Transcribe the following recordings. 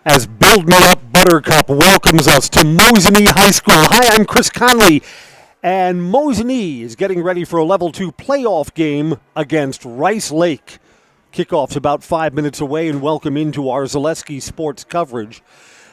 As Build Me Up Buttercup welcomes us to Mosinee High School. Hi, I'm Chris Conley, and Mosinee is getting ready for a Level 2 playoff game against Rice Lake. Kickoff's about 5 minutes away, and welcome into our Zaleski sports coverage.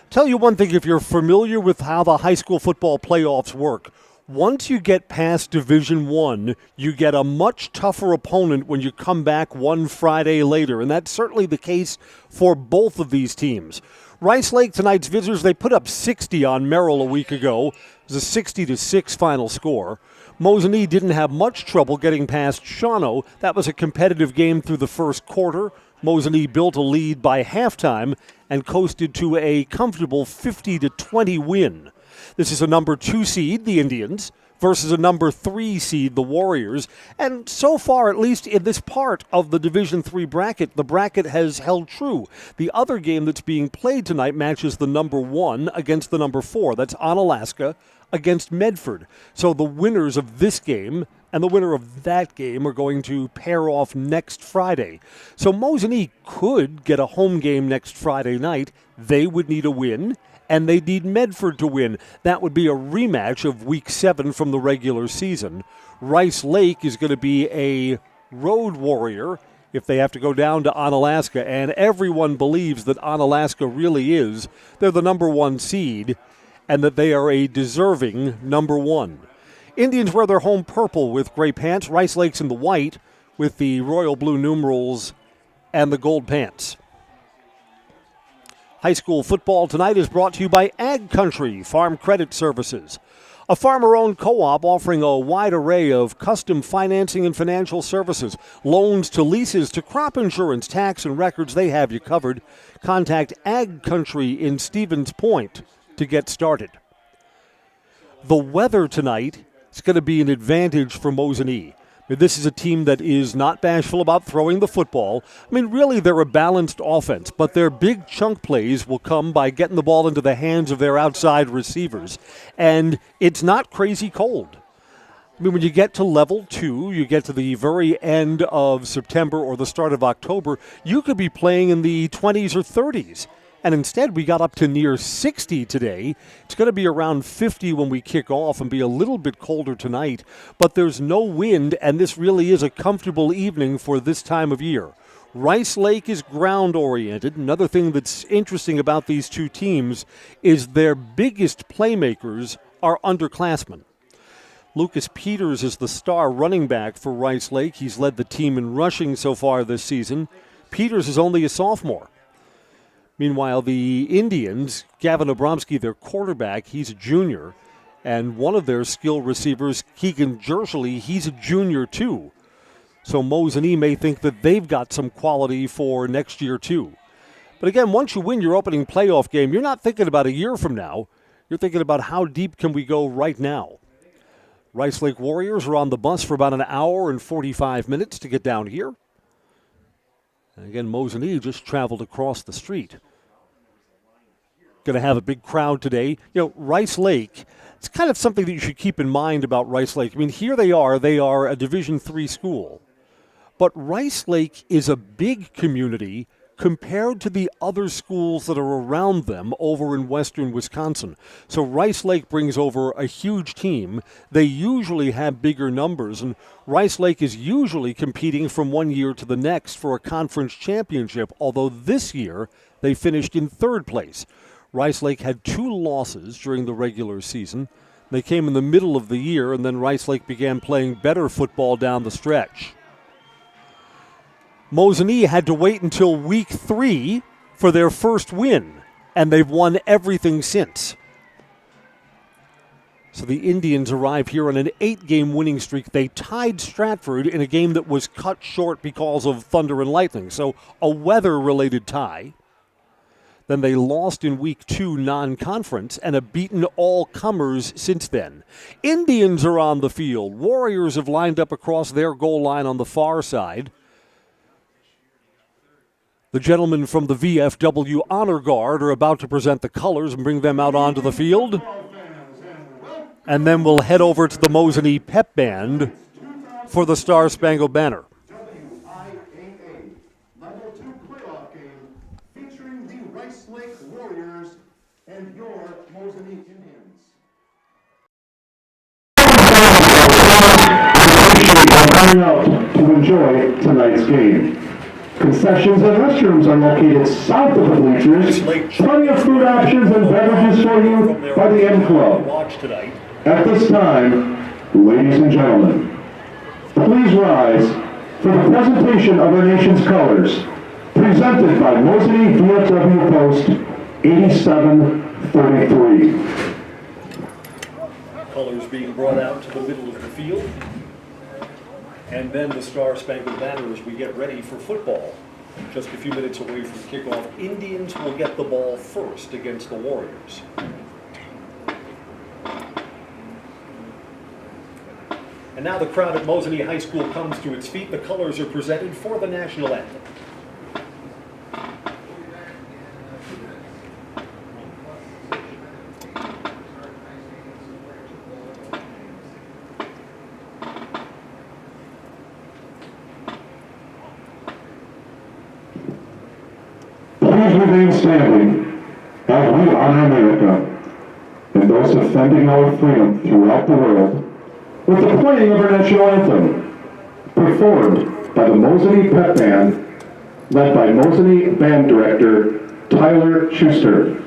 Tell you one thing, if you're familiar with how the high school football playoffs work, once you get past Division I, you get a much tougher opponent when you come back one Friday later, and that's certainly the case for both of these teams. Rice Lake, tonight's visitors, they put up 60 on Merrill a week ago. It was a 60-6 final score. Mosinee didn't have much trouble getting past Shawano. That was a competitive game through the first quarter. Mosinee built a lead by halftime and coasted to a comfortable 50-20 win. This is a number 2 seed, the Indians, versus a number 3 seed, the Warriors. And so far, at least in this part of the Division III bracket, the bracket has held true. The other game that's being played tonight matches the number 1 against the number 4. That's Onalaska against Medford. So the winners of this game and the winner of that game are going to pair off next Friday. So Mosinee could get a home game next Friday night. They would need a win, and they need Medford to win. That would be a rematch of Week 7 from the regular season. Rice Lake is going to be a road warrior if they have to go down to Onalaska, and everyone believes that Onalaska really is. They're the number 1 seed, and that they are a deserving number 1. Indians wear their home purple with gray pants. Rice Lake's in the white with the royal blue numerals and the gold pants. High school football tonight is brought to you by Ag Country Farm Credit Services, a farmer-owned co-op offering a wide array of custom financing and financial services, loans to leases to crop insurance, tax, and records. They have you covered. Contact Ag Country in Stevens Point to get started. The weather tonight is going to be an advantage for Mosinee. This is a team that is not bashful about throwing the football. I mean, really, they're a balanced offense, but their big chunk plays will come by getting the ball into the hands of their outside receivers. And it's not crazy cold. I mean, when you get to level 2, you get to the very end of September or the start of October, you could be playing in the 20s or 30s. And instead, we got up to near 60 today. It's going to be around 50 when we kick off and be a little bit colder tonight. But there's no wind, and this really is a comfortable evening for this time of year. Rice Lake is ground-oriented. Another thing that's interesting about these two teams is their biggest playmakers are underclassmen. Lucas Peters is the star running back for Rice Lake. He's led the team in rushing so far this season. Peters is only a sophomore. Meanwhile, the Indians, Gavin Abramsky, their quarterback, he's a junior. And one of their skill receivers, Keegan Jershely, he's a junior too. So Mosinee may think that they've got some quality for next year too. But again, once you win your opening playoff game, you're not thinking about a year from now. You're thinking about how deep can we go right now. Rice Lake Warriors are on the bus for about an hour and 45 minutes to get down here. And again, Mosinee just traveled across the street. Going to have a big crowd today. You know, Rice Lake, it's kind of something that you should keep in mind about Rice Lake. I mean, here they are a Division III school. But Rice Lake is a big community compared to the other schools that are around them over in western Wisconsin. So Rice Lake brings over a huge team. They usually have bigger numbers, and Rice Lake is usually competing from one year to the next for a conference championship, although this year they finished in 3rd place. Rice Lake had 2 losses during the regular season. They came in the middle of the year, and then Rice Lake began playing better football down the stretch. Mosinee had to wait until Week 3 for their first win, and they've won everything since. So the Indians arrive here on an 8-game winning streak. They tied Stratford in a game that was cut short because of thunder and lightning, so a weather-related tie. Then they lost in Week 2 non-conference and have beaten all comers since then. Indians are on the field. Warriors have lined up across their goal line on the far side. The gentlemen from the VFW Honor Guard are about to present the colors and bring them out onto the field. And then we'll head over to the Mosinee Pep Band for the Star Spangled Banner. WIAA Level 2 playoff game featuring the Rice Lake Warriors. filing out to enjoy tonight's game. Concessions and restrooms are located south of the bleachers. Plenty of food options and beverages for you by the M Club. At this time, ladies and gentlemen, please rise for the presentation of our nation's colors, presented by Mosinee VFW Post 8733. Colors being brought out to the middle of the field. And then the Star-Spangled Banner as we get ready for football. Just a few minutes away from kickoff, Indians will get the ball first against the Warriors. And now the crowd at Mosinee High School comes to its feet. The colors are presented for the national anthem. Please remain standing as we honor America and those defending our freedom throughout the world with the playing of our national anthem, performed by the Mosinee Pep Band, led by Mosinee Band Director Tyler Schuster.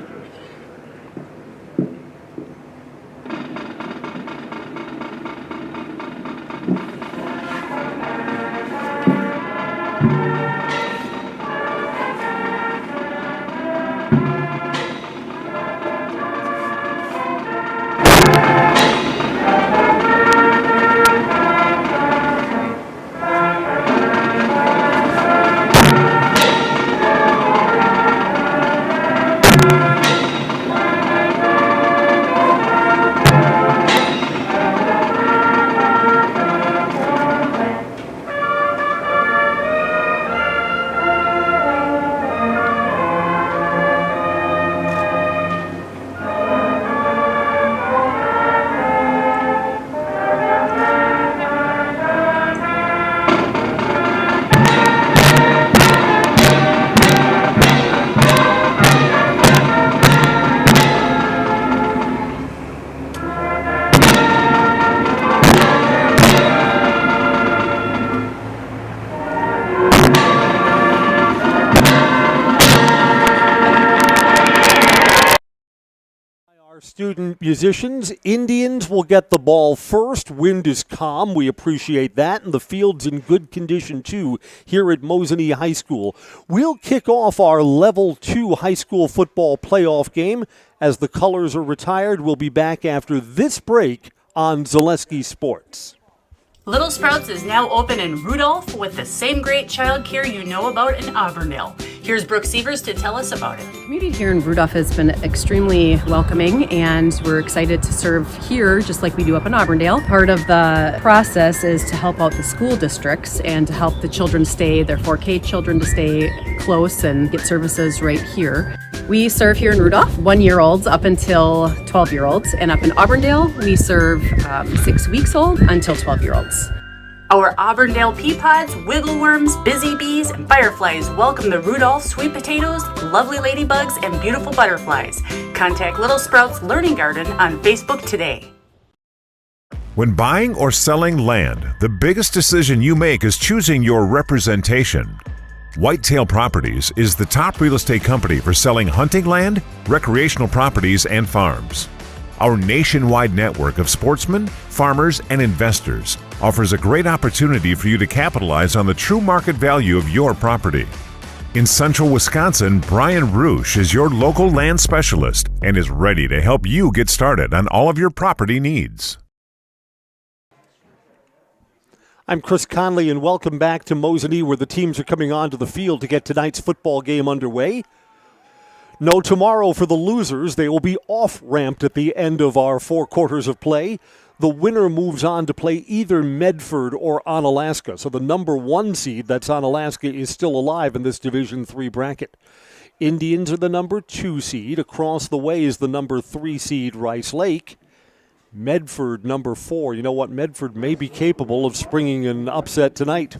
Student musicians, Indians will get the ball first. Wind is calm. We appreciate that. And the field's in good condition, too, here at Mosinee High School. We'll kick off our Level 2 high school football playoff game. As the colors are retired, we'll be back after this break on Zaleski Sports. Little Sprouts is now open in Rudolph with the same great childcare you know about in Auburndale. Here's Brooke Sievers to tell us about it. The community here in Rudolph has been extremely welcoming, and we're excited to serve here just like we do up in Auburndale. Part of the process is to help out the school districts and to help the children stay, their 4K children to stay close and get services right here. We serve here in Rudolph 1-year-olds up until 12-year-olds, and up in Auburndale we serve 6 weeks old until 12-year-olds. Our Auburndale pea pods, wiggleworms, busy bees, and fireflies welcome the Rudolph sweet potatoes, lovely ladybugs, and beautiful butterflies. Contact Little Sprouts Learning Garden on Facebook today. When buying or selling land, the biggest decision you make is choosing your representation. Whitetail Properties is the top real estate company for selling hunting land, recreational properties, and farms. Our nationwide network of sportsmen, farmers, and investors offers a great opportunity for you to capitalize on the true market value of your property. In central Wisconsin, Brian Roosh is your local land specialist and is ready to help you get started on all of your property needs. I'm Chris Conley, and welcome back to Mosinee, where the teams are coming onto the field to get tonight's football game underway. No tomorrow for the losers. They will be off-ramped at the end of our 4 quarters of play. The winner moves on to play either Medford or Onalaska. So the number 1 seed, that's Onalaska, is still alive in this Division III bracket. Indians are the number 2 seed. Across the way is the number 3 seed Rice Lake. Medford, number 4. You know what? Medford may be capable of springing an upset tonight.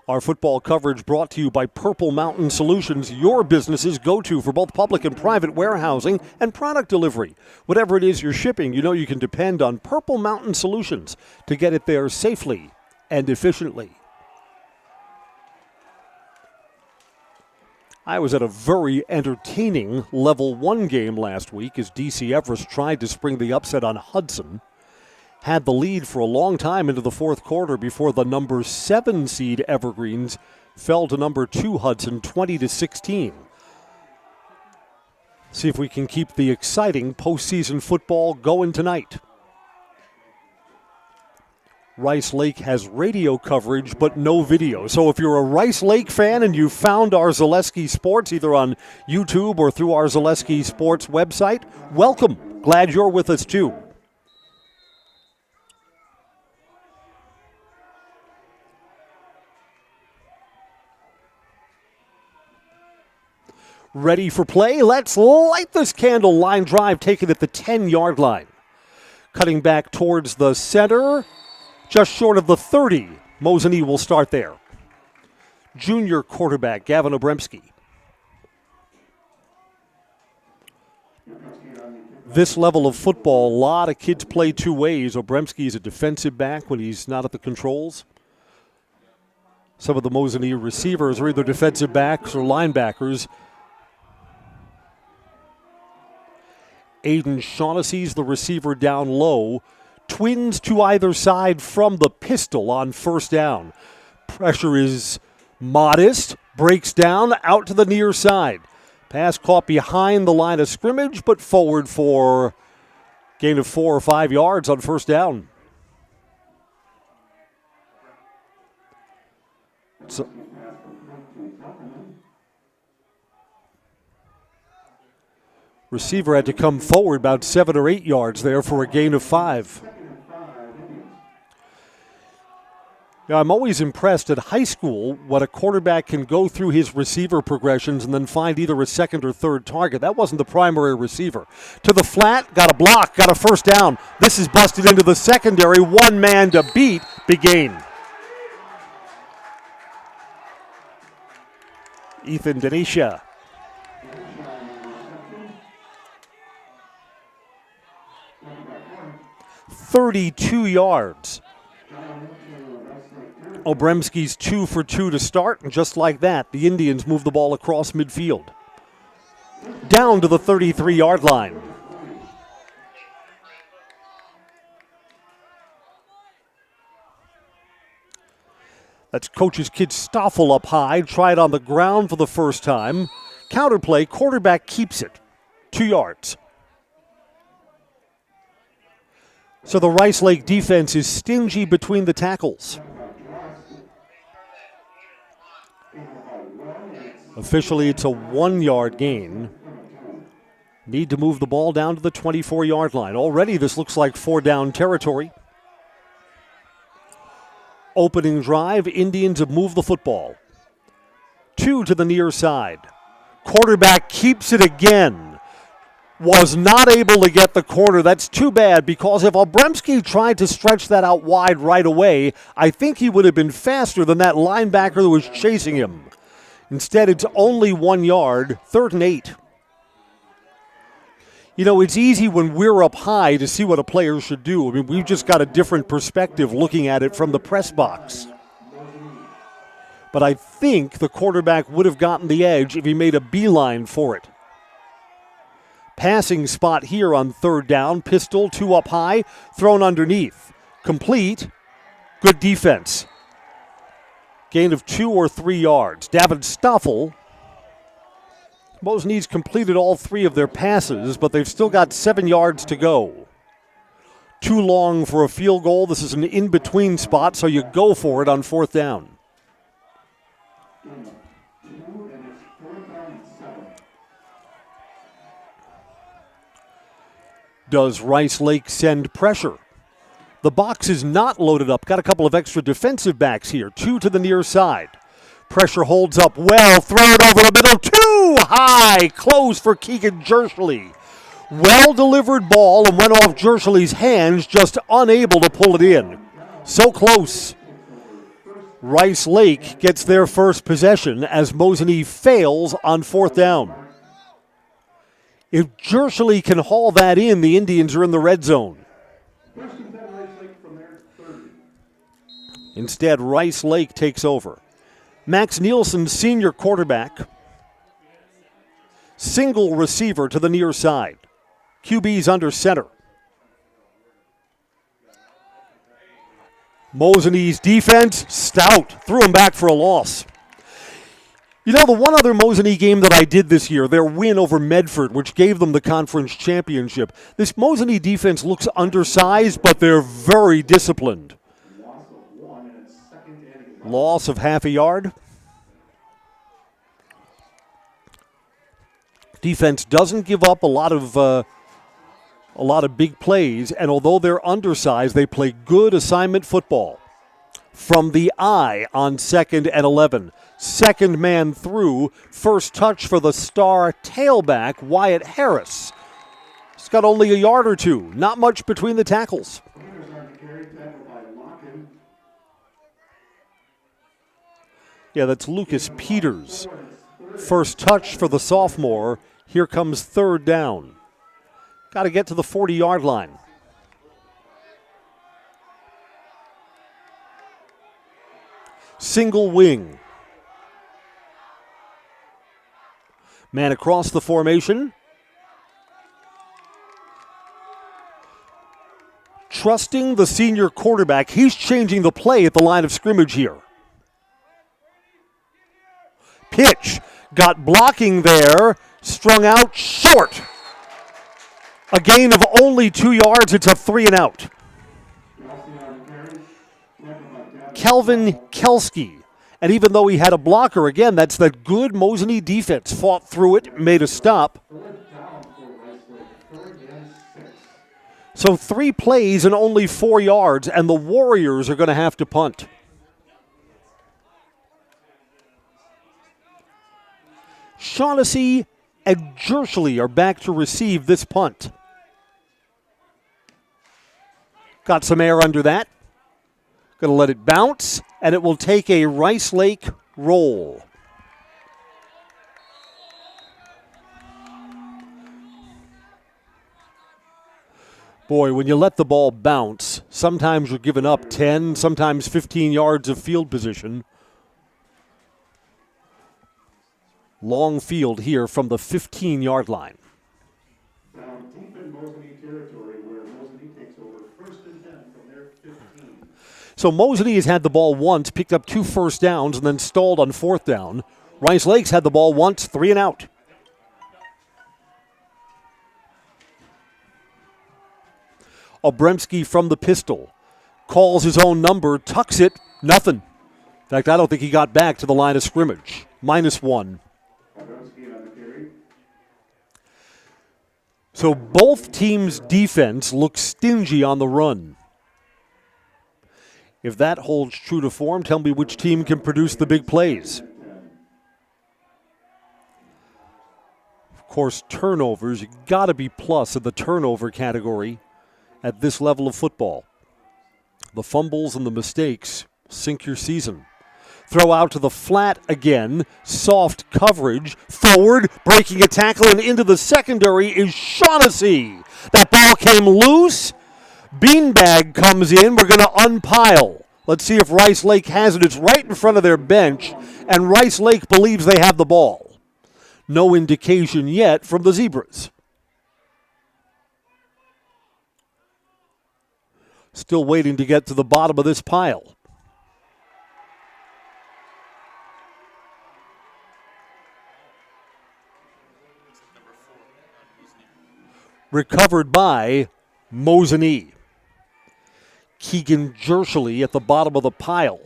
Our football coverage brought to you by Purple Mountain Solutions, your business's go-to for both public and private warehousing and product delivery. Whatever it is you're shipping, you know you can depend on Purple Mountain Solutions to get it there safely and efficiently. I was at a very entertaining Level 1 game last week as DC Everest tried to spring the upset on Hudson. Had the lead for a long time into the fourth quarter before the number 7 seed Evergreens fell to number 2 Hudson 20-16. See if we can keep the exciting postseason football going tonight. Rice Lake has radio coverage but no video. So if you're a Rice Lake fan and you found our Zaleski Sports either on YouTube or through our Zaleski Sports website, welcome. Glad you're with us too. Ready for play? Let's light this candle. Line drive taken at the 10-yard line. Cutting back towards the center. Just short of the 30. Mosinee will start there. Junior quarterback Gavin Obremski. This level of football, a lot of kids play two ways. Obremski is a defensive back when he's not at the controls. Some of the Mosinee receivers are either defensive backs or linebackers. Aiden Shaughnessy's the receiver down low. Twins to either side from the pistol on first down. Pressure is modest. Breaks down out to the near side. Pass caught behind the line of scrimmage, but forward for gain of 4 or 5 yards on first down. So, receiver had to come forward about 7 or 8 yards there for a gain of 5. Now, I'm always impressed at high school what a quarterback can go through his receiver progressions and then find either a second or third target. That wasn't the primary receiver. To the flat, got a block, got a first down. This is busted into the secondary. One man to beat, big gain. Ethan Denisha. $32 yards. Obremski's 2 for 2 to start, and just like that, the Indians move the ball across midfield. Down to the 33-yard line. That's coach's kid Stoffel up high, tried on the ground for the first time. Counterplay, quarterback keeps it. 2 yards. So the Rice Lake defense is stingy between the tackles. Officially, it's a 1-yard gain. Need to move the ball down to the 24-yard line. Already, this looks like 4-down territory. Opening drive, Indians have moved the football. 2 to the near side. Quarterback keeps it again. Was not able to get the corner. That's too bad because if Obremski tried to stretch that out wide right away, I think he would have been faster than that linebacker that was chasing him. Instead, it's only 1 yard, 3rd and 8. You know, it's easy when we're up high to see what a player should do. I mean, we've just got a different perspective looking at it from the press box. But I think the quarterback would have gotten the edge if he made a beeline for it. Passing spot here on 3rd down. Pistol, 2 up high, thrown underneath. Complete. Good defense. Gain of 2 or 3 yards. David Stoffel. Mosinee's completed all 3 of their passes, but they've still got 7 yards to go. Too long for a field goal. This is an in-between spot, so you go for it on 4th down. Does Rice Lake send pressure? The box is not loaded up. Got a couple of extra defensive backs here. 2 to the near side. Pressure holds up well. Thrown over the middle. Too high. Close for Keegan Jershely. Well-delivered ball and went off Jershely's hands, just unable to pull it in. So close. Rice Lake gets their first possession as Mosinee fails on 4th down. If Jershely can haul that in, the Indians are in the red zone. Instead, Rice Lake takes over. Max Nielsen, senior quarterback. Single receiver to the near side. QB's under center. Mosinee's defense, stout. Threw him back for a loss. You know, the one other Mosinee game that I did this year, their win over Medford, which gave them the conference championship. This Mosinee defense looks undersized, but they're very disciplined. Loss of half a yard. Defense doesn't give up a lot of big plays, and although they're undersized, they play good assignment football. From the eye on 2nd and 11. Second man through. First touch for the star tailback, Wyatt Harris. He's got only a yard or two. Not much between the tackles. Yeah, that's Lucas Peters. First touch for the sophomore. Here comes 3rd down. Got to get to the 40-yard line. Single wing. Man across the formation. Trusting the senior quarterback. He's changing the play at the line of scrimmage here. Pitch. Got blocking there. Strung out short. A gain of only 2 yards. It's a 3-and-out. Kelvin Kelski. And even though he had a blocker, again, that's that good Mosinee defense. Fought through it, made a stop. So 3 plays and only 4 yards, and the Warriors are going to have to punt. Shaughnessy and Jershely are back to receive this punt. Got some air under that. Going to let it bounce, and it will take a Rice Lake roll. Boy, when you let the ball bounce, sometimes you're giving up 10, sometimes 15 yards of field position. Long field here from the 15-yard line. Down deep in Mosinee territory where Mosinee takes over 1st and 10 from their 15. So Mosinee has had the ball once, picked up 2 first downs, and then stalled on 4th down. Rice Lake's had the ball once, 3-and-out. Obremski from the pistol. Calls his own number, tucks it, nothing. In fact, I don't think he got back to the line of scrimmage. -1. So both teams' defense looks stingy on the run. If that holds true to form, tell me which team can produce the big plays. Of course, turnovers, you got to be plus in the turnover category at this level of football. The fumbles and the mistakes sink your season. Throw out to the flat again. Soft coverage. Forward, breaking a tackle, and into the secondary is Shaughnessy. That ball came loose. Beanbag comes in. We're going to unpile. Let's see if Rice Lake has it. It's right in front of their bench, and Rice Lake believes they have the ball. No indication yet from the Zebras. Still waiting to get to the bottom of this pile. Recovered by Mosinee. Keegan Jershely at the bottom of the pile.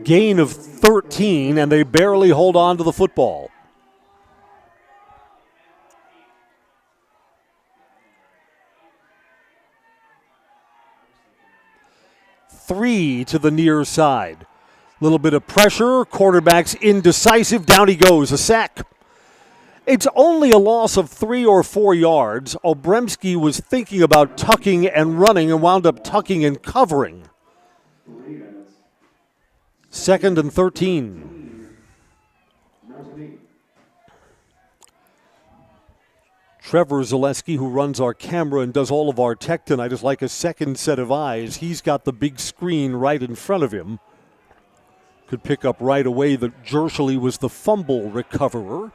Gain of 13, and they barely hold on to the football. Three to the near side. Little bit of pressure. Quarterback's indecisive. Down he goes. A sack. It's only a loss of 3 or 4 yards. Obremski was thinking about tucking and running and wound up tucking and covering. 2nd and 13. Trevor Zaleski, who runs our camera and does all of our tech tonight, is like a second set of eyes. He's got the big screen right in front of him. Could pick up right away that Jershely was the fumble recoverer.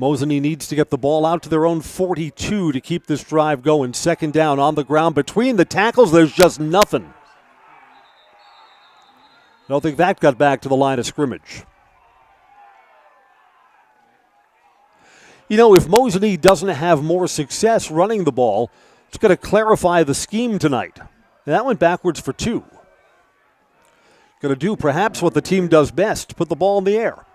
Mosinee needs to get the ball out to their own 42 to keep this drive going. 2nd down on the ground. Between the tackles, there's just nothing. I don't think that got back to the line of scrimmage. You know, if Mosinee doesn't have more success running the ball, it's going to clarify the scheme tonight. And that went backwards for 2. Going to do perhaps what the team does best, put the ball in the air.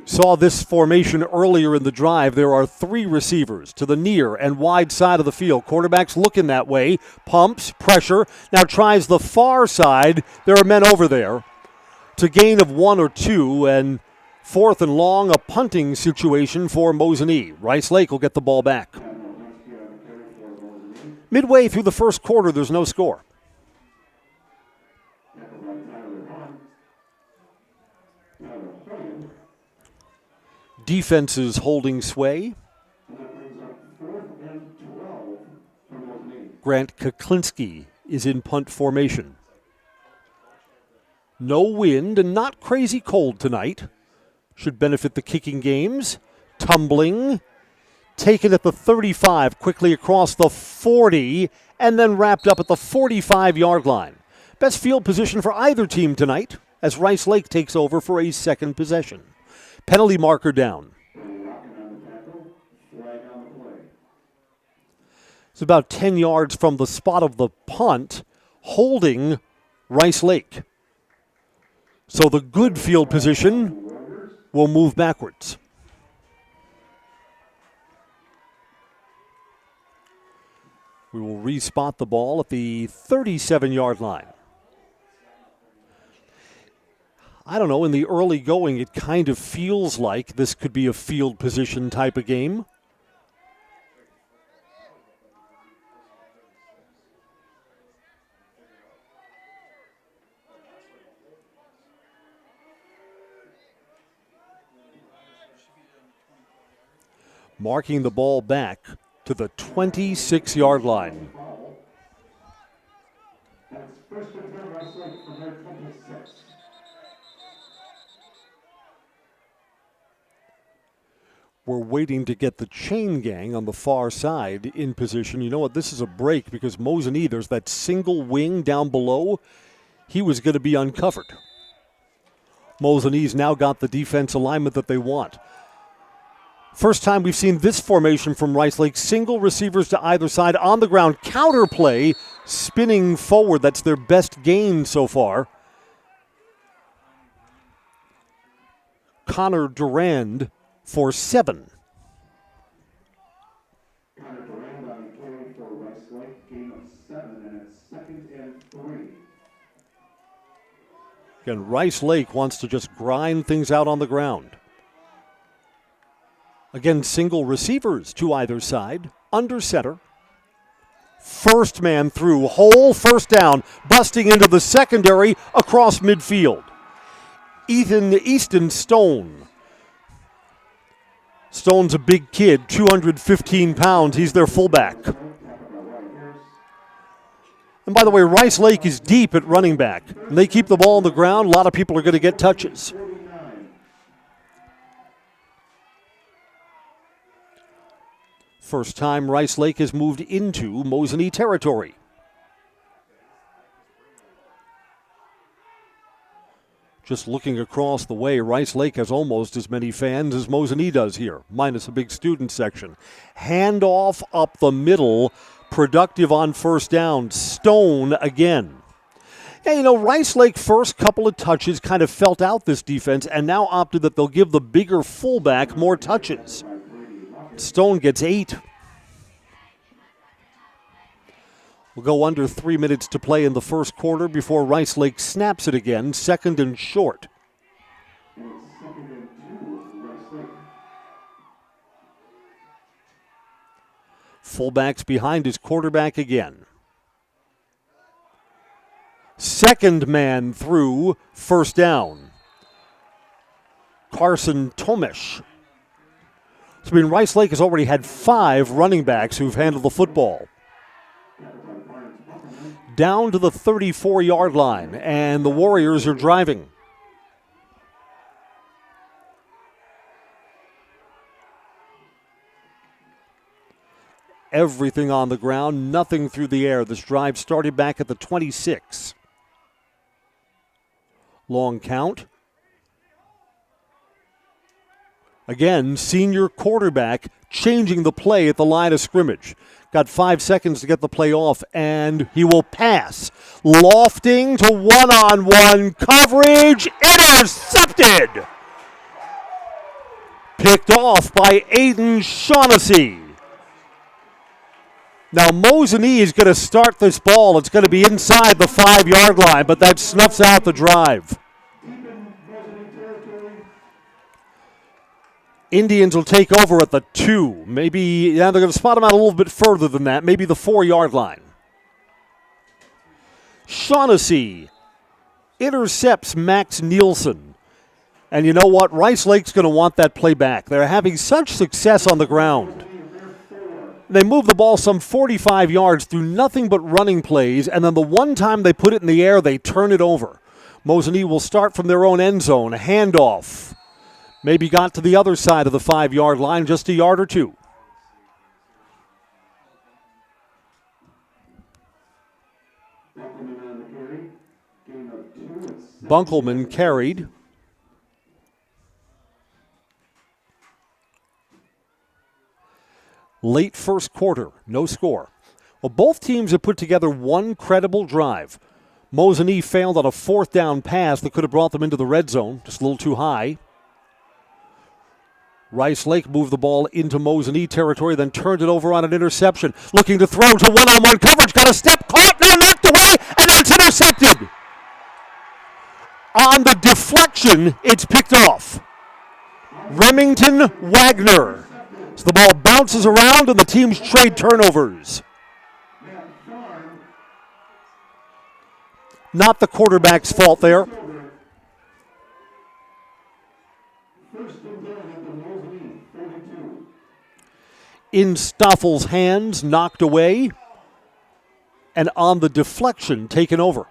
Saw this formation earlier in the drive. There are 3 receivers to the near and wide side of the field. Quarterback's looking that way, pumps, pressure, now tries the far side. There are men over there. It's a gain of 1 or 2, and 4th and long, a punting situation for Mosinee. Rice Lake will get the ball back. Midway through the first quarter, there's no score. Defenses holding sway. Grant Kuklinski is in punt formation. No wind and not crazy cold tonight. Should benefit the kicking games. Tumbling. Taken at the 35, quickly across the 40, and then wrapped up at the 45-yard line. Best field position for either team tonight as Rice Lake takes over for a second possession. Penalty marker down. It's about 10 yards from the spot of the punt, holding Rice Lake. So the good field position will move backwards. We will respot the ball at the 37-yard line. I don't know, in the early going, it kind of feels like this could be a field position type of game. Marking the ball back to the 26-yard line. We're waiting to get the chain gang on the far side in position. You know what? This is a break because Mosinee, there's that single wing down below. He was going to be uncovered. Mosinee's now got the defense alignment that they want. First time we've seen this formation from Rice Lake. Single receivers to either side on the ground. Counter play, spinning forward. That's their best gain so far. Connor Durand for 7. Connor Durand on the carry for Rice Lake, gain of 7, and it's 2nd and 3. Again, Rice Lake wants to just grind things out on the ground. Again, single receivers to either side, under center. First man through, whole first down, busting into the secondary across midfield. Easton Stone. Stone's a big kid, 215 pounds. He's their fullback. And by the way, Rice Lake is deep at running back. And they keep the ball on the ground. A lot of people are going to get touches. First time Rice Lake has moved into Mosinee territory. Just looking across the way, Rice Lake has almost as many fans as Mosinee does here, minus a big student section. Handoff up the middle, productive on first down. Stone again. Yeah, you know, Rice Lake first couple of touches kind of felt out this defense and now opted that they'll give the bigger fullback more touches. Stone gets 8. We'll go under 3 minutes to play in the first quarter before Rice Lake snaps it again, 2nd and short. Fullback's behind his quarterback again. Second man through, first down. Carson Tomish. So, Rice Lake has already had 5 running backs who've handled the football. Down to the 34-yard line, and the Warriors are driving. Everything on the ground, nothing through the air. This drive started back at the 26. Long count. Again, senior quarterback changing the play at the line of scrimmage. Got 5 seconds to get the play off, and he will pass. Lofting to one-on-one coverage. Intercepted. Picked off by Aiden Shaughnessy. Now, Mosinee is going to start this ball. It's going to be inside the 5-yard line, but that snuffs out the drive. Indians will take over at the 2. Maybe, they're going to spot him out a little bit further than that, maybe the 4-yard line. Shaughnessy intercepts Max Nielsen. And you know what? Rice Lake's going to want that play back. They're having such success on the ground. They move the ball some 45 yards through nothing but running plays, and then the one time they put it in the air, they turn it over. Mosinee will start from their own end zone. A handoff. Maybe got to the other side of the 5-yard line, just a yard or 2. Bunkelman carried. Late first quarter, no score. Well, both teams have put together one credible drive. Mosinee failed on a 4th down pass that could have brought them into the red zone, just a little too high. Rice Lake moved the ball into Mosinee territory, then turned it over on an interception. Looking to throw to one-on-one coverage. Got a step, caught, now knocked away, and it's intercepted. On the deflection, it's picked off. Remington Wagner. So the ball bounces around, and the teams trade turnovers. Not the quarterback's fault there. In Stoffel's hands, knocked away, and on the deflection, taken over.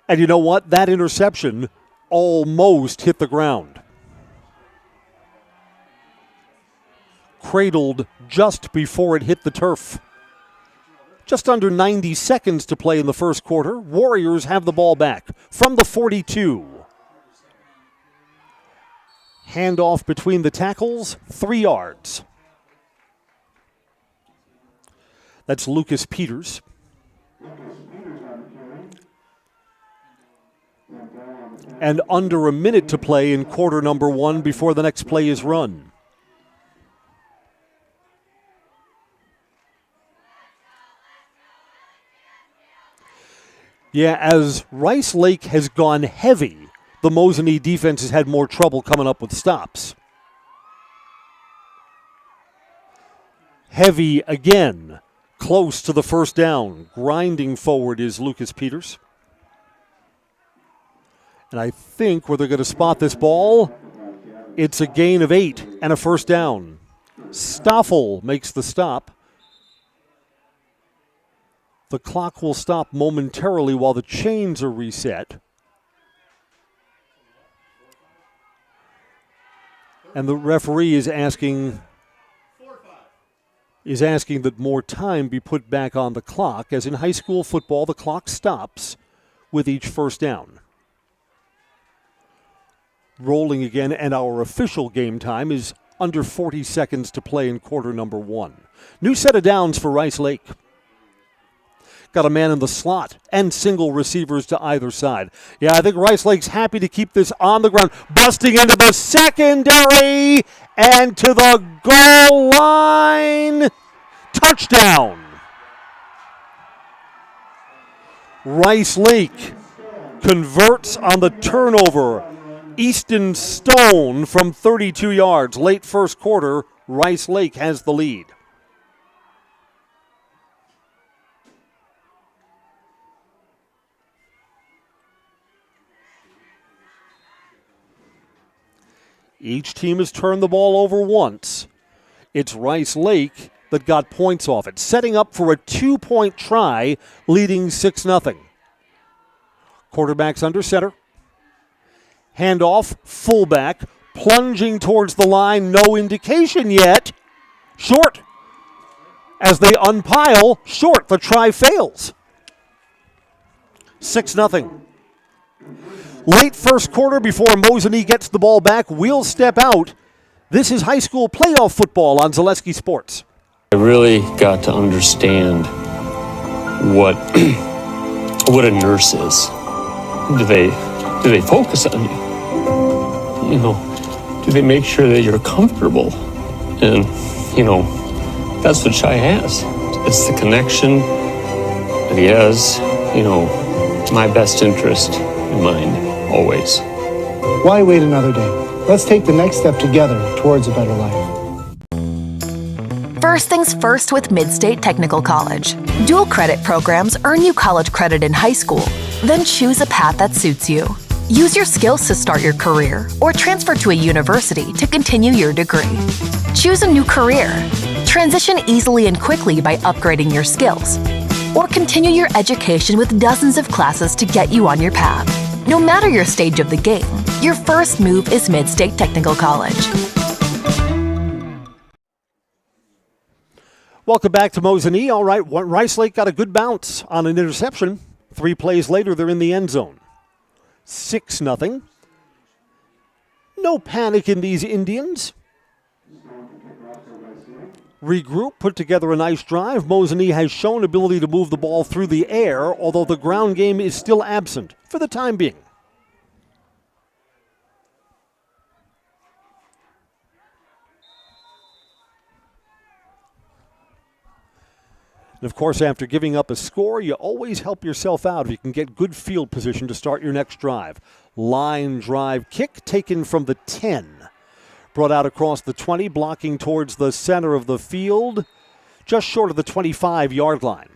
And you know what? That interception almost hit the ground. Cradled just before it hit the turf. Just under 90 seconds to play in the first quarter. Warriors have the ball back from the 42. Handoff between the tackles, 3 yards. That's Lucas Peters. And under a minute to play in quarter number 1 before the next play is run. Yeah, as Rice Lake has gone heavy, the Mosinee defense has had more trouble coming up with stops. Heavy again. Close to the first down. Grinding forward is Lucas Peters. And I think where they're going to spot this ball, it's a gain of 8 and a first down. Stoffel makes the stop. The clock will stop momentarily while the chains are reset. And the referee is asking that more time be put back on the clock. As in high school football, the clock stops with each first down. Rolling again, and our official game time is under 40 seconds to play in quarter number 1. New set of downs for Rice Lake. Got a man in the slot and single receivers to either side. Yeah, I think Rice Lake's happy to keep this on the ground. Busting into the secondary and to the goal line. Touchdown. Rice Lake converts on the turnover. Easton Stone from 32 yards. Late first quarter, Rice Lake has the lead. Each team has turned the ball over once. It's Rice Lake that got points off it, setting up for a 2-point try, leading 6-0. Quarterback's under center. Handoff, fullback, plunging towards the line, no indication yet. Short. As they unpile, short, the try fails. 6-0. Late first quarter before Mosinee gets the ball back, we'll step out. This is high school playoff football on Zaleski Sports. I really got to understand what what a nurse is. Do they focus on you? You know, do they make sure that you're comfortable? And, you know, that's what Shai has. It's the connection that he has, you know, my best interest in mind, always. Why wait another day? Let's take the next step together towards a better life. First things first with Mid-State Technical College. Dual credit programs earn you college credit in high school. Then choose a path that suits you. Use your skills to start your career or transfer to a university to continue your degree. Choose a new career. Transition easily and quickly by upgrading your skills. Or continue your education with dozens of classes to get you on your path. No matter your stage of the game, your first move is Mid-State Technical College. Welcome back to Mosinee. All right, Rice Lake got a good bounce on an interception. 3 plays later, they're in the end zone. 6-0. No panic in these Indians. Regroup, put together a nice drive. Mosinee has shown ability to move the ball through the air, although the ground game is still absent for the time being. And of course, after giving up a score, you always help yourself out if you can get good field position to start your next drive. Line drive kick taken from the 10. Brought out across the 20, blocking towards the center of the field, just short of the 25-yard line.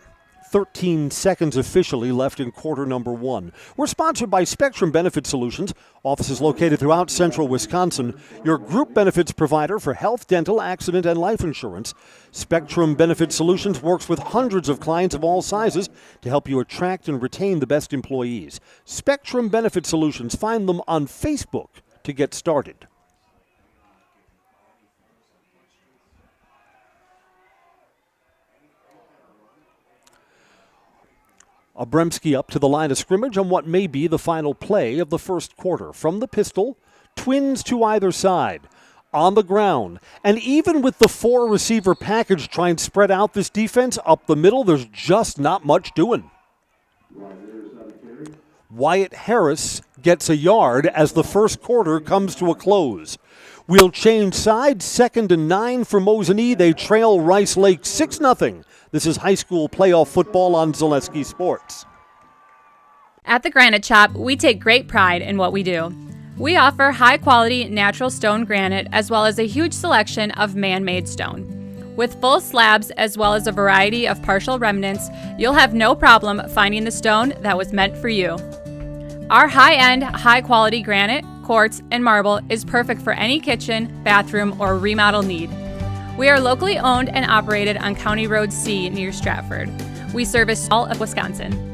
13 seconds officially left in quarter number 1. We're sponsored by Spectrum Benefit Solutions, offices located throughout central Wisconsin, your group benefits provider for health, dental, accident, and life insurance. Spectrum Benefit Solutions works with hundreds of clients of all sizes to help you attract and retain the best employees. Spectrum Benefit Solutions, find them on Facebook to get started. Abramski up to the line of scrimmage on what may be the final play of the first quarter. From the pistol, twins to either side, on the ground. And even with the 4-receiver package trying to spread out this defense up the middle, there's just not much doing. Wyatt Harris gets a yard as the first quarter comes to a close. We'll change sides, 2nd and 9 for Mosinee. They trail Rice Lake 6-0. This is high school playoff football on Zaleski Sports. At the Granite Shop, we take great pride in what we do. We offer high-quality natural stone granite as well as a huge selection of man-made stone. With full slabs as well as a variety of partial remnants, you'll have no problem finding the stone that was meant for you. Our high-end, high-quality granite, quartz, and marble is perfect for any kitchen, bathroom, or remodel need. We are locally owned and operated on County Road C near Stratford. We service all of Wisconsin.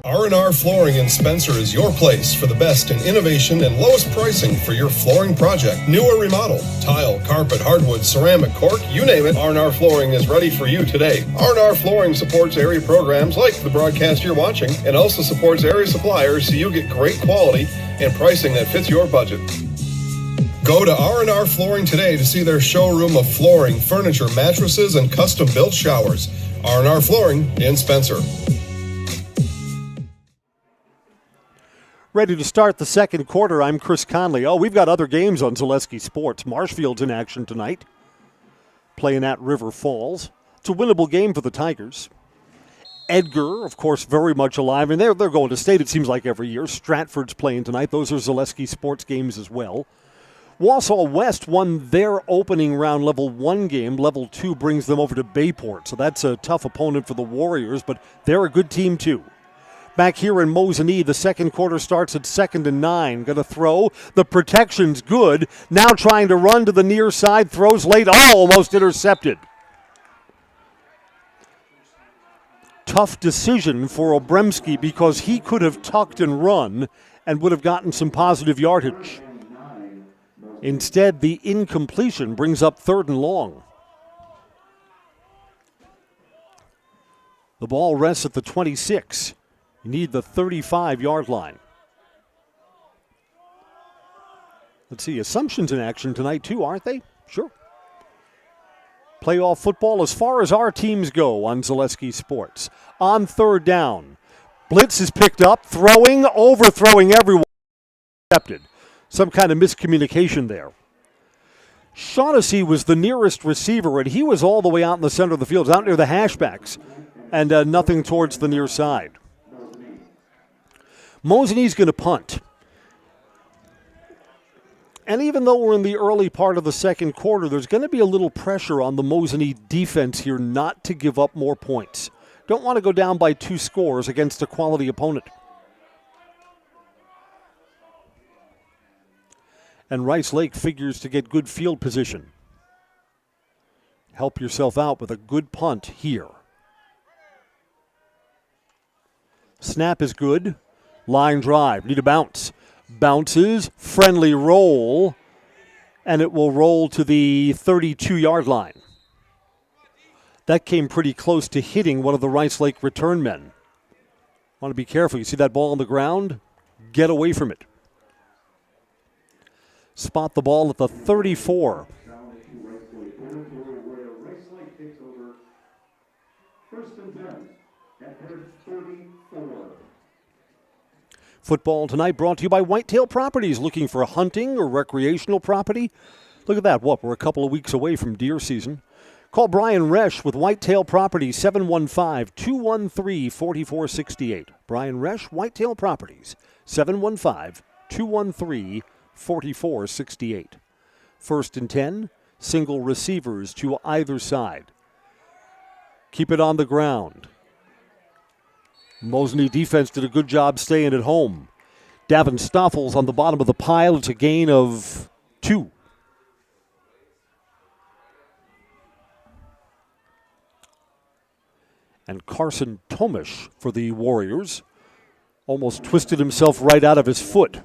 R&R Flooring in Spencer is your place for the best in innovation and lowest pricing for your flooring project. New or remodel, tile, carpet, hardwood, ceramic, cork, you name it, R&R Flooring is ready for you today. R&R Flooring supports area programs like the broadcast you're watching and also supports area suppliers so you get great quality and pricing that fits your budget. Go to R&R Flooring today to see their showroom of flooring, furniture, mattresses, and custom-built showers. R&R Flooring in Spencer. Ready to start the second quarter. I'm Chris Conley. Oh, we've got other games on Zaleski Sports. Marshfield's in action tonight, playing at River Falls. It's a winnable game for the Tigers. Edgar, of course, very much alive. And they're going to state, it seems like, every year. Stratford's playing tonight. Those are Zaleski sports games as well. Wausau West won their opening round level 1 game. Level 2 brings them over to Bayport. So that's a tough opponent for the Warriors, but they're a good team too. Back here in Mosinee, the second quarter starts at 2nd and 9. Going to throw. The protection's good. Now trying to run to the near side. Throws late. Almost intercepted. Tough decision for Obremski because he could have tucked and run and would have gotten some positive yardage. Instead, the incompletion brings up 3rd and long. The ball rests at the 26. You need the 35-yard line. Let's see, Assumption's in action tonight too, aren't they? Sure. Playoff football as far as our teams go on Zaleski Sports. On 3rd down, blitz is picked up, throwing, overthrowing everyone. Accepted. Some kind of miscommunication there. Shaughnessy was the nearest receiver, and he was all the way out in the center of the field, out near the hashbacks, and nothing towards the near side. Mosinee's going to punt. And even though we're in the early part of the second quarter, there's going to be a little pressure on the Mosinee defense here not to give up more points. Don't want to go down by 2 scores against a quality opponent. And Rice Lake figures to get good field position. Help yourself out with a good punt here. Snap is good. Line drive. Need a bounce. Bounces. Friendly roll. And it will roll to the 32-yard line. That came pretty close to hitting one of the Rice Lake return men. Want to be careful. You see that ball on the ground? Get away from it. Spot the ball at the 34. Football tonight brought to you by Whitetail Properties. Looking for a hunting or recreational property? Look at that. We're a couple of weeks away from deer season. Call Brian Resch with Whitetail Properties, 715-213-4468. Brian Resch, Whitetail Properties, 715-213-4468. 1st and 10, single receivers to either side. Keep it on the ground. Mosinee defense did a good job staying at home. Davin Stoffel's on the bottom of the pile. It's a gain of 2. And Carson Tomish for the Warriors almost twisted himself right out of his foot.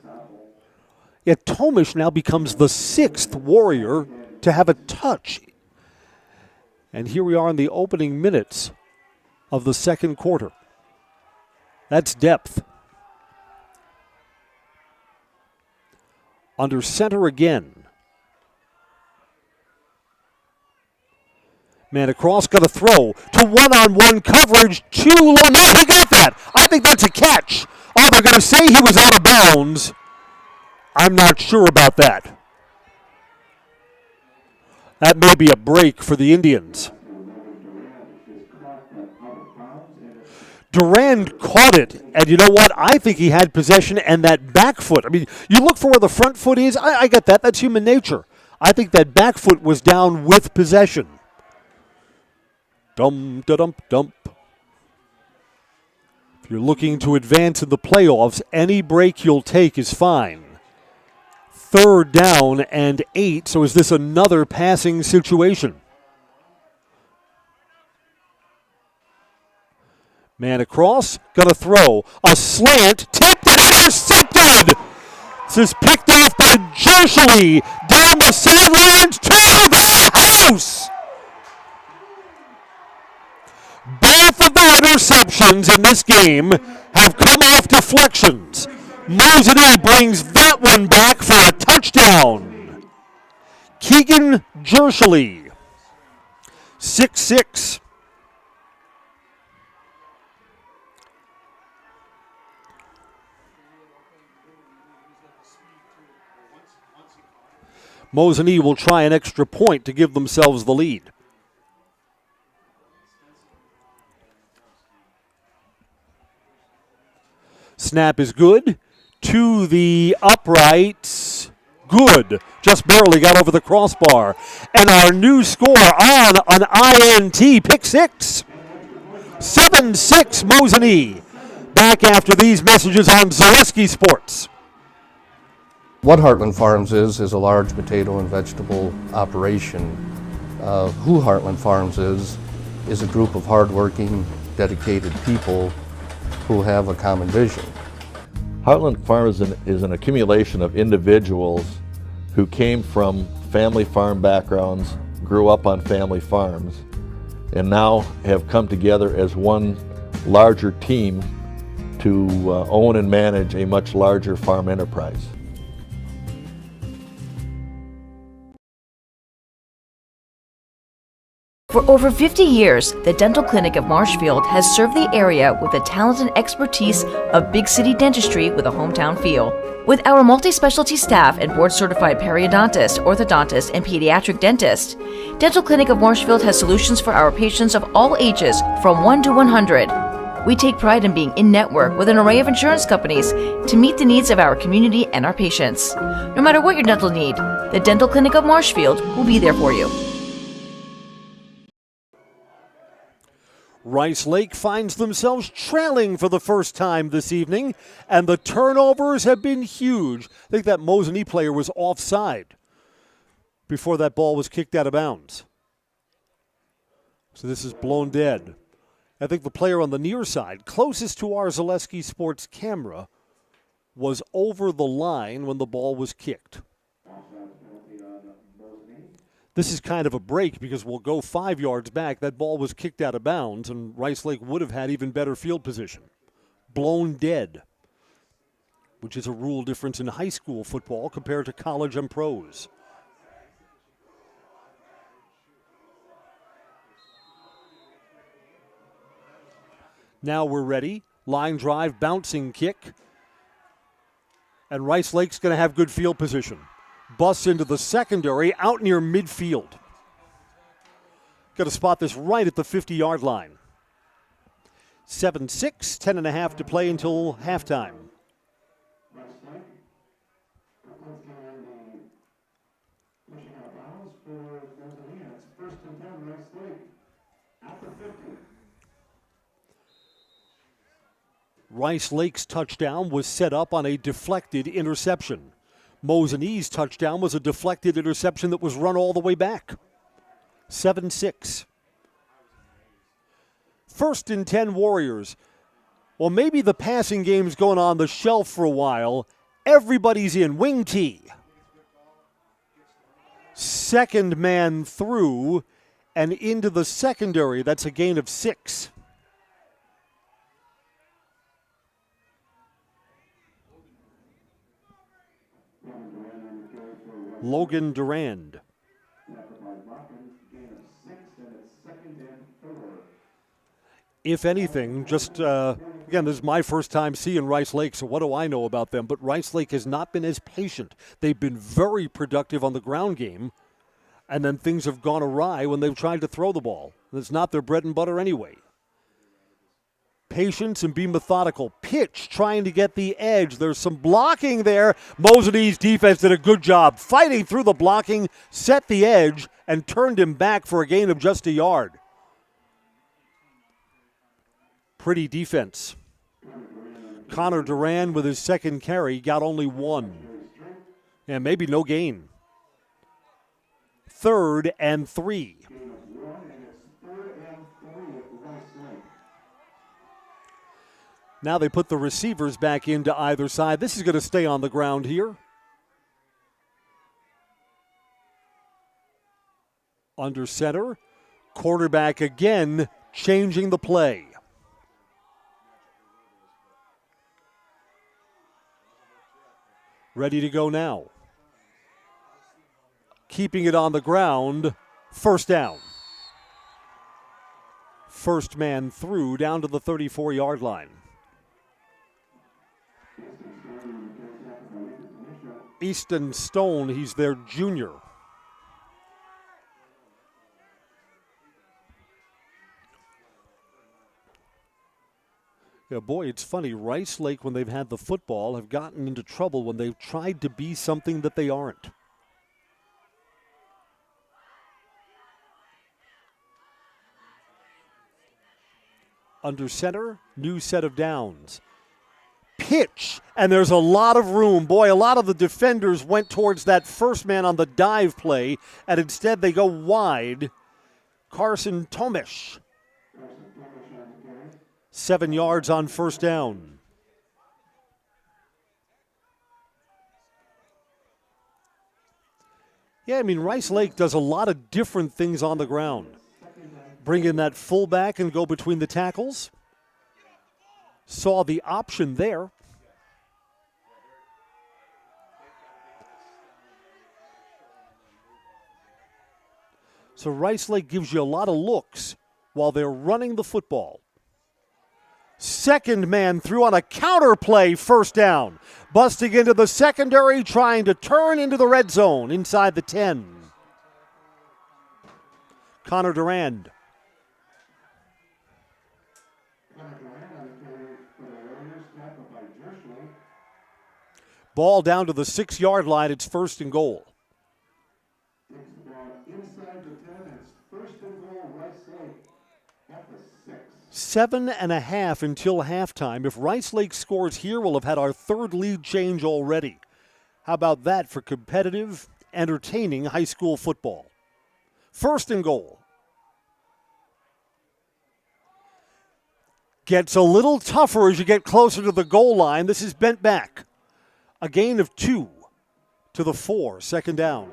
Yet Tomish now becomes the 6th Warrior to have a touch. And here we are in the opening minutes of the second quarter. That's depth. Under center again. Man across, got to throw to one-on-one coverage. Too low. No, he got that. I think that's a catch. Oh, they're going to say he was out of bounds. I'm not sure about that. That may be a break for the Indians. Durand caught it, and you know what? I think he had possession and that back foot. I mean, you look for where the front foot is. I get that. That's human nature. I think that back foot was down with possession. Dump. If you're looking to advance in the playoffs, any break you'll take is fine. 3rd down and 8, so is this another passing situation? Man across, gonna throw. A slant, tipped and intercepted! This is picked off by Jershely down the sidelines to the house! Both of the interceptions in this game have come off deflections. Mosinee brings that one back for a touchdown. Keegan Jershely, 6'6". Mosinee will try an extra point to give themselves the lead. Snap is good. To the uprights. Good. Just barely got over the crossbar. And our new score on an INT, pick six. 7-6 Mosinee. Back after these messages on Zaleski Sports. What Heartland Farms is a large potato and vegetable operation. Who Heartland Farms is a group of hardworking, dedicated people who have a common vision. Heartland Farms is an accumulation of individuals who came from family farm backgrounds, grew up on family farms, and now have come together as one larger team to own and manage a much larger farm enterprise. For over 50 years, the Dental Clinic of Marshfield has served the area with the talent and expertise of big city dentistry with a hometown feel. With our multi-specialty staff and board-certified periodontist, orthodontist, and pediatric dentist, Dental Clinic of Marshfield has solutions for our patients of all ages from 1 to 100. We take pride in being in-network with an array of insurance companies to meet the needs of our community and our patients. No matter what your dental need, the Dental Clinic of Marshfield will be there for you. Rice Lake finds themselves trailing for the first time this evening, and the turnovers have been huge. I think that Mosinee player was offside before that ball was kicked out of bounds. So this is blown dead. I think the player on the near side, closest to our Zaleski Sports camera, was over the line when the ball was kicked. This is kind of a break because we'll go 5 yards back. That ball was kicked out of bounds, and Rice Lake would have had even better field position. Blown dead, which is a rule difference in high school football compared to college and pros. Now we're ready. Line drive, bouncing kick. And Rice Lake's going to have good field position. Busts into the secondary, out near midfield. Got to spot this right at the 50-yard line. 7-6, 10.5 to play until halftime. Rice Lake's touchdown was set up on a deflected interception. Mosinee's touchdown was a deflected interception that was run all the way back. 7-6. 1st and 10 Warriors. Well, maybe the passing game's going on the shelf for a while. Everybody's in. Wing tee. Second man through and into the secondary. That's a gain of 6. Logan Durand. If anything, just, again, this is my first time seeing Rice Lake, so what do I know about them? But Rice Lake has not been as patient. They've been very productive on the ground game, and then things have gone awry when they've tried to throw the ball. It's not their bread and butter anyway. Patience and be methodical. Pitch, trying to get the edge. There's some blocking there. Mosinee's defense did a good job fighting through the blocking, set the edge, and turned him back for a gain of just a yard. Pretty defense. Connor Duran with his second carry got only 1. And maybe no gain. 3rd and 3. Now they put the receivers back into either side. This is going to stay on the ground here. Under center. Quarterback again changing the play. Ready to go now. Keeping it on the ground. First down. First man through down to the 34-yard line. Easton Stone, he's their junior. Yeah, boy, it's funny. Rice Lake, when they've had the football, have gotten into trouble when they've tried to be something that they aren't. Under center, new set of downs. Pitch, and there's a lot of room. Boy, a lot of the defenders went towards that first man on the dive play, and instead they go wide. Carson Tomish. 7 yards on first down. Yeah, I mean, Rice Lake does a lot of different things on the ground. Bring in that fullback and go between the tackles. Saw the option there. So Rice Lake gives you a lot of looks while they're running the football. Second man through on a counter play, first down. Busting into the secondary, trying to turn into the red zone inside the 10. Connor Durand. Ball down to the 6-yard line. It's first and goal. 7.5 until halftime. If Rice Lake scores here, we'll have had our third lead change already. How about that for competitive, entertaining high school football? First and goal. Gets a little tougher as you get closer to the goal line. This is bent back. A gain of 2 to the 4, second down.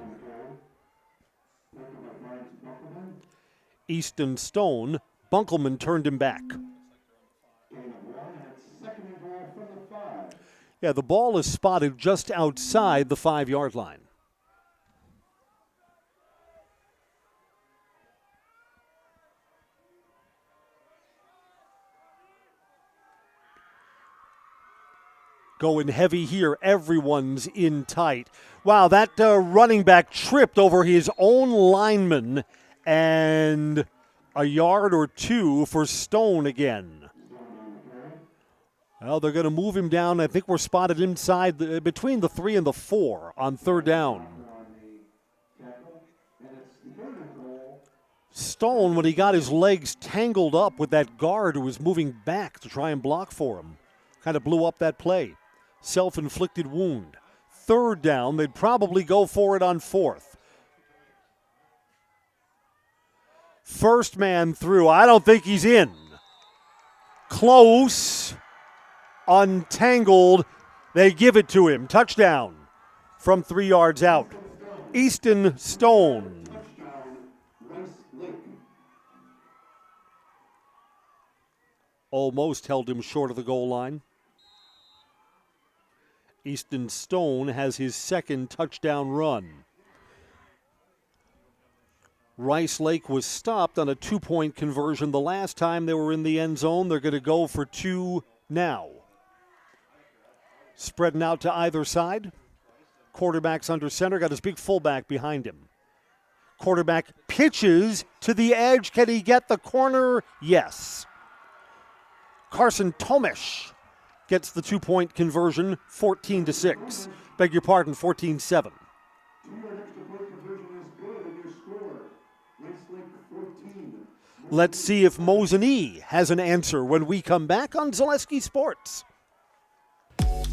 Easton Stone, Bunkelman turned him back. Yeah, the ball is spotted just outside the 5-yard line. Going heavy here. Everyone's in tight. Wow, that running back tripped over his own lineman, and a yard or 2 for Stone again. Well, they're going to move him down. I think we're spotted inside between the 3 and the 4 on third down. Stone, when he got his legs tangled up with that guard who was moving back to try and block for him, kind of blew up that play. Self-inflicted wound. Third down, they'd probably go for it on 4th. First man through. I don't think he's in. Close. Untangled. They give it to him. Touchdown from 3 yards out. Easton Stone. Almost held him short of the goal line. Easton Stone has his second touchdown run. Rice Lake was stopped on a 2-point conversion the last time they were in the end zone. They're going to go for 2 now. Spreading out to either side. Quarterback's under center, got his big fullback behind him. Quarterback pitches to the edge. Can he get the corner? Yes. Carson Tomish gets the 2-point conversion, 14-6. Beg your pardon, 14-7. Let's see if Mosinee has an answer when we come back on Zaleski Sports.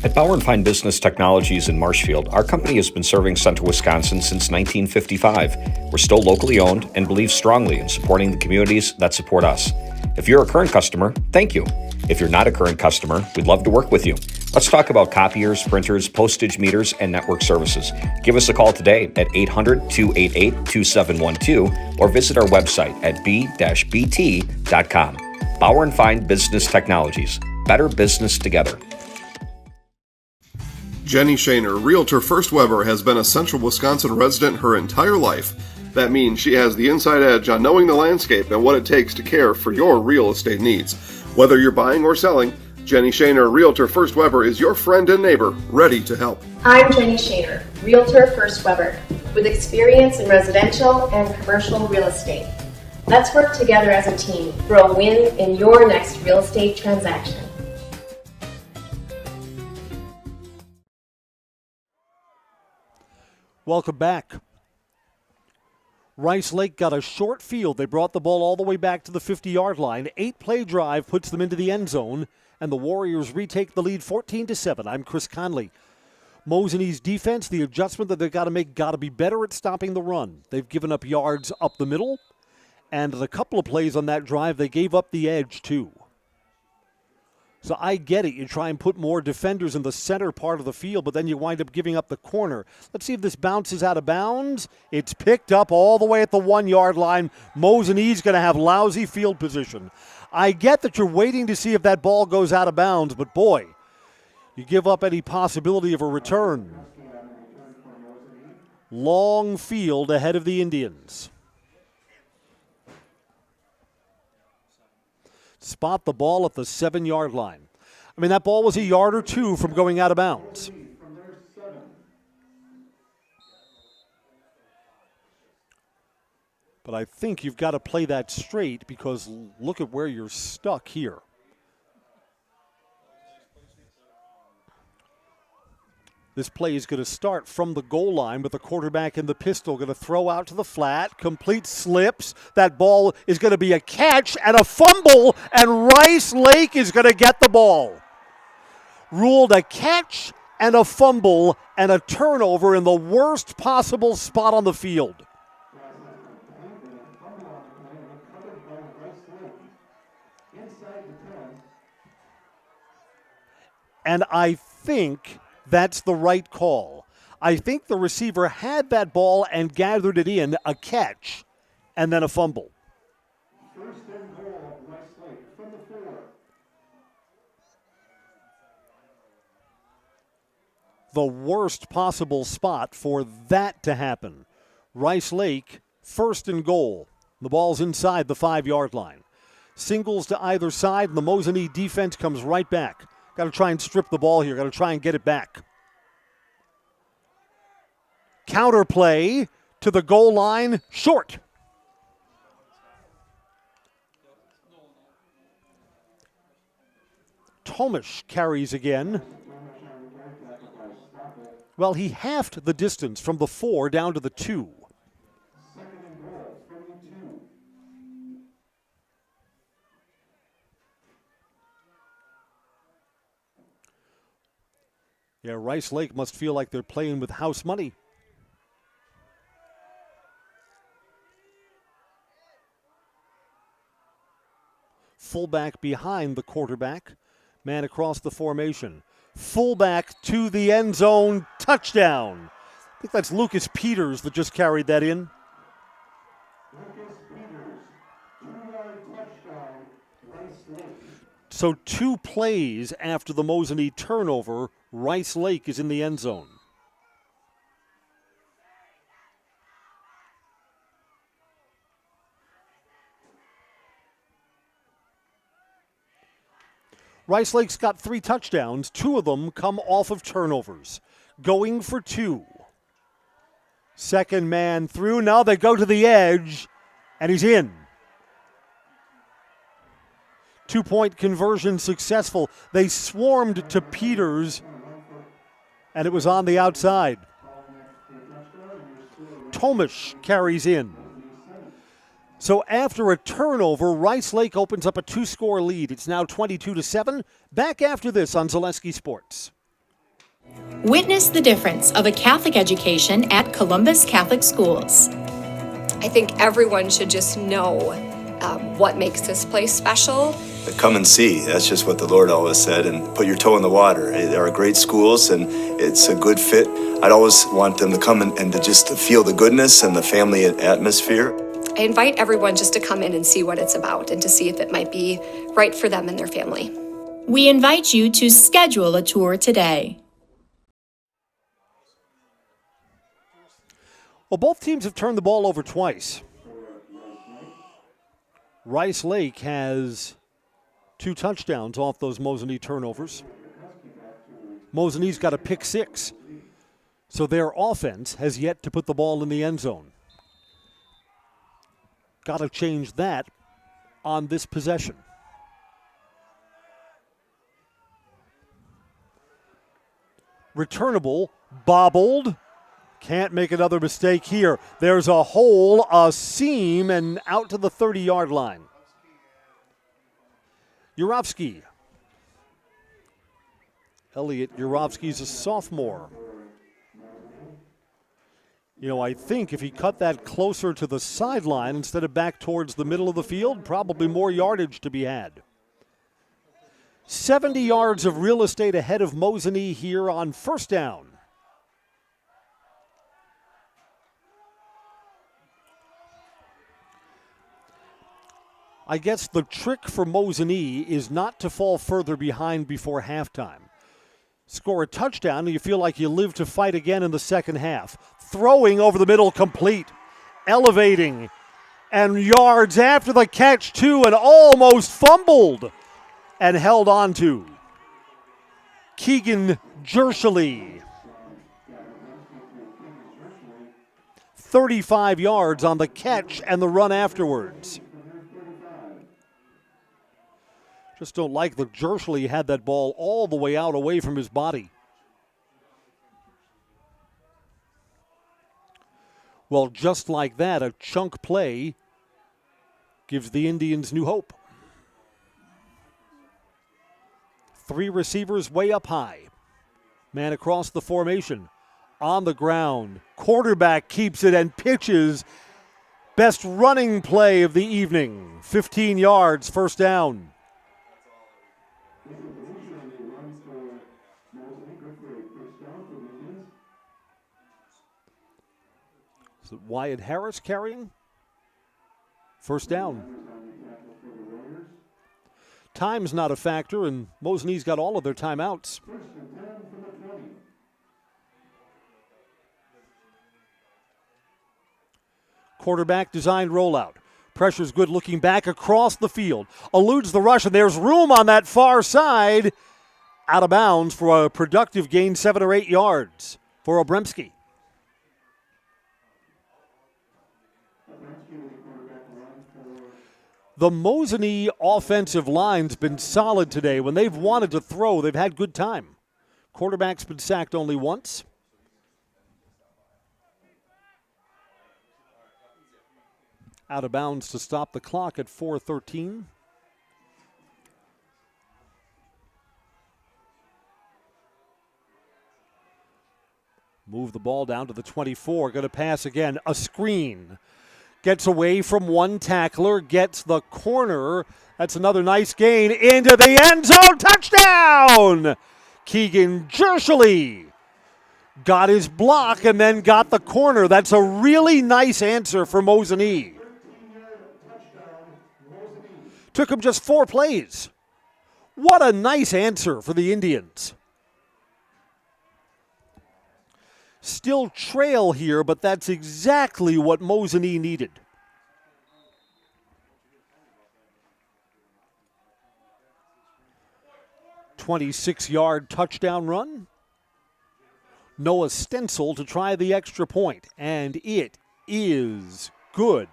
At Bauer & Fine Business Technologies in Marshfield, our company has been serving Central Wisconsin since 1955. We're still locally owned and believe strongly in supporting the communities that support us. If you're a current customer, thank you. If you're not a current customer, we'd love to work with you. Let's talk about copiers, printers, postage meters, and network services. Give us a call today at 800-288-2712 or visit our website at b-bt.com. Bauer & Fine Business Technologies. Better business together. Jenny Shaner, Realtor First Weber, has been a Central Wisconsin resident her entire life. That means she has the inside edge on knowing the landscape and what it takes to care for your real estate needs. Whether you're buying or selling, Jenny Shaner, Realtor First Weber, is your friend and neighbor, ready to help. I'm Jenny Shaner, Realtor First Weber, with experience in residential and commercial real estate. Let's work together as a team for a win in your next real estate transaction. Welcome back. Rice Lake got a short field. They brought the ball all the way back to the 50-yard line. 8-play drive puts them into the end zone, and the Warriors retake the lead 14-7. I'm Chris Conley. Mosinee's defense, the adjustment that they've got to make, got to be better at stopping the run. They've given up yards up the middle, and in a couple of plays on that drive, they gave up the edge too. So I get it. You try and put more defenders in the center part of the field, but then you wind up giving up the corner. Let's see if this bounces out of bounds. It's picked up all the way at the 1-yard line. Mosinee's going to have lousy field position. I get that you're waiting to see if that ball goes out of bounds, but boy, you give up any possibility of a return. Long field ahead of the Indians. Spot the ball at the 7-yard line. I mean, that ball was a yard or two from going out of bounds. But I think you've got to play that straight because look at where you're stuck here. This play is going to start from the goal line with the quarterback in the pistol, going to throw out to the flat, complete slips. That ball is going to be a catch and a fumble, and Rice Lake is going to get the ball. Ruled a catch and a fumble and a turnover in the worst possible spot on the field. And I think that's the right call. I think the receiver had that ball and gathered it in, a catch, and then a fumble. First and goal, Rice Lake from the 4. The worst possible spot for that to happen. Rice Lake, first and goal. The ball's inside the 5-yard line. Singles to either side, and the Mosinee defense comes right back. Got to try and strip the ball here. Got to try and get it back. Counter play to the goal line, short. Tomish carries again. Well, he halved the distance from the 4 down to the 2. Yeah, Rice Lake must feel like they're playing with house money. Fullback behind the quarterback. Man across the formation. Fullback to the end zone. Touchdown. I think that's Lucas Peters that just carried that in. Lucas Peters, 2-yard touchdown, Rice Lake. So 2 plays after the Mosinee turnover, Rice Lake is in the end zone. Rice Lake's got 3 touchdowns. 2 of them come off of turnovers. Going for 2. Second man through. Now they go to the edge, and he's in. 2-point conversion successful. They swarmed to Peters, and it was on the outside. Tomish carries in. So after a turnover, Rice Lake opens up a 2-score lead. It's now 22-7. Back after this on Zaleski Sports. Witness the difference of a Catholic education at Columbus Catholic Schools. I think everyone should just know what makes this place special. Come and see. That's just what the Lord always said, and put your toe in the water. There are great schools, and it's a good fit. I'd always want them to come and to just feel the goodness and the family atmosphere. I invite everyone just to come in and see what it's about and to see if it might be right for them and their family. We invite you to schedule a tour today. Well, both teams have turned the ball over twice. Rice Lake has 2 touchdowns off those Mosinee turnovers. Mosinee's got a pick 6. So their offense has yet to put the ball in the end zone. Got to change that on this possession. Returnable, bobbled, Can't make another mistake here. There's a hole, a seam, and out to the 30-yard line. Yurovsky. Elliot Yurovsky's a sophomore. You know, I think if he cut that closer to the sideline instead of back towards the middle of the field, probably more yardage to be had. 70 yards of real estate ahead of Mosinee here on first down. I guess the trick for Mosinee is not to fall further behind before halftime. Score a touchdown and you feel like you live to fight again in the second half. Throwing over the middle complete. Elevating. And yards after the catch too, and almost fumbled and held on to. Keegan Jershely. 35 yards on the catch and the run afterwards. Just don't like that Jershely had that ball all the way out away from his body. Well, just like that, a chunk play gives the Indians new hope. 3 receivers way up high. Man across the formation. On the ground. Quarterback keeps it and pitches. Best running play of the evening. 15 yards, first down. Is it Wyatt Harris carrying? First down. Time's not a factor, and Mosinee's got all of their timeouts. Quarterback designed rollout. Pressure's good looking back across the field. Eludes the rush, and there's room on that far side. Out of bounds for a productive gain, 7 or 8 yards for Obremski. The Mosinee offensive line's been solid today. When they've wanted to throw, they've had good time. Quarterback's been sacked only once. Out of bounds to stop the clock at 4:13. Move the ball down to the 24. Going to pass again. A screen. Gets away from one tackler. Gets the corner. That's another nice gain. Into the end zone. Touchdown! Keegan Jershely got his block and then got the corner. That's a really nice answer for Mosinee. Took him just 4 plays. What a nice answer for the Indians. Still trail here, but that's exactly what Mosinee needed. "26-yard touchdown run. Noah Stencil to try the extra point, and it is good.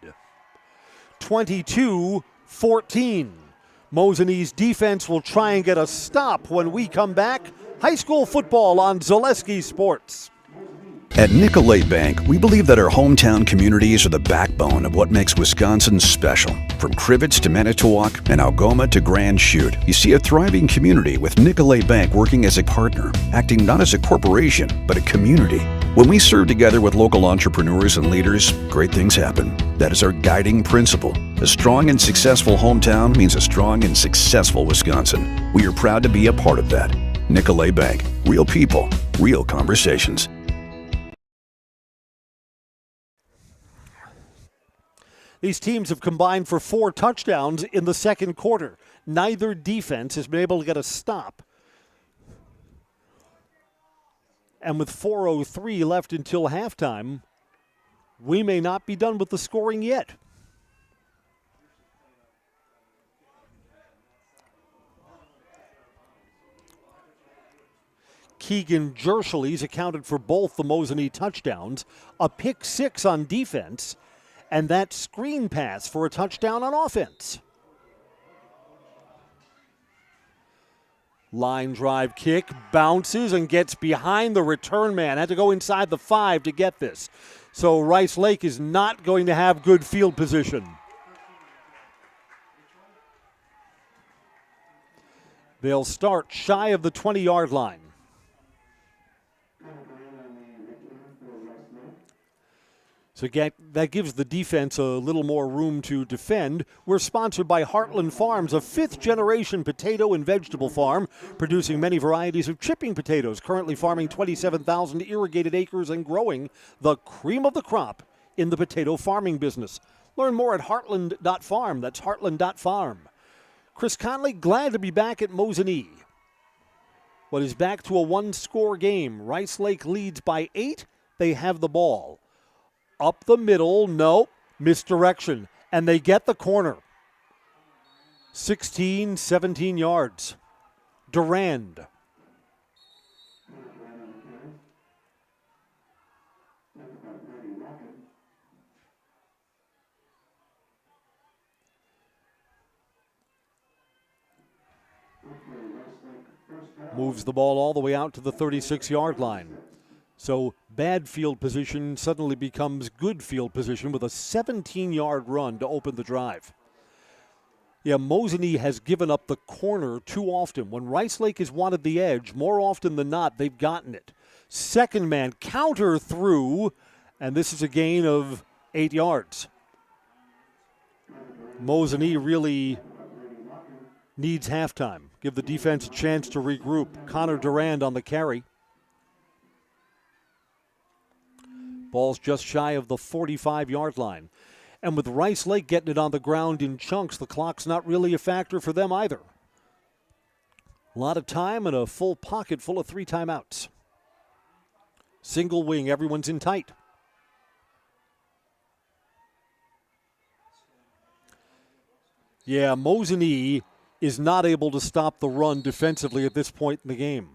22-14. Mozinee's defense will try and get a stop when we come back. High school football on Zaleski Sports. At Nicolay Bank, we believe that our hometown communities are the backbone of what makes Wisconsin special. From Crivets to Manitowoc and Algoma to Grand Chute, you see a thriving community with Nicolay Bank working as a partner, acting not as a corporation, but a community. When we serve together with local entrepreneurs and leaders, great things happen. That is our guiding principle. A strong and successful hometown means a strong and successful Wisconsin. We are proud to be a part of that. Nicolay Bank. Real people, real conversations. These teams have combined for 4 touchdowns in the second quarter. Neither defense has been able to get a stop. And with 4:03 left until halftime, we may not be done with the scoring yet. Keegan Jershely's accounted for both the Mosinee touchdowns, a pick 6 on defense, and that screen pass for a touchdown on offense. Line drive kick, bounces and gets behind the return man. Had to go inside the 5 to get this. So Rice Lake is not going to have good field position. They'll start shy of the 20-yard line. So that gives the defense a little more room to defend. We're sponsored by Heartland Farms, a fifth-generation potato and vegetable farm, producing many varieties of chipping potatoes, currently farming 27,000 irrigated acres and growing the cream of the crop in the potato farming business. Learn more at heartland.farm. That's heartland.farm. Chris Conley, glad to be back at Mosinee. What is back to a one-score game. Rice Lake leads by 8. They have the ball. Up the middle, no, misdirection, and they get the corner. 16, 17 yards. Durand. Moves the ball all the way out to the 36-yard line. So bad field position suddenly becomes good field position with a 17-yard run to open the drive. Yeah, Mosinee has given up the corner too often. When Rice Lake has wanted the edge, more often than not, they've gotten it. Second man, counter through, and this is a gain of 8 yards. Mosinee really needs halftime. Give the defense a chance to regroup. Connor Durand on the carry. Ball's just shy of the 45-yard line. And with Rice Lake getting it on the ground in chunks, the clock's not really a factor for them either. A lot of time and a full pocket full of 3 timeouts. Single wing, everyone's in tight. Yeah, Mosinee is not able to stop the run defensively at this point in the game.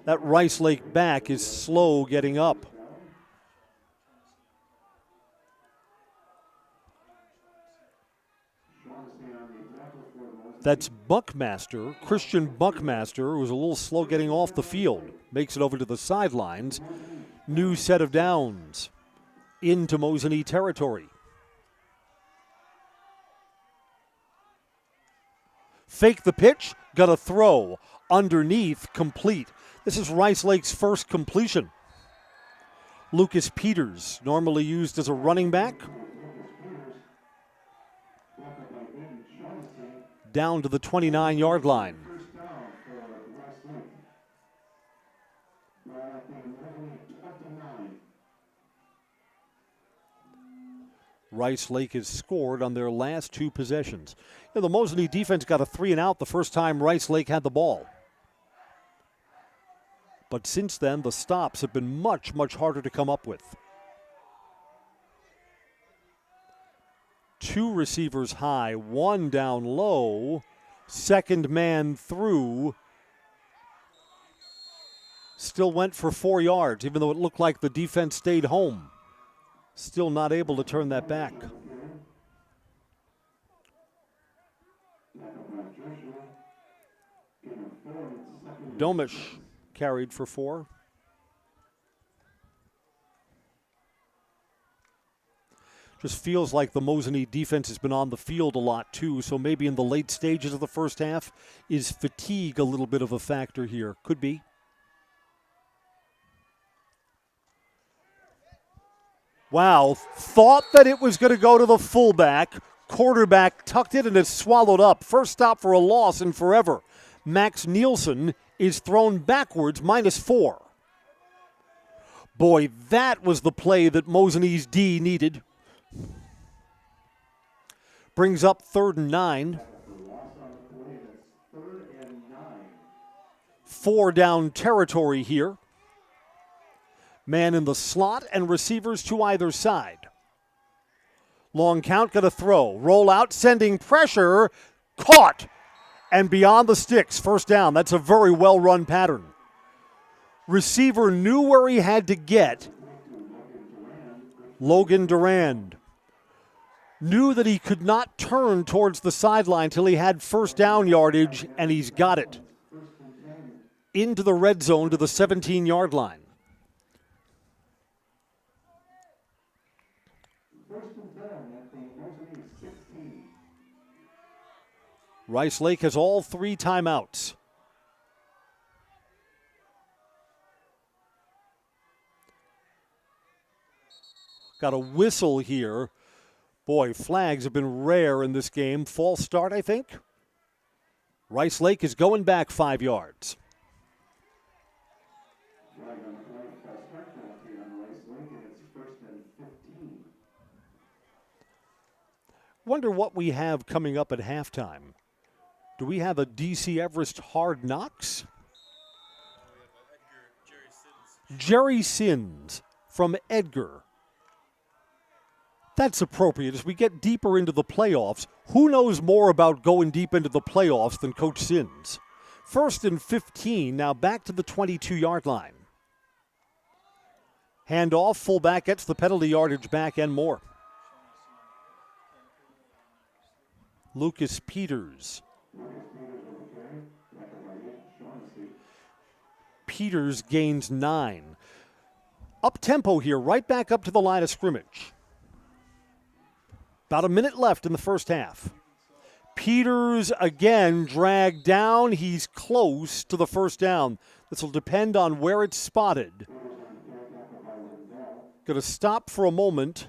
That Rice Lake back is slow getting up. That's Buckmaster, Christian Buckmaster, who was a little slow getting off the field. Makes it over to the sidelines. New set of downs into Mosinee territory. Fake the pitch, got a throw. Underneath, complete. This is Rice Lake's first completion. Lucas Peters, normally used as a running back. Down to the 29-yard line. Rice Lake has scored on their last 2 possessions. You know, the Mosinee defense got a 3-and-out the first time Rice Lake had the ball. But since then, the stops have been much, much harder to come up with. 2 receivers high, 1 down low, second man through. Still went for 4 yards, even though it looked like the defense stayed home. Still not able to turn that back. Domish carried for 4. Just feels like the Mosinee defense has been on the field a lot too, so maybe in the late stages of the first half, is fatigue a little bit of a factor here? Could be. Wow, thought that it was going to go to the fullback. Quarterback tucked it and it's swallowed up. First stop for a loss in forever. Max Nielsen is thrown backwards, -4. Boy, that was the play that Mosinee's D needed. Brings up 3rd and 9. 4 down territory here. Man in the slot and receivers to either side. Long count, got a throw. Roll out, sending pressure. Caught. And beyond the sticks. First down. That's a very well-run pattern. Receiver knew where he had to get. Logan Durand knew that he could not turn towards the sideline till he had first down yardage, and he's got it. into the red zone to the 17-yard line. Rice Lake has all 3 timeouts. Got a whistle here. Boy, flags have been rare in this game. False start, I think. Rice Lake is going back 5 yards. Wonder what we have coming up at halftime. Do we have a DC Everest Hard Knocks? Jerry Sins from Edgar. That's appropriate. As we get deeper into the playoffs, who knows more about going deep into the playoffs than Coach Sins? 1st and 15, now back to the 22-yard line. Handoff, fullback gets the penalty yardage back and more. Lucas Peters. Peters gains 9. Up-tempo here, right back up to the line of scrimmage. About a minute left in the first half. Peters again dragged down. He's close to the first down. This will depend on where it's spotted. Going to stop for a moment.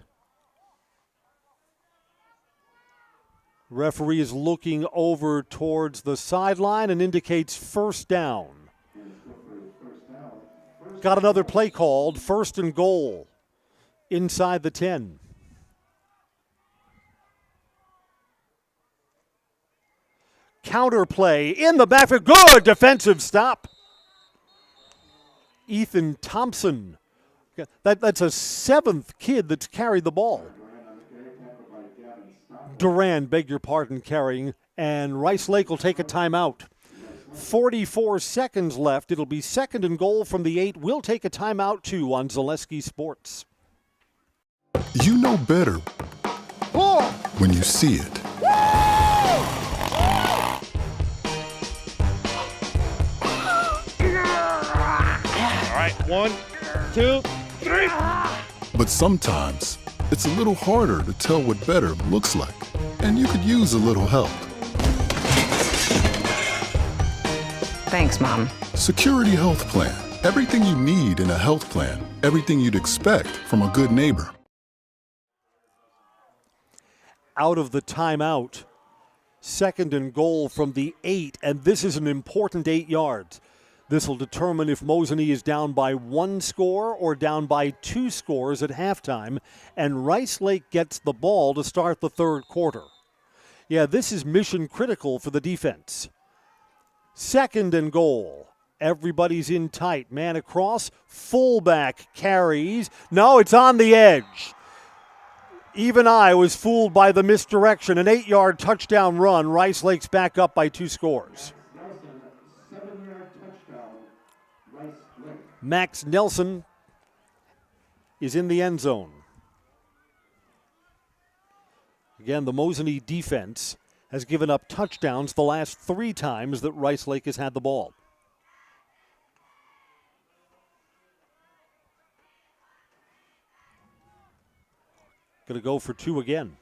Referee is looking over towards the sideline and indicates first down. Got another play called, 1st and goal, inside the 10. Counter play in the backfield. Good defensive stop. Ethan Thompson. That's a 7th kid that's carried the ball. Duran, beg your pardon, carrying. And Rice Lake will take a timeout. 44 seconds left. It'll be 2nd and goal from the 8. We'll take a timeout too on Zaleski Sports. You know better when you see it. All right, 1, 2, 3. But sometimes it's a little harder to tell what better looks like, and you could use a little help. Thanks, Mom. Security Health Plan. Everything you need in a health plan. Everything you'd expect from a good neighbor. Out of the timeout. 2nd and goal from the 8, and this is an important 8 yards. This will determine if Mosinee is down by 1 score or down by 2 scores at halftime, and Rice Lake gets the ball to start the 3rd quarter. Yeah, this is mission critical for the defense. 2nd and goal. Everybody's in tight. Man across. Fullback carries. No, it's on the edge. Even I was fooled by the misdirection. An 8-yard touchdown run. Rice Lake's back up by 2 scores. Max Nelson is in the end zone. Again, the Mosinee defense has given up touchdowns the last 3 times that Rice Lake has had the ball. Going to go for 2 again.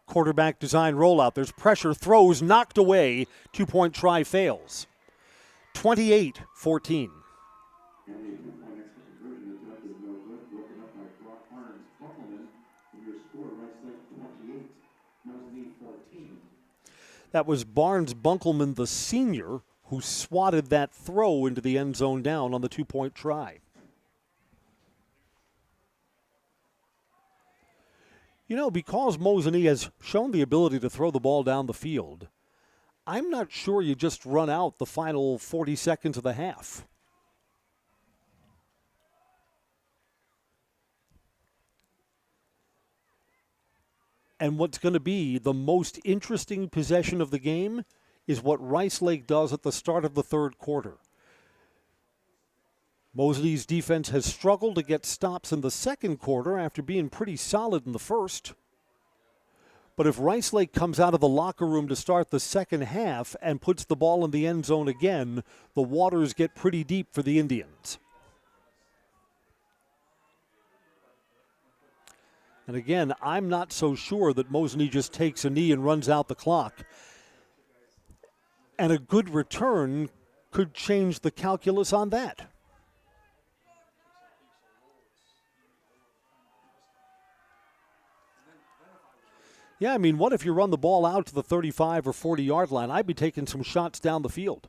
Quarterback design rollout. There's pressure, throws, knocked away. 2-point try fails. 28-14. That was Barnes Bunkelman, the senior, who swatted that throw into the end zone down on the 2-point try. You know, because Mosinee has shown the ability to throw the ball down the field, I'm not sure you just run out the final 40 seconds of the half. And what's going to be the most interesting possession of the game is what Rice Lake does at the start of the 3rd quarter. Mosinee's defense has struggled to get stops in the 2nd quarter after being pretty solid in the 1st. But if Rice Lake comes out of the locker room to start the second half and puts the ball in the end zone again, the waters get pretty deep for the Indians. And again, I'm not so sure that Mosinee just takes a knee and runs out the clock. And a good return could change the calculus on that. Yeah, I mean, what if you run the ball out to the 35 or 40-yard line? I'd be taking some shots down the field.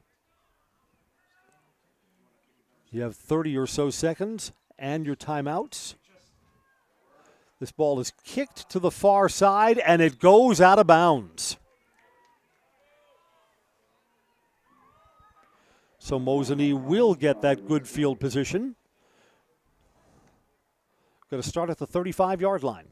You have 30 or so seconds and your timeouts. This ball is kicked to the far side, and it goes out of bounds. So Mosinee will get that good field position. Going to start at the 35-yard line.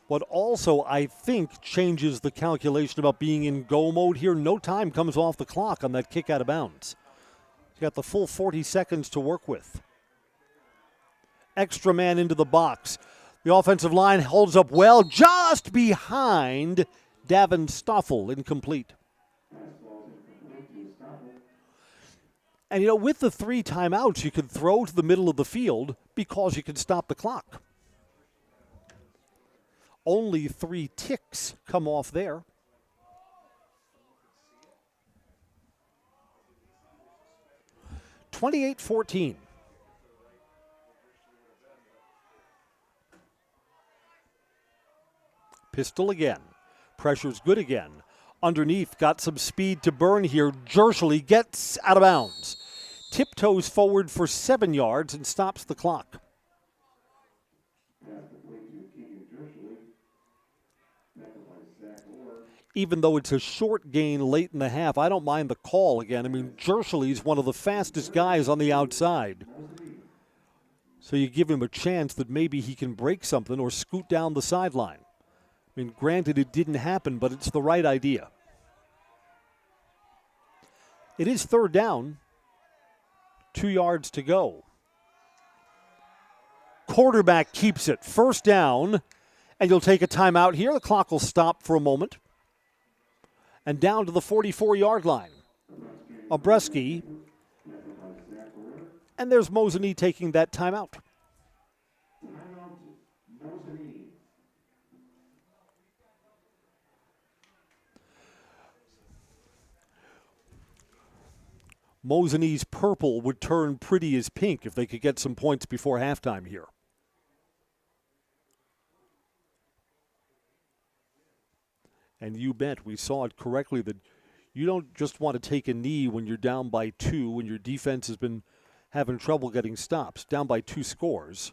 What also, I think, changes the calculation about being in go mode here, no time comes off the clock on that kick out of bounds. You got the full 40 seconds to work with. Extra man into the box. The offensive line holds up well, just behind Davin Stoffel, incomplete. And, you know, with the 3 timeouts, you could throw to the middle of the field because you could stop the clock. Only 3 ticks come off there. (28-14). Pistol again. Pressure's good again. Underneath, got some speed to burn here. Jershely gets out of bounds. Tiptoes forward for 7 yards and stops the clock. Even though it's a short gain late in the half, I don't mind the call again. I mean, Jershely's one of the fastest guys on the outside. So you give him a chance that maybe he can break something or scoot down the sideline. I mean, granted, it didn't happen, but it's the right idea. It is 3rd down. 2 yards to go. Quarterback keeps it. 1st down, and you'll take a timeout here. The clock will stop for a moment. And down to the 44-yard line. Obreski. And there's Mosinee taking that timeout. Mosinee's purple would turn pretty as pink if they could get some points before halftime here. And you bet we saw it correctly that you don't just want to take a knee when you're down by 2, when your defense has been having trouble getting stops, down by 2 scores.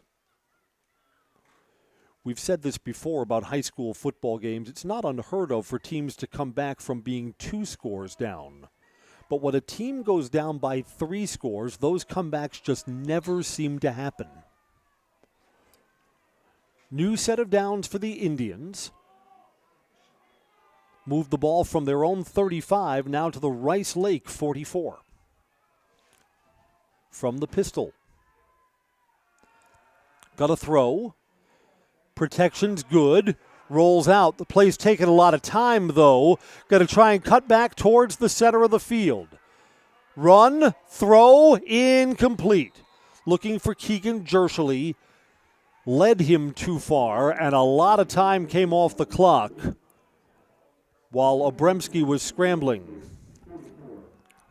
We've said this before about high school football games. It's not unheard of for teams to come back from being 2 scores down. But when a team goes down by 3 scores, those comebacks just never seem to happen. New set of downs for the Indians. Move the ball from their own 35 now to the Rice Lake 44. From the pistol. Got a throw. Protection's good. Rolls out. The play's taking a lot of time, though. Got to try and cut back towards the center of the field. Run, throw, incomplete. Looking for Keegan Jershely. Led him too far, and a lot of time came off the clock while Obremski was scrambling.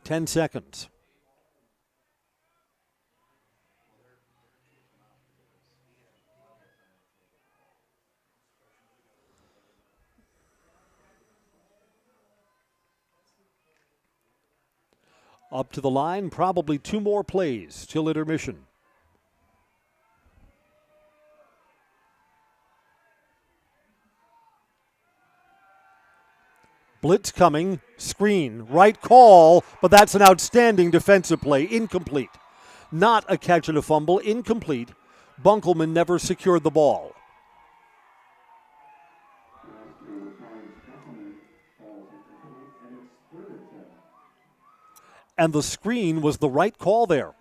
10 seconds. Up to the line, probably 2 more plays till intermission. Blitz coming, screen, right call, but that's an outstanding defensive play, incomplete. Not a catch and a fumble, incomplete. Bunkelman never secured the ball. And the screen was the right call there.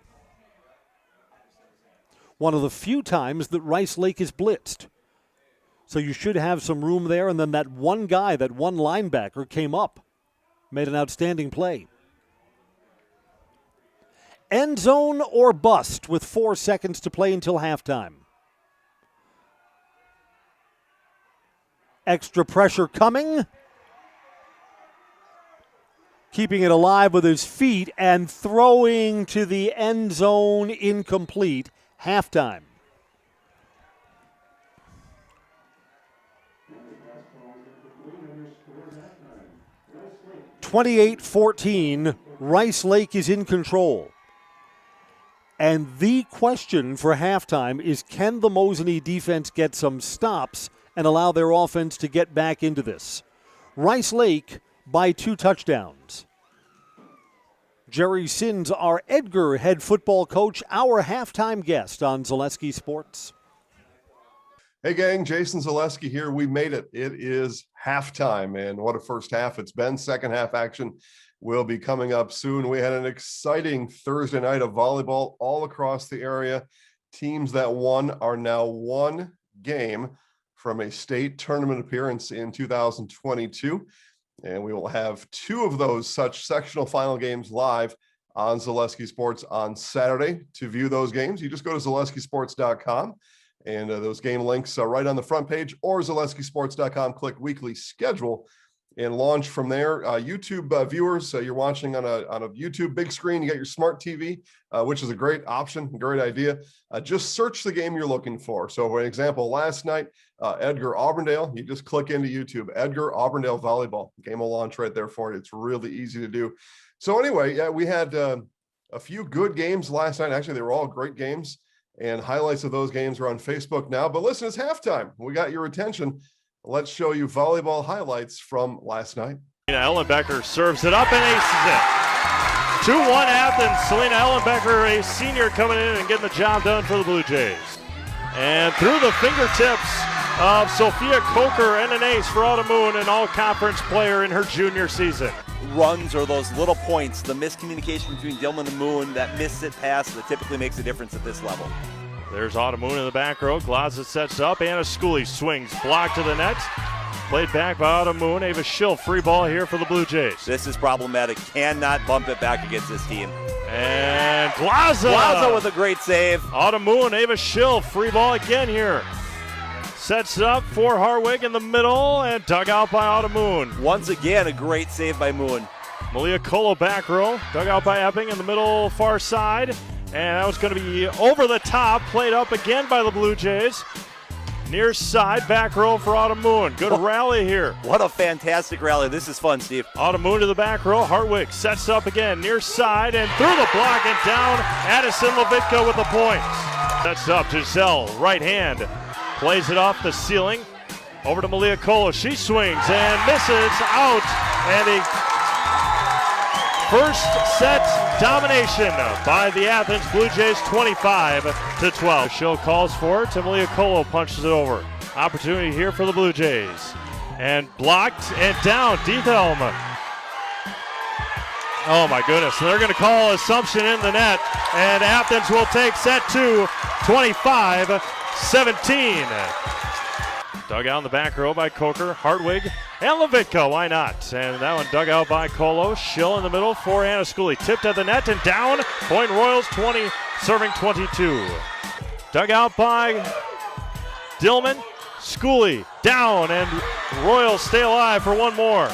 One of the few times that Rice Lake is blitzed. So you should have some room there, and then that one guy, that one linebacker came up, made an outstanding play. End zone or bust with 4 seconds to play until halftime. Extra pressure coming. Keeping it alive with his feet and throwing to the end zone, incomplete. Halftime. (28-14), Rice Lake is in control. And the question for halftime is, can the Mosinee defense get some stops and allow their offense to get back into this? Rice Lake by 2 touchdowns. Jerry Sins, our Edgar head football coach, our halftime guest on Zaleski Sports. Hey gang, Jason Zaleski here. We made it. It is halftime, and what a first half it's been. Second half action will be coming up soon. We had an exciting Thursday night of volleyball all across the area. Teams that won are now 1 game from a state tournament appearance in 2022. And we will have 2 of those such sectional final games live on Zaleski Sports on Saturday. To view those games, you just go to ZaleskiSports.com, and those game links are right on the front page, or ZaleskiSports.com, click weekly schedule, and launch from there. YouTube viewers, you're watching on a YouTube big screen. You got your smart TV, which is a great option, great idea. Just search the game you're looking for. So for example, last night, Edgar Auburndale, you just click into YouTube, Edgar Auburndale volleyball. Game will launch right there for it. It's really easy to do. So anyway, we had a few good games last night. Actually, they were all great games, and highlights of those games are on Facebook now. But listen, it's halftime. We got your attention. Let's show you volleyball highlights from last night. Ellenbecker serves it up and aces it. 2-1 Athens. Selena Ellenbecker, a senior, coming in and getting the job done for the Blue Jays. And through the fingertips of Sophia Coker, and an ace for Autumn Moon, an all-conference player in her junior season. Runs or those little points, the miscommunication between Dillman and Moon, that missed it pass that typically makes a difference at this level. There's Autumn Moon in the back row. Glaza sets up. Anna Schooley swings. Blocked to the net. Played back by Autumn Moon. Ava Schill, free ball here for the Blue Jays. This is problematic. Cannot bump it back against this team. And Glaza! Glaza with a great save. Autumn Moon, Ava Schill, free ball again here. Sets it up for Harwig in the middle and dug out by Autumn Moon. Once again, a great save by Moon. Malia Colo back row. Dug out by Epping in the middle far side. And that was going to be over the top, played up again by the Blue Jays. Near side, back row for Autumn Moon. Good rally here. What a fantastic rally. This is fun, Steve. Autumn Moon to the back row. Hartwig sets up again, near side, and through the block and down. Addison Levitka with the points. Sets up, Giselle, right hand. Plays it off the ceiling. Over to Malia Colo. She swings and misses out. And a first set domination by the Athens Blue Jays, 25-12. Show calls for it. Malia Colo punches it over. Opportunity here for the Blue Jays. And blocked and down. Diethelm. Oh my goodness. They're going to call Assumption in the net. And Athens will take set 2, 25-17. Dug out in the back row by Coker, Hartwig, and Levitka. Why not? And that one dug out by Colo. Schill in the middle for Anna Schooley. Tipped at the net and down. Point Royals 20, serving 22. Dug out by Dillman. Schooley down, and Royals stay alive for one more.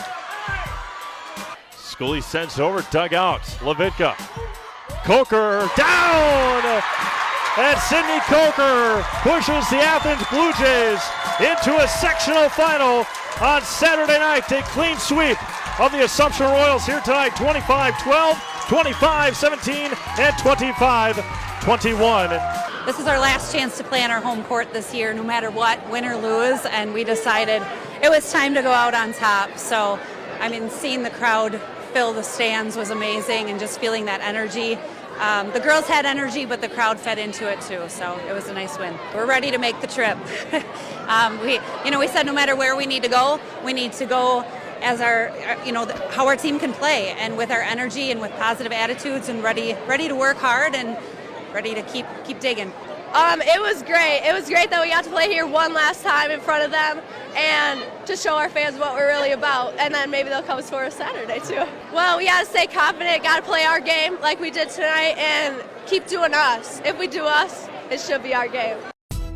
Schooley sends over, dug out. Levitka. Coker down! And Sydney Coker pushes the Athens Blue Jays into a sectional final on Saturday night. A clean sweep of the Assumption Royals here tonight. 25-12, 25-17, and 25-21. This is our last chance to play on our home court this year, no matter what, win or lose, and we decided it was time to go out on top. So, I mean, seeing the crowd fill the stands was amazing, and just feeling that energy The girls had energy, but the crowd fed into it too, so it was a nice win. We're ready to make the trip. We said no matter where we need to go as how our team can play, and with our energy and with positive attitudes and ready to work hard and ready to keep digging. It was great. It was great that we got to play here one last time in front of them and to show our fans what we're really about. And then maybe they'll come for us Saturday too. Well, we got to stay confident, got to play our game like we did tonight and keep doing us. If we do us, it should be our game.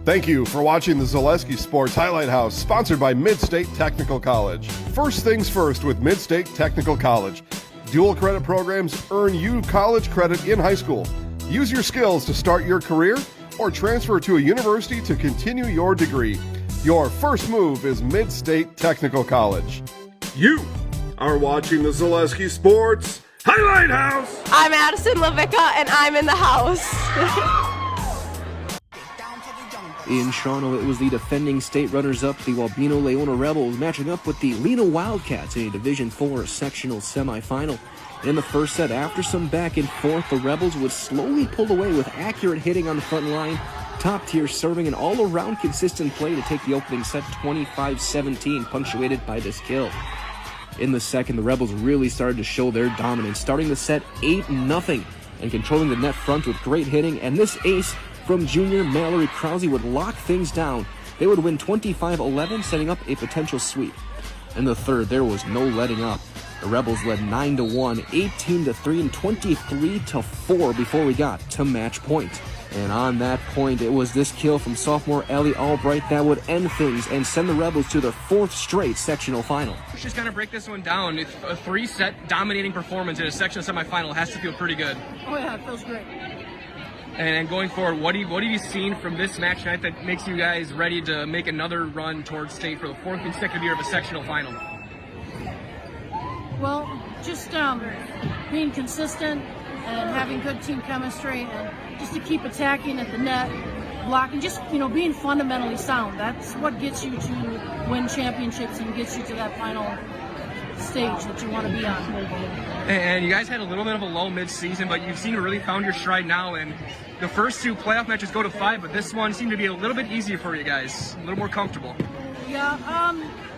Thank you for watching the Zaleski Sports Highlight House, sponsored by Mid-State Technical College. First things first with Mid-State Technical College. Dual credit programs earn you college credit in high school. Use your skills to start your career or transfer to a university to continue your degree. Your first move is Mid-State Technical College. You are watching the Zaleski Sports Highlight House. I'm Addison LaVicka, and I'm in the house. In Toronto, it was the defending state runners-up, the Wabeno Leona Rebels, matching up with the Lena Wildcats in a Division IV sectional semifinal. In the first set, after some back and forth, the Rebels would slowly pull away with accurate hitting on the front line, top-tier serving, and all-around consistent play to take the opening set 25-17, punctuated by this kill. In the second, the Rebels really started to show their dominance, starting the set 8-0 and controlling the net front with great hitting, and this ace from junior Mallory Krause would lock things down. They would win 25-11, setting up a potential sweep. In the third, there was no letting up. The Rebels led 9-1, 18-3, and 23-4 before we got to match point. And on that point, it was this kill from sophomore Ellie Albright that would end things and send the Rebels to their fourth straight sectional final. Let's just kind of break this one down. It's a three-set dominating performance in a sectional semifinal has to feel pretty good. Oh yeah, it feels great. And going forward, what have you seen from this match tonight that makes you guys ready to make another run towards state for the fourth consecutive year of a sectional final? Well, just being consistent and having good team chemistry, and just to keep attacking at the net, blocking, just being fundamentally sound. That's what gets you to win championships and gets you to that final stage that you want to be on. And you guys had a little bit of a lull mid-season, but you've seemed to really found your stride now. And the first two playoff matches go to 5, but this one seemed to be a little bit easier for you guys, a little more comfortable. Yeah,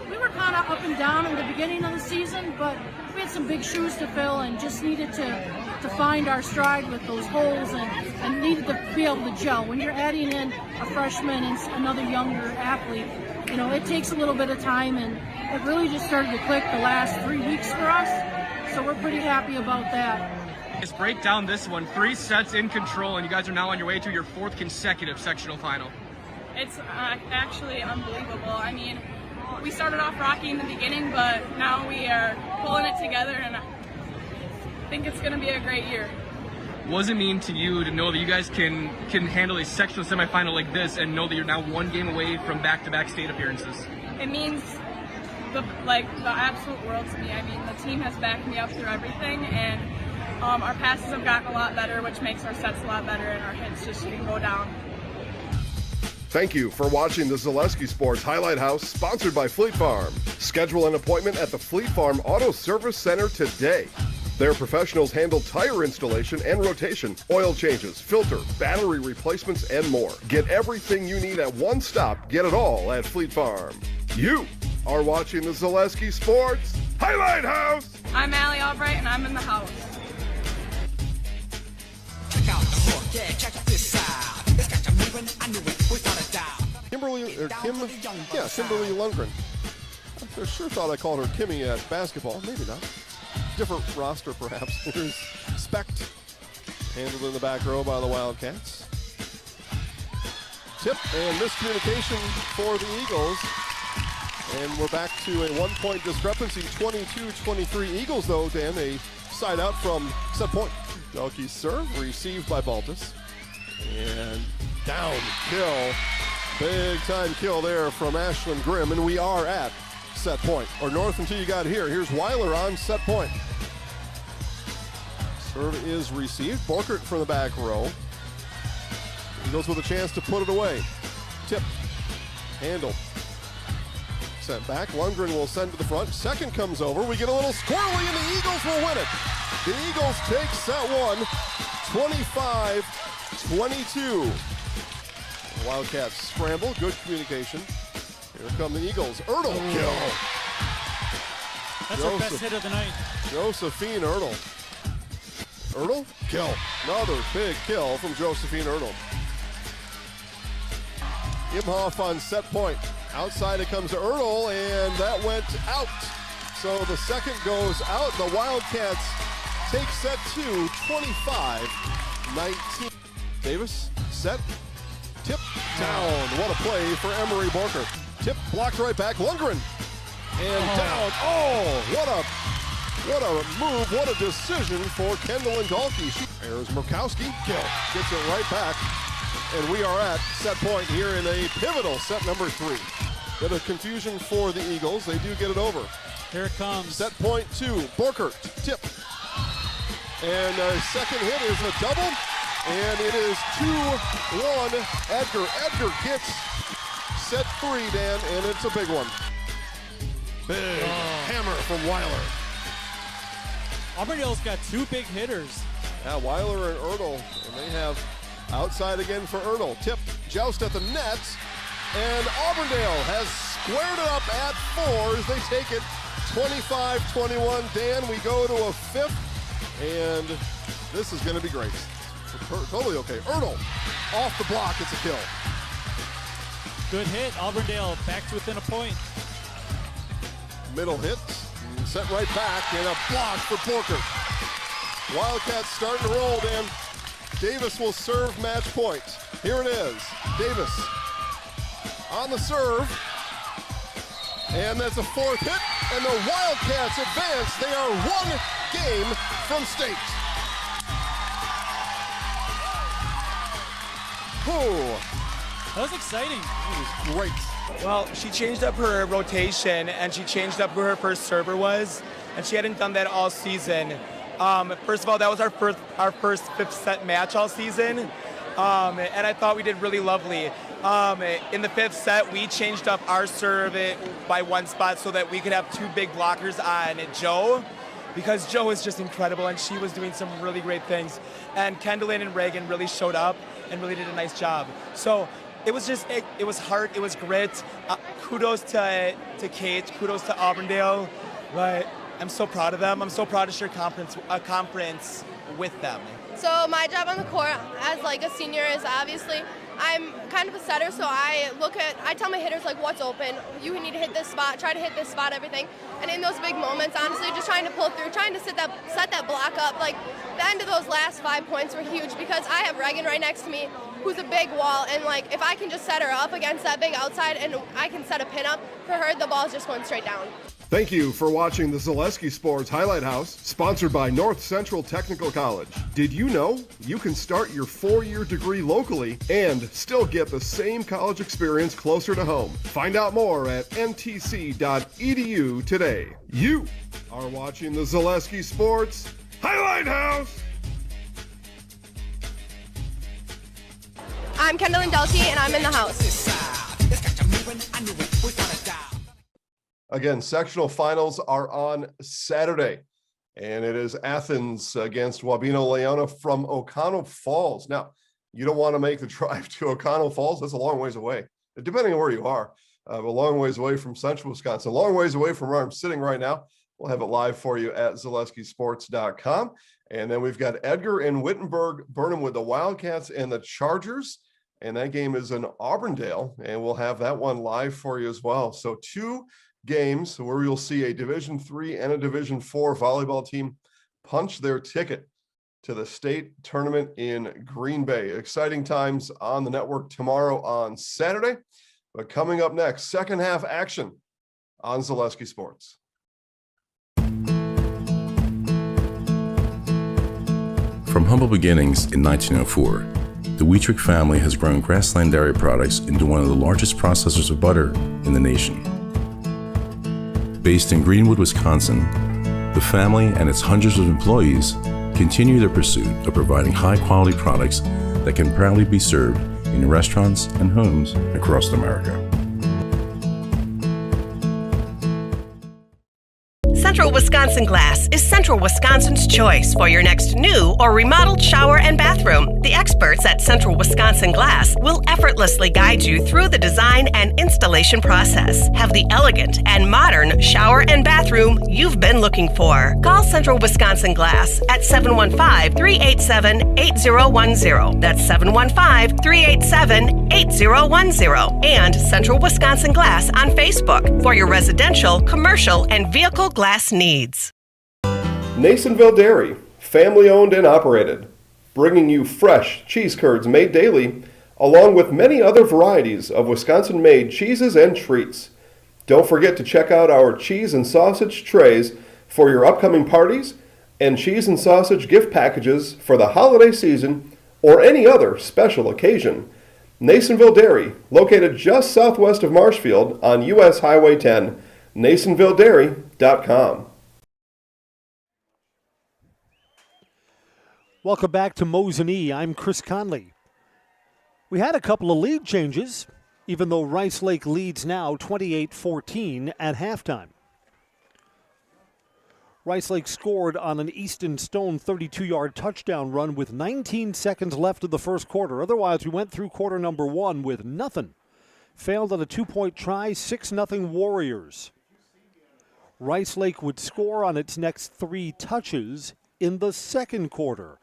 we were kind of up and down in the beginning of the season, but we had some big shoes to fill and just needed to find our stride with those holes and needed to be able to gel. When you're adding in a freshman and another younger athlete, it takes a little bit of time, and it really just started to click the last 3 weeks for us, so we're pretty happy about that. Let's break down this one. 3 sets in control, and you guys are now on your way to your fourth consecutive sectional final. It's actually unbelievable. I mean, we started off rocky in the beginning, but now we are pulling it together, and I think it's going to be a great year. What does it mean to you to know that you guys can handle a sectional semifinal like this and know that you're now one game away from back-to-back state appearances? It means the absolute world to me. I mean, the team has backed me up through everything, and our passes have gotten a lot better, which makes our sets a lot better, and our hits just didn't go down. Thank you for watching the Zaleski Sports Highlight House, sponsored by Fleet Farm. Schedule an appointment at the Fleet Farm Auto Service Center today. Their professionals handle tire installation and rotation, oil changes, filter, battery replacements, and more. Get everything you need at one stop. Get it all at Fleet Farm. You are watching the Zaleski Sports Highlight House. I'm Allie Albright, and I'm in the house. Check out the hook, yeah, check this out. It's got you moving, I knew it without a doubt. Kimberly Lundgren. I sure thought I called her Kimmy at basketball. Maybe not. Different roster, perhaps. Here's Specht, handled in the back row by the Wildcats. Tip and miscommunication for the Eagles. And we're back to a 1-point discrepancy, 22-23. Eagles, though, Dan, a side out from set point. Delkey serve, received by Baltus. And down kill. Big time kill there from Ashlyn Grimm. And we are at set point, or north until you got here. Here's Weiler on set point. Serve is received. Borkert from the back row. He goes with a chance to put it away. Tip. Handle. Sent back. Lundgren will send to the front. Second comes over. We get a little squirrely, and the Eagles will win it. The Eagles take set 1, 25-22. Wildcats scramble, good communication. Here come the Eagles. Ertl kill. That's our best hit of the night. Josephine Ertl. Ertl kill. Another big kill from Josephine Ertl. Imhoff on set point. Outside it comes to Ertl, and that went out. So the second goes out. The Wildcats take set 2, 25-19. Davis, set, tip, down. What a play for Emery Borker. Tip blocked right back. Lundgren, and down. Oh, what a move, what a decision for Kendall and Dalkey. There's Murkowski, kill, gets it right back. And we are at set point here in a pivotal set number 3. Bit of confusion for the Eagles. They do get it over. Here it comes. Set point 2, Borkert, tip. And a second hit is a double. And it is 2-1 Edgar. Edgar gets set 3, Dan, and it's a big one. Big hammer from Weiler. Auburndale's got 2 big hitters. Yeah, Weiler and Ertl, and they have outside again for Ertl. Tip, joust at the net, and Auburndale has squared it up at 4 as they take it 25-21. Dan, we go to a 5th, and this is going to be great. Totally okay. Ertl off the block, it's a kill. Good hit. Auburndale back to within a point. Middle hit, set right back, and a block for Borker. Wildcats starting to roll, Dan. Davis will serve match point. Here it is. Davis on the serve. And that's a 4th hit. And the Wildcats advance. They are 1 game from state. Whew. That was exciting. It was great. Well, she changed up her rotation, and she changed up who her first server was, and she hadn't done that all season. First of all, that was our first 5th set match all season, and I thought we did really lovely. In the 5th set, we changed up our serve by 1 spot so that we could have 2 big blockers on Joe, because Joe was just incredible, and she was doing some really great things. And Kendall and Reagan really showed up and really did a nice job. So it was just, it was heart, it was grit. Kudos to Kate, kudos to Auburndale. But I'm so proud of them. I'm so proud to share a conference with them. So my job on the court as like a senior is obviously I'm kind of a setter, so I tell my hitters like what's open. You need to hit this spot, try to hit this spot, everything. And in those big moments, honestly, just trying to pull through, trying to set that block up. Like the end of those last 5 points were huge because I have Reagan right next to me, who's a big wall, and like if I can just set her up against that big outside and I can set a pin up for her, the ball's just going straight down. Thank you for watching the Zaleski Sports Highlight House, sponsored by North Central Technical College. Did you know you can start your 4-year degree locally and still get the same college experience closer to home? Find out more at ntc.edu today. You are watching the Zaleski Sports Highlight House. I'm Kendall and Dalkey, and I'm in the house. Again, sectional finals are on Saturday, and it is Athens against Wabeno Leona from O'Connell Falls. Now, you don't want to make the drive to O'Connell Falls. That's a long ways away, depending on where you are. A long ways away from central Wisconsin, a long ways away from where I'm sitting right now. We'll have it live for you at ZaleskiSports.com. And then we've got Edgar and Wittenberg Burnham with the Wildcats and the Chargers. And that game is in Auburndale, and we'll have that one live for you as well. So 2 games where you'll see a Division III and a Division IV volleyball team punch their ticket to the state tournament in Green Bay. Exciting times on the network tomorrow on Saturday. But coming up next, second half action on Zaleski Sports. From humble beginnings in 1904, the Wheatrick family has grown Grassland Dairy Products into one of the largest processors of butter in the nation. Based in Greenwood, Wisconsin, the family and its hundreds of employees continue their pursuit of providing high-quality products that can proudly be served in restaurants and homes across America. Central Wisconsin Glass is Central Wisconsin's choice for your next new or remodeled shower and bathroom. The experts at Central Wisconsin Glass will effortlessly guide you through the design and installation process. Have the elegant and modern shower and bathroom you've been looking for. Call Central Wisconsin Glass at 715-387-8010. That's 715-387-8010. And Central Wisconsin Glass on Facebook for your residential, commercial, and vehicle glass needs. Nasonville Dairy, family owned and operated, bringing you fresh cheese curds made daily, along with many other varieties of Wisconsin-made cheeses and treats. Don't forget to check out our cheese and sausage trays for your upcoming parties and cheese and sausage gift packages for the holiday season or any other special occasion. Nasonville Dairy, located just southwest of Marshfield on U.S. Highway 10, NasonvilleDairy.com. Welcome back to Mosinee. I'm Chris Conley. We had a couple of lead changes, even though Rice Lake leads now 28-14 at halftime. Rice Lake scored on an Easton Stone 32-yard touchdown run with 19 seconds left of the first quarter. Otherwise, we went through quarter number one with nothing. Failed on a 2-point try, 6-0 Warriors. Rice Lake would score on its next 3 touches in the second quarter.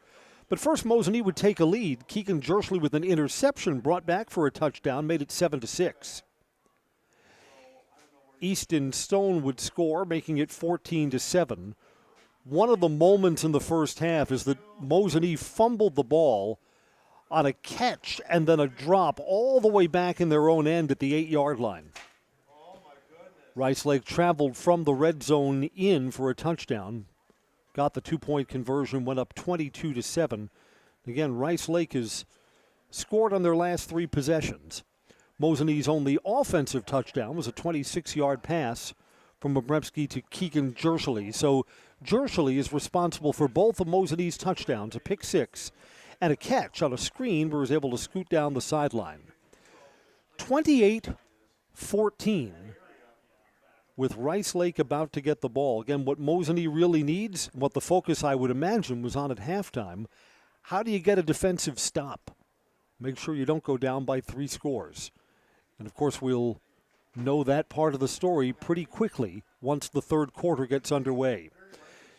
But first, Mosinee would take a lead. Keegan Jersley with an interception brought back for a touchdown, made it 7-6. Easton Stone would score, making it 14-7. One of the moments in the first half is that Mosinee fumbled the ball on a catch and then a drop all the way back in their own end at the 8-yard line. Rice Lake traveled from the red zone in for a touchdown. Got the 2-point conversion, went up 22-7. Again, Rice Lake has scored on their last 3 possessions. Mosinee's only offensive touchdown was a 26-yard pass from Obremski to Keegan Jersley. So Jersley is responsible for both of Mosinee's touchdowns, a pick 6 and a catch on a screen where he was able to scoot down the sideline. 28-14 with Rice Lake about to get the ball. Again, what Mosinee really needs, what the focus I would imagine was on at halftime, how do you get a defensive stop? Make sure you don't go down by 3 scores. And, of course, we'll know that part of the story pretty quickly once the third quarter gets underway.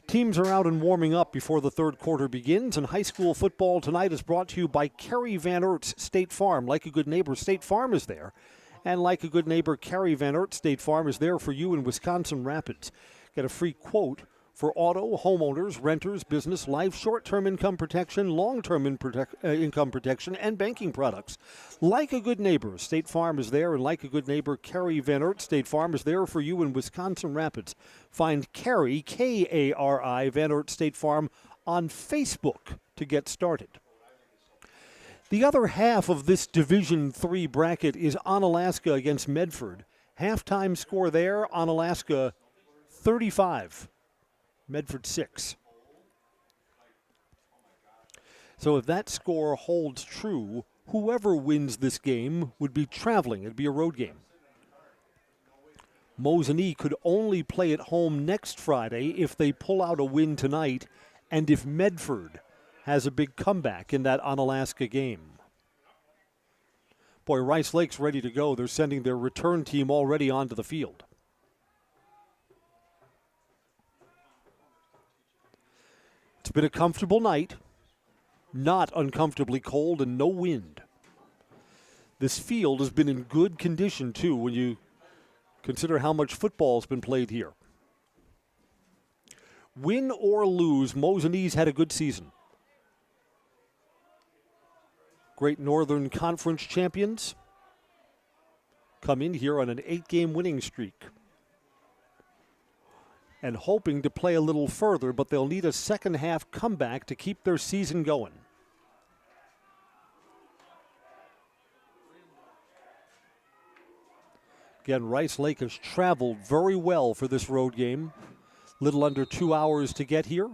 Teams are out and warming up before the third quarter begins, and high school football tonight is brought to you by Kerry Van Ert's State Farm. Like a good neighbor, State Farm is there. And like a good neighbor, Kerry Van Ert State Farm is there for you in Wisconsin Rapids. Get a free quote for auto, homeowners, renters, business, life, short-term income protection, long-term income protection, and banking products. Like a good neighbor, State Farm is there, and like a good neighbor, Kerry Van Ert State Farm is there for you in Wisconsin Rapids. Find Kerry, K-A-R-I, Van Ert State Farm on Facebook to get started. The other half of this Division III bracket is Onalaska against Medford. Halftime score there, Onalaska 35. Medford 6. So if that score holds true, whoever wins this game would be traveling. It'd be a road game. Mosinee could only play at home next Friday if they pull out a win tonight and if Medford has a big comeback in that Onalaska game. Boy, Rice Lake's ready to go. They're sending their return team already onto the field. It's been a comfortable night, not uncomfortably cold and no wind. This field has been in good condition, too, when you consider how much football has been played here. Win or lose, Mosinee's had a good season. Great Northern Conference champions come in here on an 8-game winning streak. And hoping to play a little further, but they'll need a second-half comeback to keep their season going. Again, Rice Lake has traveled very well for this road game. Little under 2 hours to get here.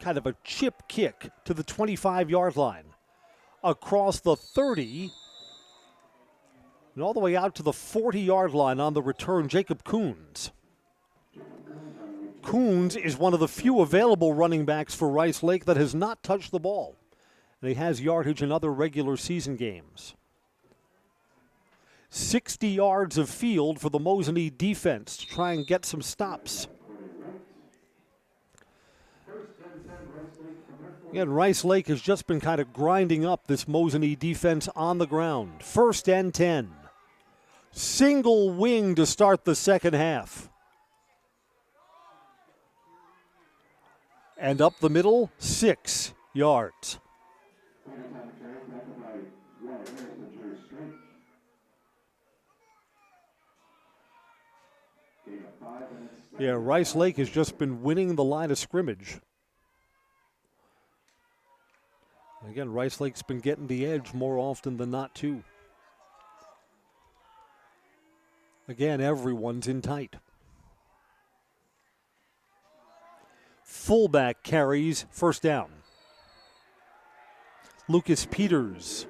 Kind of a chip kick to the 25-yard line. Across the 30. And all the way out to the 40-yard line on the return, Jacob Coons. Coons is one of the few available running backs for Rice Lake that has not touched the ball. And he has yardage in other regular season games. 60 yards of field for the Mosinee defense to try and get some stops. Again, Rice Lake has just been kind of grinding up this Mosinee defense on the ground. 1st and 10. Single wing to start the second half. And up the middle, 6 yards. Yeah, Rice Lake has just been winning the line of scrimmage. Again, Rice Lake's been getting the edge more often than not, too. Again, everyone's in tight. Fullback carries, 1st down. Lucas Peters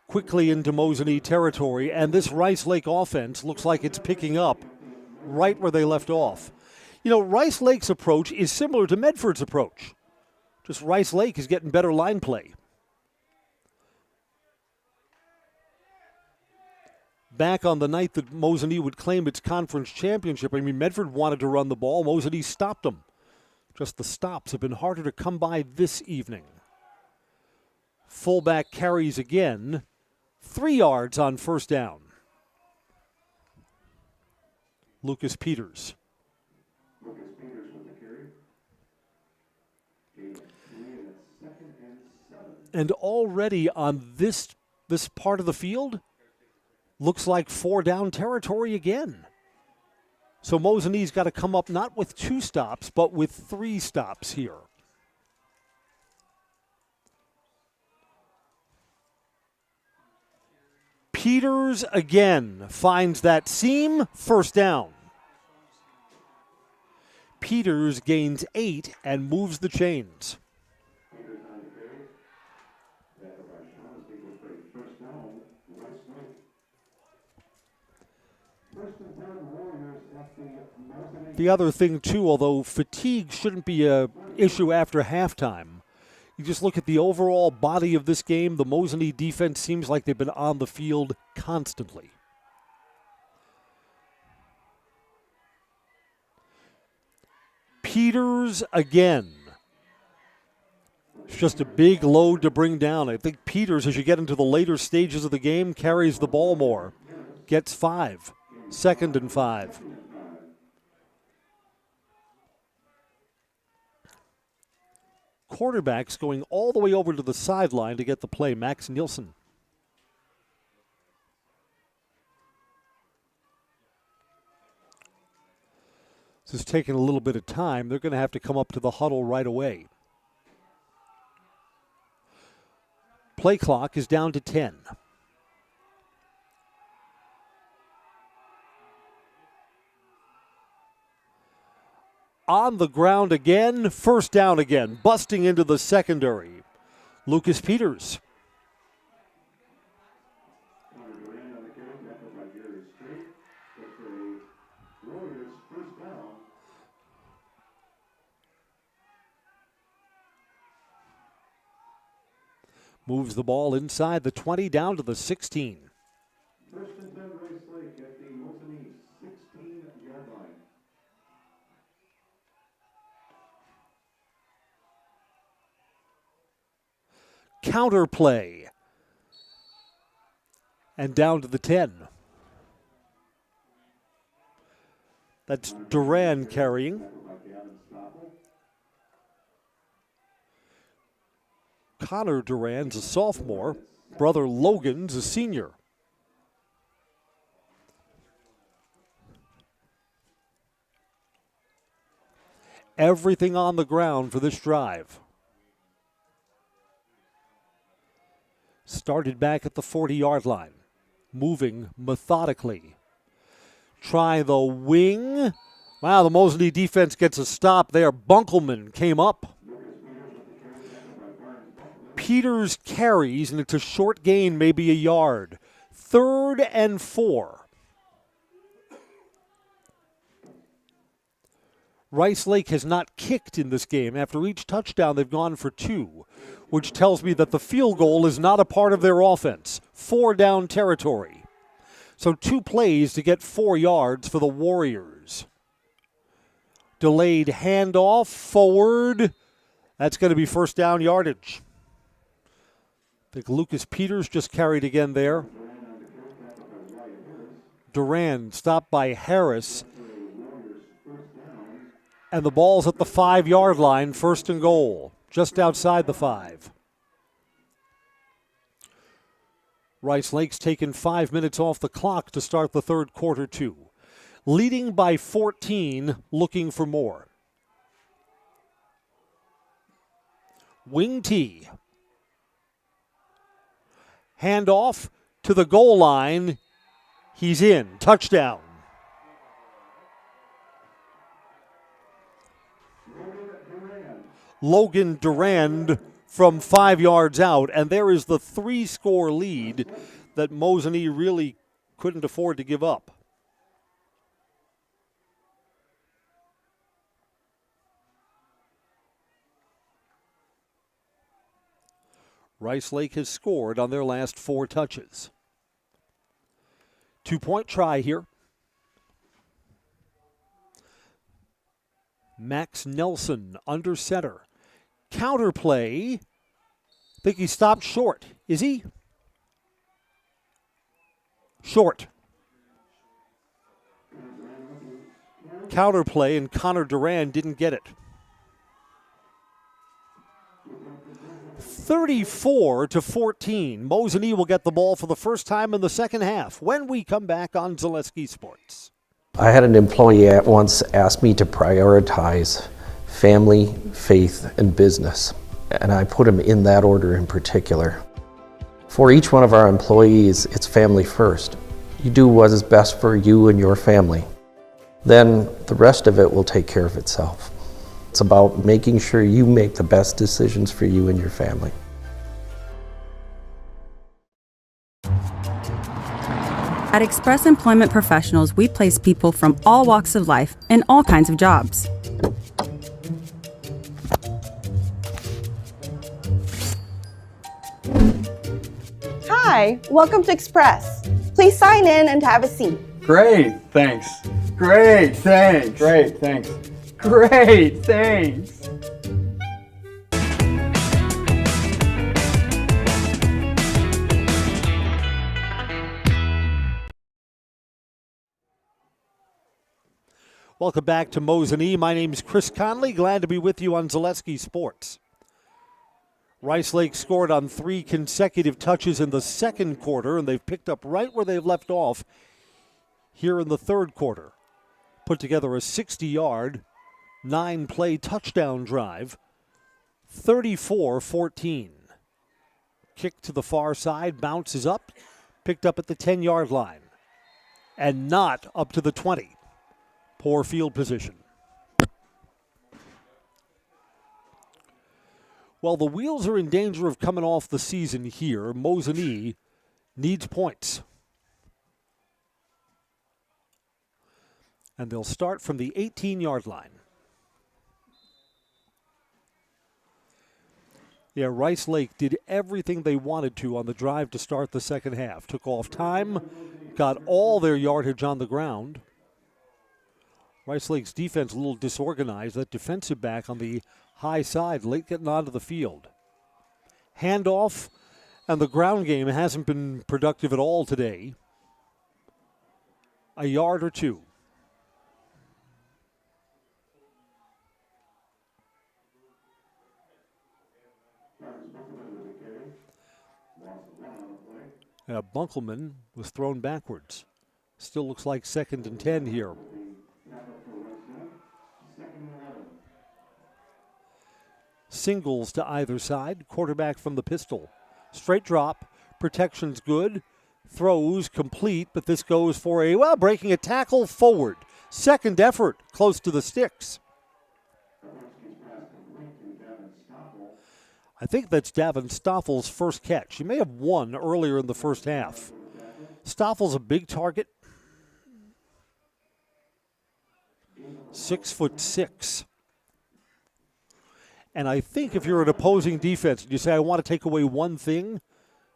quickly into Mosinee territory, and this Rice Lake offense looks like it's picking up right where they left off. You know, Rice Lake's approach is similar to Medford's approach. Just Rice Lake is getting better line play. Back on the night that Mosinee would claim its conference championship, I mean, Medford wanted to run the ball. Mosinee stopped them. Just the stops have been harder to come by this evening. Fullback carries again. 3 yards on 1st down. Lucas Peters. And already on this part of the field, looks like 4 down territory again. So Mosinee's got to come up not with 2 stops, but with 3 stops here. Peters again finds that seam, 1st down. Peters gains 8 and moves the chains. The other thing, too, although fatigue shouldn't be an issue after halftime, you just look at the overall body of this game, the Mosinee defense seems like they've been on the field constantly. Peters again. It's just a big load to bring down. I think Peters, as you get into the later stages of the game, carries the ball more. Gets 5. 2nd and 5. Quarterback's going all the way over to the sideline to get the play, Max Nielsen. This is taking a little bit of time. They're going to have to come up to the huddle right away. Play clock is down to 10. On the ground again, 1st down again, busting into the secondary. Lucas Peters. Moves the ball inside the 20 down to the 16. 1st and 10 Rice Lake at the Mosinee 16-yard line. Counter play. And down to the 10. That's Duran carrying. Connor Duran's a sophomore. Brother Logan's a senior. Everything on the ground for this drive. Started back at the 40-yard line. Moving methodically. Try the wing. Wow, the Mosinee defense gets a stop there. Bunkelman came up. Peters carries, and it's a short gain, maybe a yard. 3rd and 4. Rice Lake has not kicked in this game. After each touchdown, they've gone for 2, which tells me that the field goal is not a part of their offense. 4 down territory. So 2 plays to get 4 yards for the Warriors. Delayed handoff forward. That's going to be first down yardage. I think Lucas Peters just carried again there. Duran stopped by Harris. And the ball's at the 5-yard line, 1st and goal, just outside the 5. Rice Lake's taken 5 minutes off the clock to start the 3rd quarter, too. Leading by 14, looking for more. Wing T. Handoff to the goal line. He's in. Touchdown. Logan Durand from 5 yards out, and there is the 3-score lead that Mosinee really couldn't afford to give up. Rice Lake has scored on their last 4 touches. 2-point try here. Max Nelson under center. Counter play. I think he stopped short. Is he? Short. Counter play, and Connor Duran didn't get it. 34-14. Mosinee will get the ball for the first time in the second half when we come back on Zaleski Sports. I had an employee at once ask me to prioritize family, faith, and business, and I put them in that order in particular. For each one of our employees, it's family first. You do what is best for you and your family. Then the rest of it will take care of itself. It's about making sure you make the best decisions for you and your family. At Express Employment Professionals, we place people from all walks of life in all kinds of jobs. Hi, welcome to Express. Please sign in and have a seat. Great, thanks. Great, thanks. Great, thanks. Great, thanks. Welcome back to Mosinee. My name's Chris Conley. Glad to be with you on Zaleski Sports. Rice Lake scored on 3 consecutive touches in the second quarter, and they've picked up right where they've left off here in the third quarter. Put together a 60-yard, 9-play touchdown drive, 34-14. Kick to the far side, bounces up, picked up at the 10-yard line, and not up to the 20. Poor field position. Well, the Wheels are in danger of coming off the season here. Mosinee needs points. And they'll start from the 18-yard line. Yeah, Rice Lake did everything they wanted to on the drive to start the second half. Took off time, got all their yardage on the ground. Rice Lake's defense a little disorganized. That defensive back on the high side, late getting onto the field. Handoff, and the ground game hasn't been productive at all today. A yard or two. Bunkelman was thrown backwards. Still looks like 2nd and 10 here. Singles to either side. Quarterback from the pistol. Straight drop. Protection's good. Throws complete, but this goes for a, breaking a tackle forward. Second effort, close to the sticks. I think that's Davin Stoffel's first catch. He may have won earlier in the first half. Stoffel's a big target. 6'6". And I think if you're an opposing defense and you say, I want to take away one thing,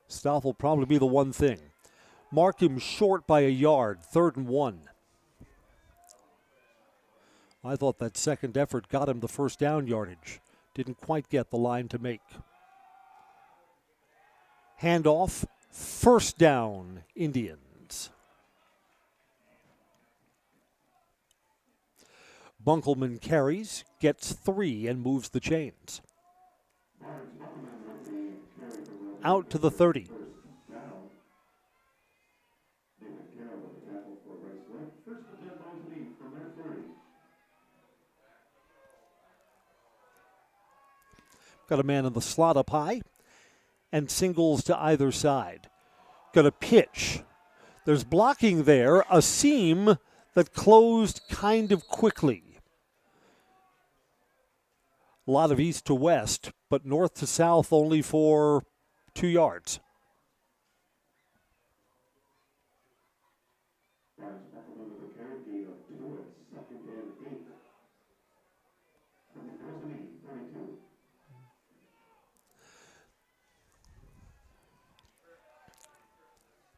Stoffel will probably be the one thing. Mark him short by a yard, 3rd and 1. I thought that second effort got him the first down yardage. Didn't quite get the line to make. Handoff, 1st down, Indians. Bunkelman carries, gets 3, and moves the chains. Out to the 30. Got a man in the slot up high, and singles to either side. Got a pitch. There's blocking there, a seam that closed kind of quickly. A lot of east to west, but north to south only for 2 yards.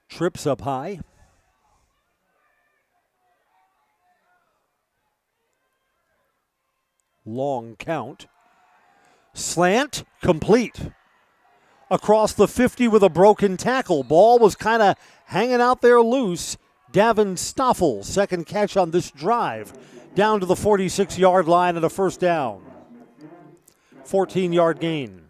Trips up high. Long count. Slant, complete. Across the 50 with a broken tackle. Ball was kind of hanging out there loose. Davin Stoffel, second catch on this drive. Down to the 46-yard line and a 1st down. 14-yard gain.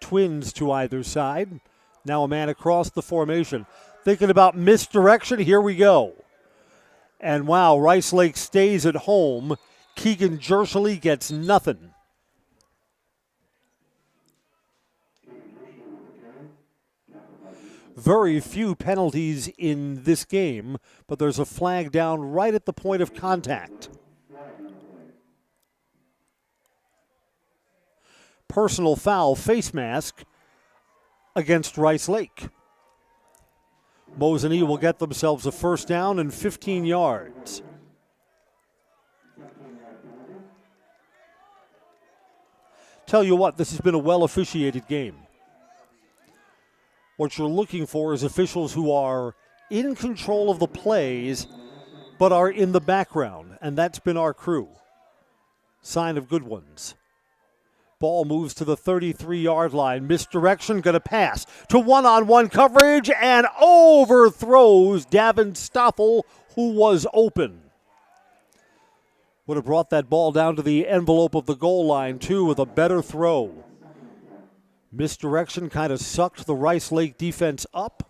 Twins to either side. Now a man across the formation. Thinking about misdirection, here we go. And wow, Rice Lake stays at home. Keegan Jershely gets nothing. Very few penalties in this game, but there's a flag down right at the point of contact. Personal foul, face mask against Rice Lake. Mosinee will get themselves a 1st down and 15 yards. Tell you what, this has been a well-officiated game. What you're looking for is officials who are in control of the plays, but are in the background, and that's been our crew. Sign of good ones. Ball moves to the 33-yard line. Misdirection, going to pass to one-on-one coverage and overthrows Davin Stoffel, who was open. Would have brought that ball down to the envelope of the goal line, too, with a better throw. Misdirection kind of sucked the Rice Lake defense up.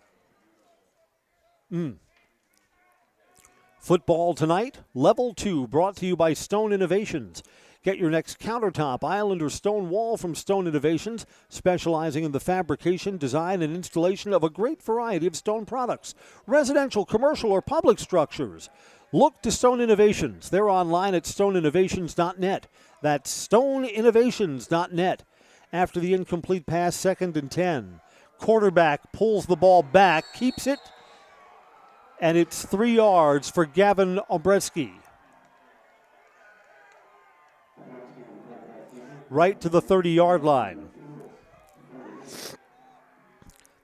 Football tonight, Level 2, brought to you by Stone Innovations. Get your next countertop, island, or stone wall from Stone Innovations, specializing in the fabrication, design, and installation of a great variety of stone products, residential, commercial, or public structures. Look to Stone Innovations. They're online at stoneinnovations.net. That's stoneinnovations.net. After the incomplete pass, 2nd and 10. Quarterback pulls the ball back, keeps it, and it's 3 yards for Gavin Obretsky. Right to the 30-yard line.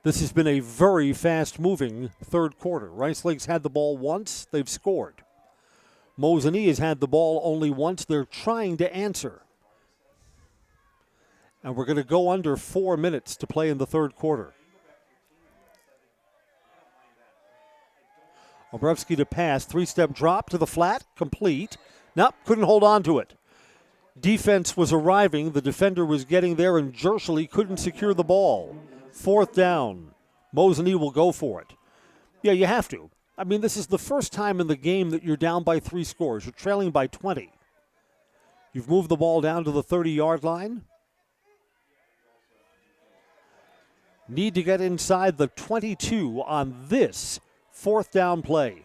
This has been a very fast-moving 3rd quarter. Rice Lake's had the ball once. They've scored. Mosinee has had the ball only once. They're trying to answer. And we're going to go under 4 minutes to play in the 3rd quarter. Obretsky to pass. 3-step drop to the flat. Complete. Nope, couldn't hold on to it. Defense was arriving. The defender was getting there, and Jershely couldn't secure the ball. 4th down. Mosinee will go for it. Yeah, you have to. I mean, this is the first time in the game that you're down by 3 scores. You're trailing by 20. You've moved the ball down to the 30-yard line. Need to get inside the 22 on this 4th down play.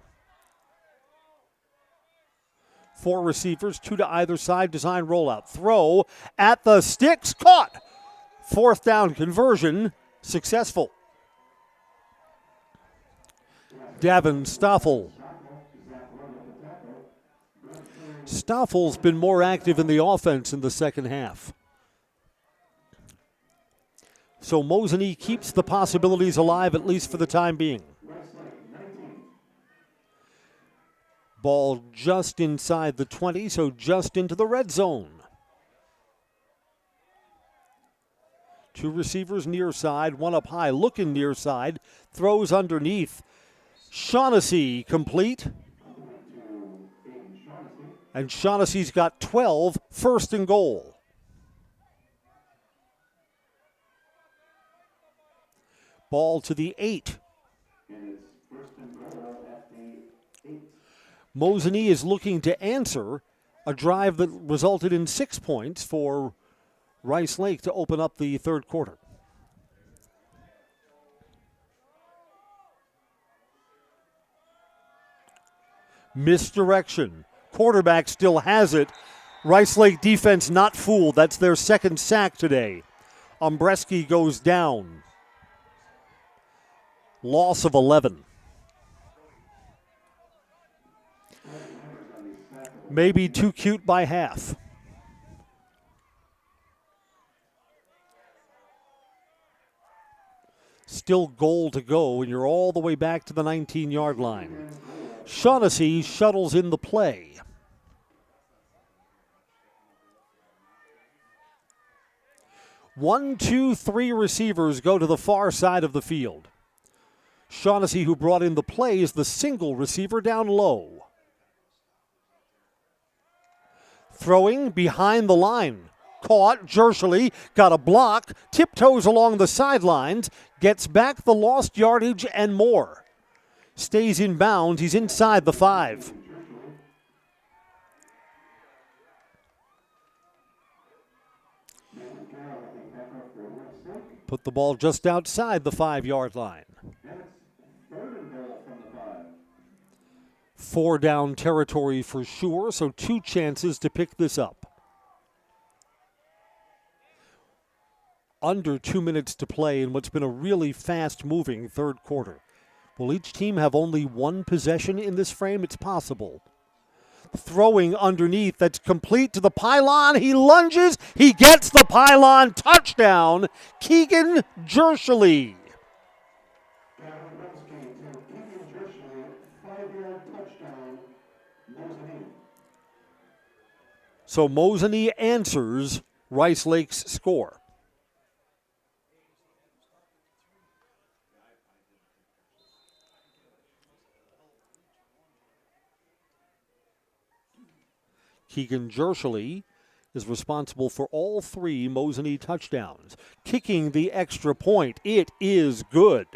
4 receivers, 2 to either side, design rollout. Throw at the sticks, caught. 4th down conversion, successful. Davin Stoffel. Stoffel's been more active in the offense in the second half. So Mosinee keeps the possibilities alive, at least for the time being. Ball just inside the 20, so just into the red zone. 2 receivers near side, 1 up high, looking near side, throws underneath. Shaughnessy complete. And Shaughnessy's got 12, 1st and goal. Ball to the 8. Mosinee is looking to answer a drive that resulted in 6 points for Rice Lake to open up the third quarter. Misdirection. Quarterback still has it. Rice Lake defense not fooled. That's their 2nd sack today. Ombreski goes down. Loss of 11. Maybe too cute by half. Still goal to go, and you're all the way back to the 19-yard line. Shaughnessy shuttles in the play. One, two, 3 receivers go to the far side of the field. Shaughnessy, who brought in the play, is the single receiver down low. Throwing behind the line. Caught, Jershely, got a block, tiptoes along the sidelines, gets back the lost yardage and more. Stays in bounds, he's inside the 5. Put the ball just outside the 5-yard line. 4 down territory for sure, so 2 chances to pick this up. Under 2 minutes to play in what's been a really fast-moving third quarter. Will each team have only 1 possession in this frame? It's possible. Throwing underneath, that's complete to the pylon. He lunges, he gets the pylon. Touchdown, Keegan Jershely. So Mosinee answers Rice Lake's score. Keegan Jershely is responsible for all 3 Mosinee touchdowns. Kicking the extra point, it is good.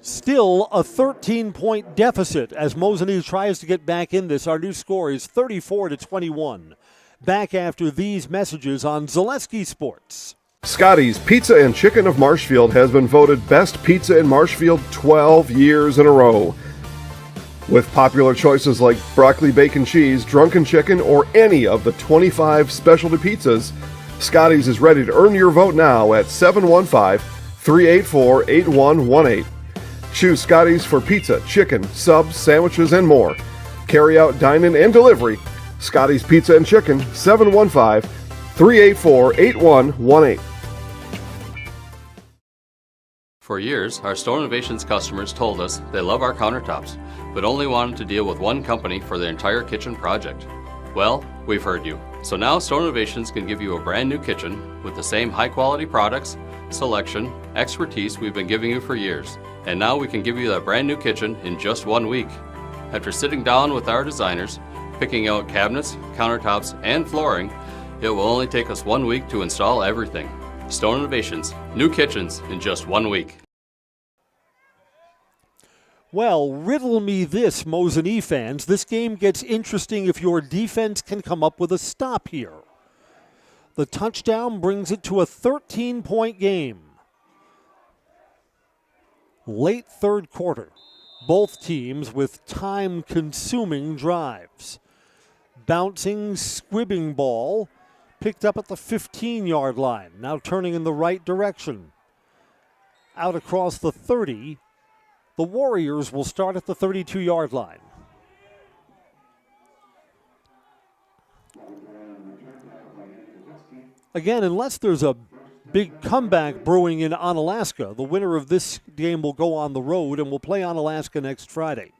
Still a 13-point deficit as Mosinee tries to get back in this. Our new score is 34-21. Back after these messages on Zaleski Sports. Scotty's Pizza and Chicken of Marshfield has been voted Best Pizza in Marshfield 12 years in a row. With popular choices like broccoli, bacon, cheese, drunken chicken, or any of the 25 specialty pizzas, Scotty's is ready to earn your vote now at 715-384-8118. Choose Scotty's for pizza, chicken, subs, sandwiches, and more. Carry out, dine-in, and delivery. Scotty's Pizza and Chicken, 715-384-8118. For years, our Store Innovations customers told us they love our countertops, but only wanted to deal with one company for their entire kitchen project. Well, we've heard you. So now Store Innovations can give you a brand new kitchen with the same high quality products, selection, expertise we've been giving you for years. And now we can give you that brand new kitchen in just 1 week. After sitting down with our designers, picking out cabinets, countertops, and flooring, it will only take us 1 week to install everything. Stone Innovations, new kitchens in just 1 week. Well, riddle me this, Mosinee fans. This game gets interesting if your defense can come up with a stop here. The touchdown brings it to a 13-point game. Late third quarter. Both teams with time-consuming drives. Bouncing, squibbing ball picked up at the 15-yard line. Now turning in the right direction. Out across the 30. The Warriors will start at the 32-yard line. Again, unless there's a big comeback brewing in Onalaska, the winner of this game will go on the road and will play Onalaska next Friday.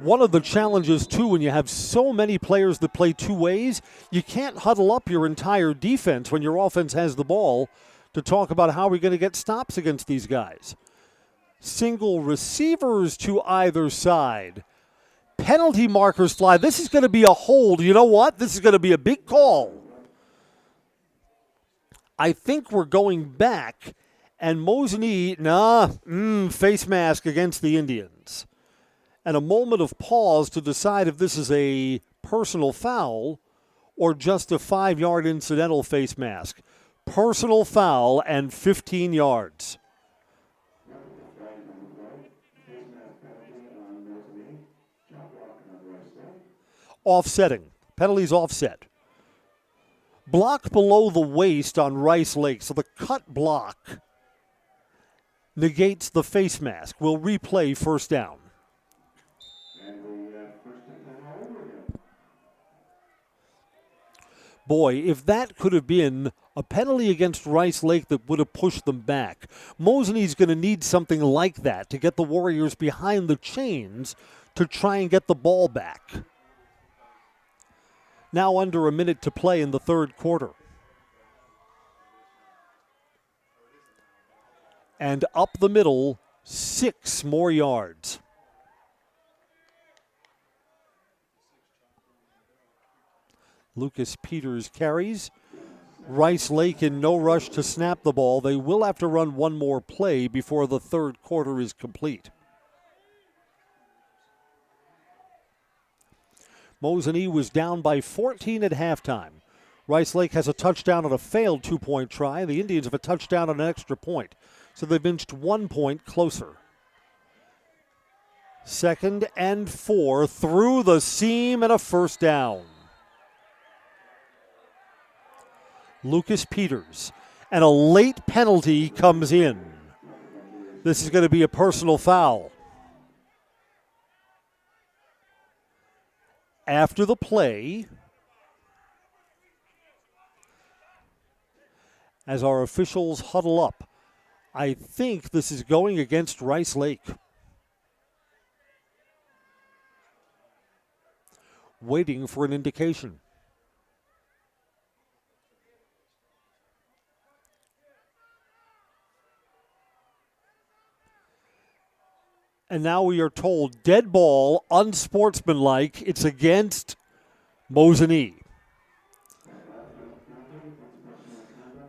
One of the challenges, too, when you have so many players that play two ways, you can't huddle up your entire defense when your offense has the ball to talk about how we're going to get stops against these guys. Single receivers to either side. Penalty markers fly. This is going to be a hold. You know what? This is going to be a big call. I think we're going back, and Mosinee, face mask against the Indians. And a moment of pause to decide if this is a personal foul or just a 5-yard incidental face mask. Personal foul and 15 yards. Offsetting. Penalties offset. Block below the waist on Rice Lake. So the cut block negates the face mask. We'll replay first down. Boy, if that could have been a penalty against Rice Lake that would have pushed them back. Mosinee's going to need something like that to get the Warriors behind the chains to try and get the ball back. Now under a minute to play in the third quarter. And up the middle, 6 more yards. Lucas Peters carries. Rice Lake in no rush to snap the ball. They will have to run one more play before the third quarter is complete. Mosinee was down by 14 at halftime. Rice Lake has a touchdown on a failed 2-point try. The Indians have a touchdown on an extra point. So they've inched 1 point closer. 2nd and 4 through the seam and a first down. Lucas Peters. And a late penalty comes in. This is going to be a personal foul. After the play, as our officials huddle up, I think this is going against Rice Lake. Waiting for an indication. And now we are told, dead ball, unsportsmanlike. It's against Mosinee.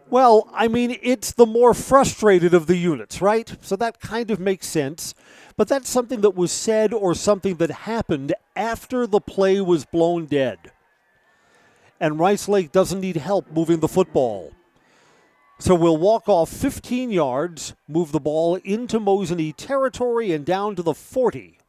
Well, I mean, it's the more frustrated of the units, right? So that kind of makes sense. But that's something that was said or something that happened after the play was blown dead. And Rice Lake doesn't need help moving the football. So we'll walk off 15 yards, move the ball into Mosinee territory and down to the 40.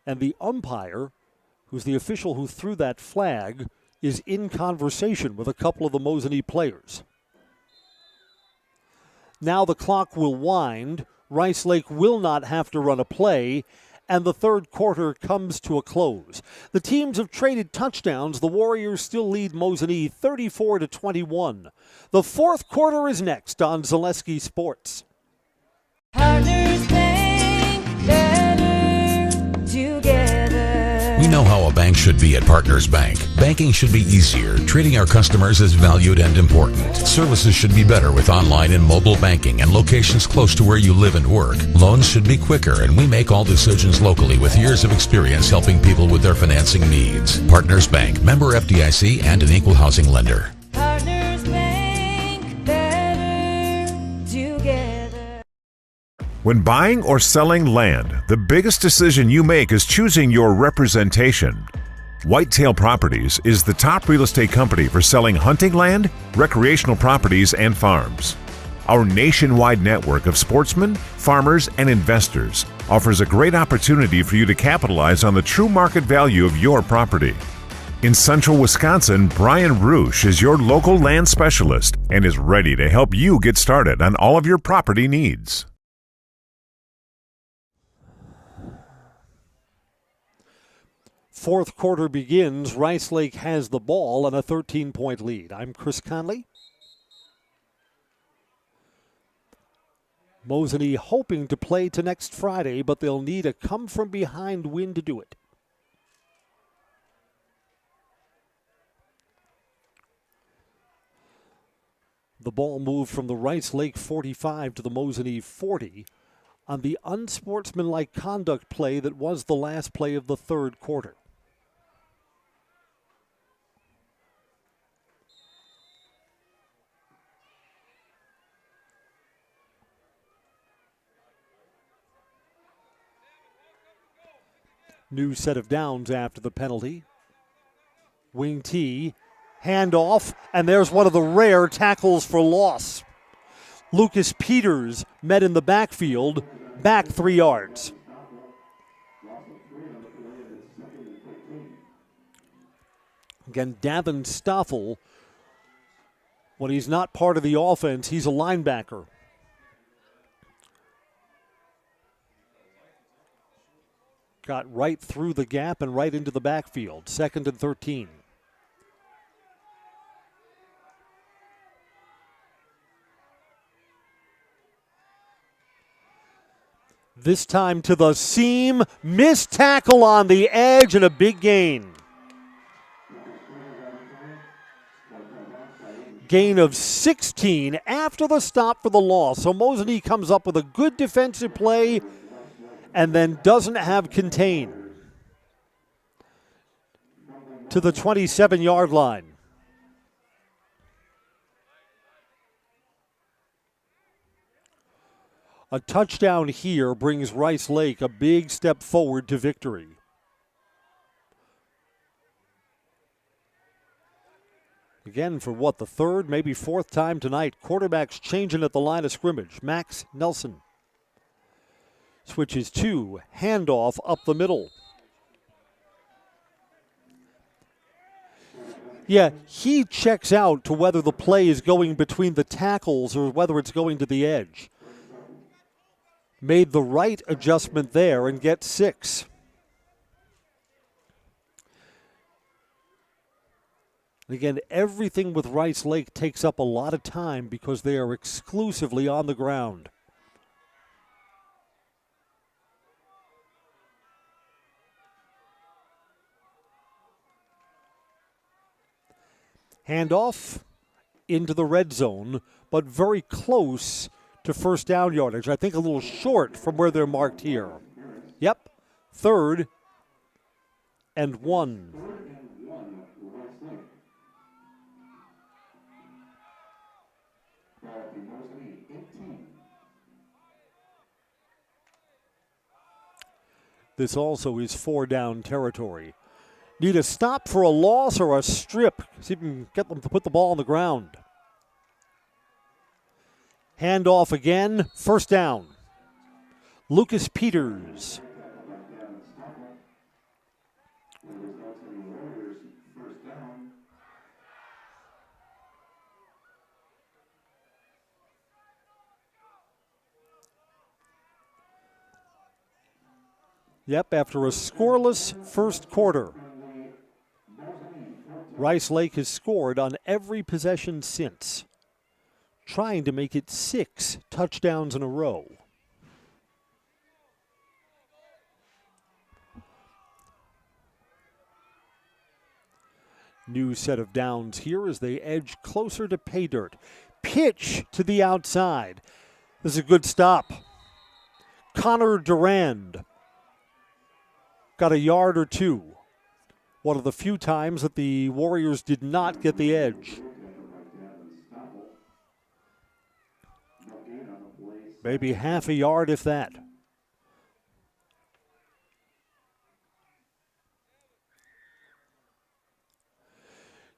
And the umpire, who's the official who threw that flag, is in conversation with a couple of the Mosinee players. Now the clock will wind. Rice Lake will not have to run a play. And the third quarter comes to a close. The teams have traded touchdowns. The Warriors still lead Mosinee 34-21. The fourth quarter is next on Zaleski Sports. Partners Bank, better together. We know how a bank should be at Partners Bank. Banking should be easier. Treating our customers as valued and important. Services should be better with online and mobile banking and locations close to where you live and work. Loans should be quicker, and we make all decisions locally with years of experience helping people with their financing needs. Partners Bank, member FDIC, and an equal housing lender. Partners Bank, better together. When buying or selling land, the biggest decision you make is choosing your representation. Whitetail Properties is the top real estate company for selling hunting land, recreational properties, and farms. Our nationwide network of sportsmen, farmers, and investors offers a great opportunity for you to capitalize on the true market value of your property. In central Wisconsin, Brian Roosh is your local land specialist and is ready to help you get started on all of your property needs. Fourth quarter begins. Rice Lake has the ball and a 13-point lead. I'm Chris Conley. Mosinee hoping to play to next Friday, but they'll need a come-from-behind win to do it. The ball moved from the Rice Lake 45 to the Mosinee 40 on the unsportsmanlike conduct play that was the last play of the third quarter. New set of downs after the penalty. Wing T, handoff, and there's one of the rare tackles for loss. Lucas Peters met in the backfield, back 3 yards. Again, Davin Stoffel, when he's not part of the offense, he's a linebacker. Got right through the gap and right into the backfield. 2nd and 13. This time to the seam. Missed tackle on the edge and a big gain. Gain of 16 after the stop for the loss. So Mosinee comes up with a good defensive play and then doesn't have contain to the 27-yard line. A touchdown here brings Rice Lake a big step forward to victory. Again, for what, the third, maybe fourth time tonight, quarterback's changing at the line of scrimmage. Max Nelson switches to handoff up the middle. Yeah, he checks out to whether the play is going between the tackles or whether it's going to the edge. Made the right adjustment there and gets 6. And again, everything with Rice Lake takes up a lot of time because they are exclusively on the ground. Handoff into the red zone, but very close to first down yardage. I think a little short from where they're marked here. Yep, 3rd and 1. This also is 4-down territory. Need a stop for a loss or a strip. See if we can get them to put the ball on the ground. Handoff again, 1st down. Lucas Peters. Yep, after a scoreless first quarter, Rice Lake has scored on every possession since, trying to make it 6 touchdowns in a row. New set of downs here as they edge closer to pay dirt. Pitch to the outside. This is a good stop. Connor Durand got a yard or 2. One of the few times that the Warriors did not get the edge. Maybe half a yard, if that.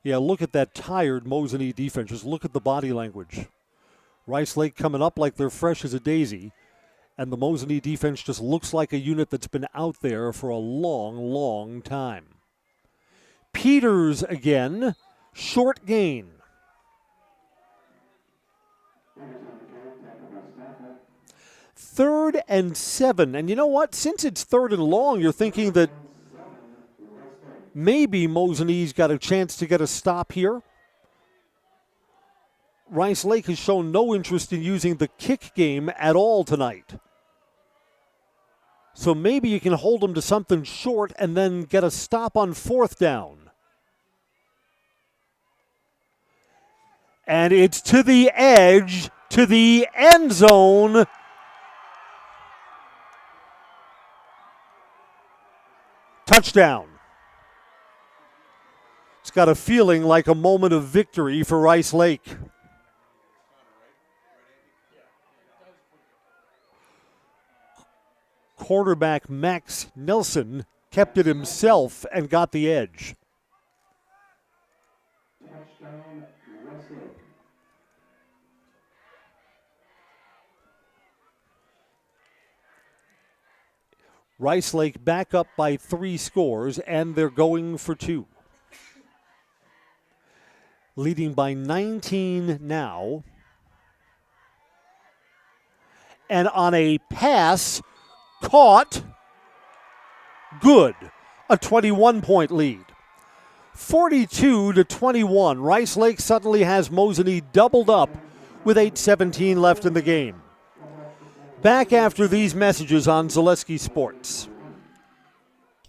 Yeah, look at that tired Mosinee defense. Just look at the body language. Rice Lake coming up like they're fresh as a daisy, and the Mosinee defense just looks like a unit that's been out there for a long, long time. Peters again, short gain. Third and 7. And you know what? Since it's third and long, you're thinking that maybe Mosinee's got a chance to get a stop here. Rice Lake has shown no interest in using the kick game at all tonight. So maybe you can hold them to something short and then get a stop on fourth down. And it's to the edge, to the end zone. Touchdown. It's got a feeling like a moment of victory for Rice Lake. Quarterback Max Nelson kept it himself and got the edge. Rice Lake back up by 3 scores, and they're going for 2. Leading by 19 now. And on a pass, caught, good. A 21-point lead. 42-21. Rice Lake suddenly has Mosinee doubled up with 8:17 left in the game. Back after these messages on Zaleski Sports.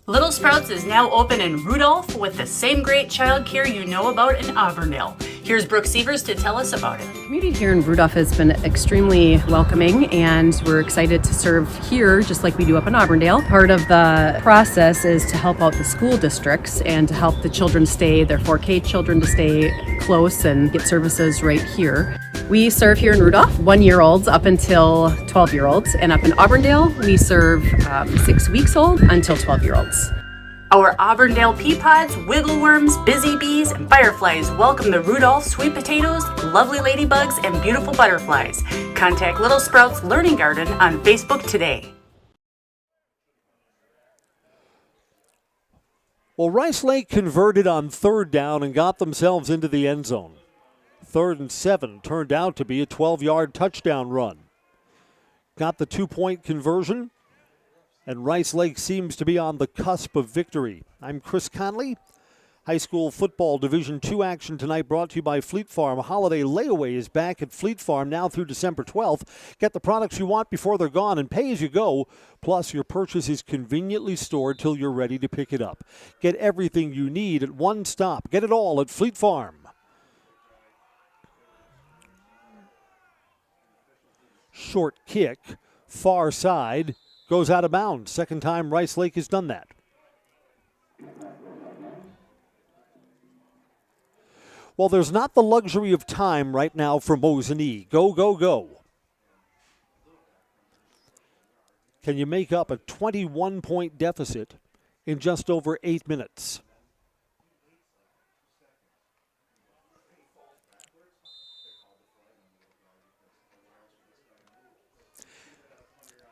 Little Sprouts is now open in Rudolph with the same great childcare you know about in Auburndale. Here's Brooke Sievers to tell us about it. The community here in Rudolph has been extremely welcoming, and we're excited to serve here just like we do up in Auburndale. Part of the process is to help out the school districts and to help the children stay, their 4K children to stay close and get services right here. We serve here in Rudolph 1-year-olds up until 12-year-olds, and up in Auburndale we serve 6 weeks old until 12-year-olds. Our Auburndale pea pods, wiggleworms, busy bees, and fireflies welcome the Rudolph sweet potatoes, lovely ladybugs, and beautiful butterflies. Contact Little Sprouts Learning Garden on Facebook today. Well, Rice Lake converted on third down and got themselves into the end zone. 3rd and 7 turned out to be a 12-yard touchdown run. Got the 2-point conversion, and Rice Lake seems to be on the cusp of victory. I'm Chris Conley. High school football Division II action tonight brought to you by Fleet Farm. Holiday layaway is back at Fleet Farm now through December 12th. Get the products you want before they're gone and pay as you go. Plus, your purchase is conveniently stored till you're ready to pick it up. Get everything you need at one stop. Get it all at Fleet Farm. Short kick, far side, goes out of bounds. Second time Rice Lake has done that. Well, there's not the luxury of time right now for Mosinee. Go, go, go. Can you make up a 21-point deficit in just over 8 minutes?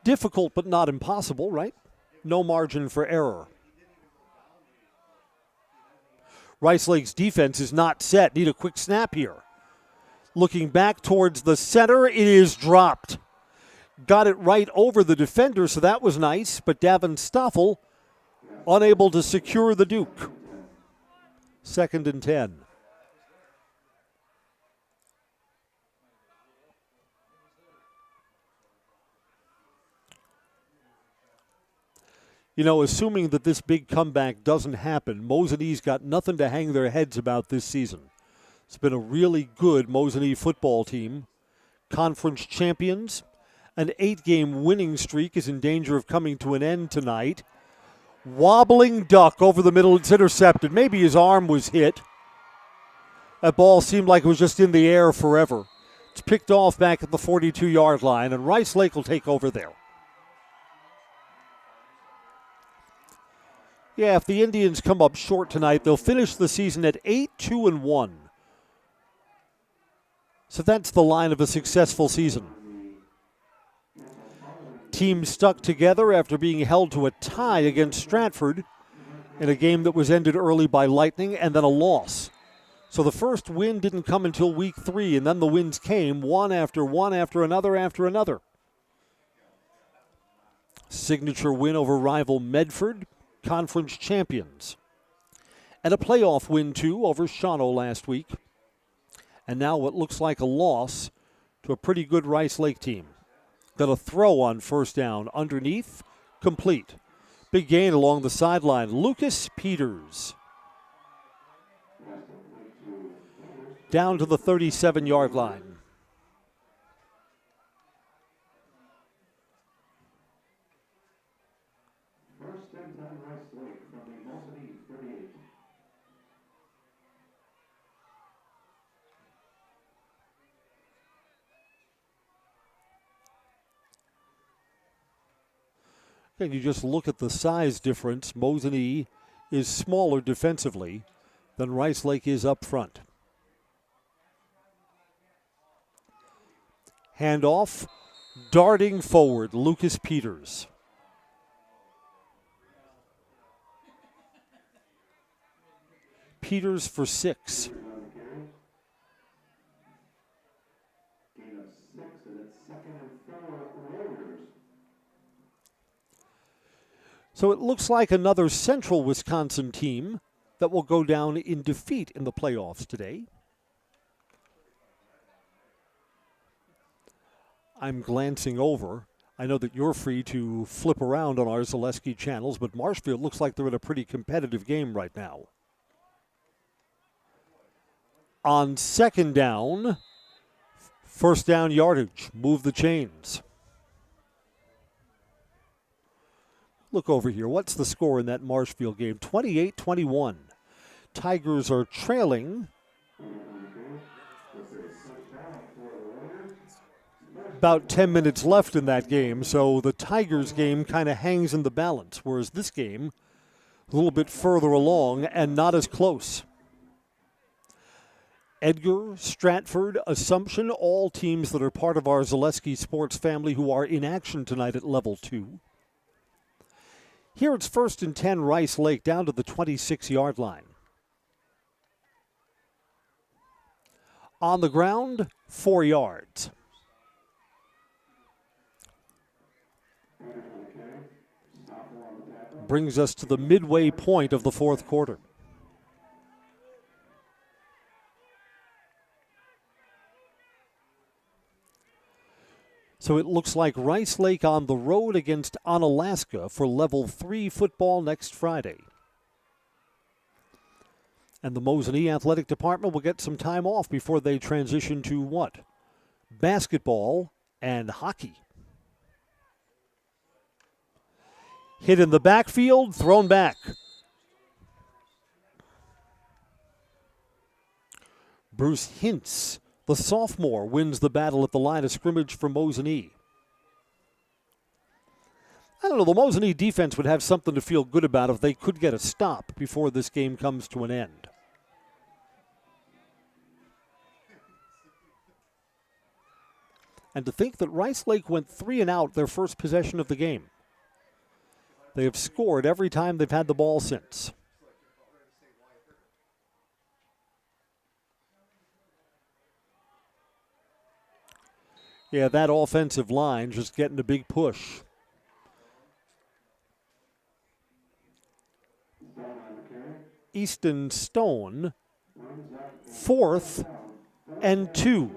Difficult but not impossible, right? No margin for error. Rice Lake's defense is not set. Need a quick snap here. Looking back towards the center, it is dropped. Got it right over the defender, so that was nice, but Davin Stoffel unable to secure the Duke. 2nd and 10. You know, assuming that this big comeback doesn't happen, Mosinee's got nothing to hang their heads about this season. It's been a really good Mosinee football team. Conference champions. An 8-game winning streak is in danger of coming to an end tonight. Wobbling duck over the middle. It's intercepted. Maybe his arm was hit. That ball seemed like it was just in the air forever. It's picked off back at the 42-yard line, and Rice Lake will take over there. Yeah, if the Indians come up short tonight, they'll finish the season at 8-2-1. So that's the line of a successful season. Teams stuck together after being held to a tie against Stratford in a game that was ended early by lightning and then a loss. So the first win didn't come until week 3, and then the wins came one after another after another. Signature win over rival Medford, conference champions. And a playoff win, too, over Shawano last week. And now what looks like a loss to a pretty good Rice Lake team. Got a throw on first down underneath, complete. Big gain along the sideline. Lucas Peters. Down to the 37-yard line. First and 10 Rice Lake from the Mosinee 38. And you just look at the size difference. Mosinee is smaller defensively than Rice Lake is up front. Handoff, darting forward, Lucas Peters. Peters for 6. Gain of 6, and it's 2nd and 4 Warriors. So it looks like another Central Wisconsin team that will go down in defeat in the playoffs today. I'm glancing over. I know that you're free to flip around on our Zaleski channels, but Marshfield looks like they're in a pretty competitive game right now. On second down, first down yardage, move the chains. Look over here. What's the score in that Marshfield game? 28-21. Tigers are trailing. About 10 minutes left in that game, so the Tigers game kind of hangs in the balance, whereas this game a little bit further along and not as close. Edgar, Stratford, Assumption, all teams that are part of our Zaleski sports family who are in action tonight at level 2. Here it's 1st and 10 Rice Lake down to the 26-yard line. On the ground, 4 yards. Brings us to the midway point of the fourth quarter. So it looks like Rice Lake on the road against Onalaska for level 3 football next Friday. And the Mosinee Athletic Department will get some time off before they transition to what? Basketball and hockey. Hit in the backfield, thrown back. Bruce Hintz, the sophomore, wins the battle at the line of scrimmage for Mosinee. I don't know, the Mosinee defense would have something to feel good about if they could get a stop before this game comes to an end. And to think that Rice Lake went 3 and out their first possession of the game. They have scored every time they've had the ball since. Yeah, that offensive line just getting a big push. Easton Stone, 4th and 2.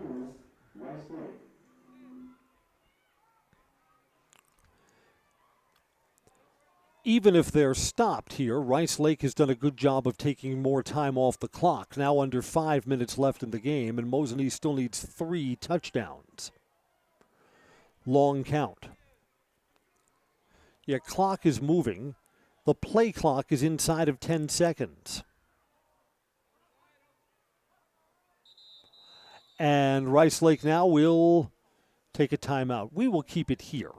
Even if they're stopped here, Rice Lake has done a good job of taking more time off the clock. Now under 5 minutes left in the game, and Mosinee still needs 3 touchdowns. Long count. Yeah, clock is moving. The play clock is inside of 10 seconds. And Rice Lake now will take a timeout. We will keep it here.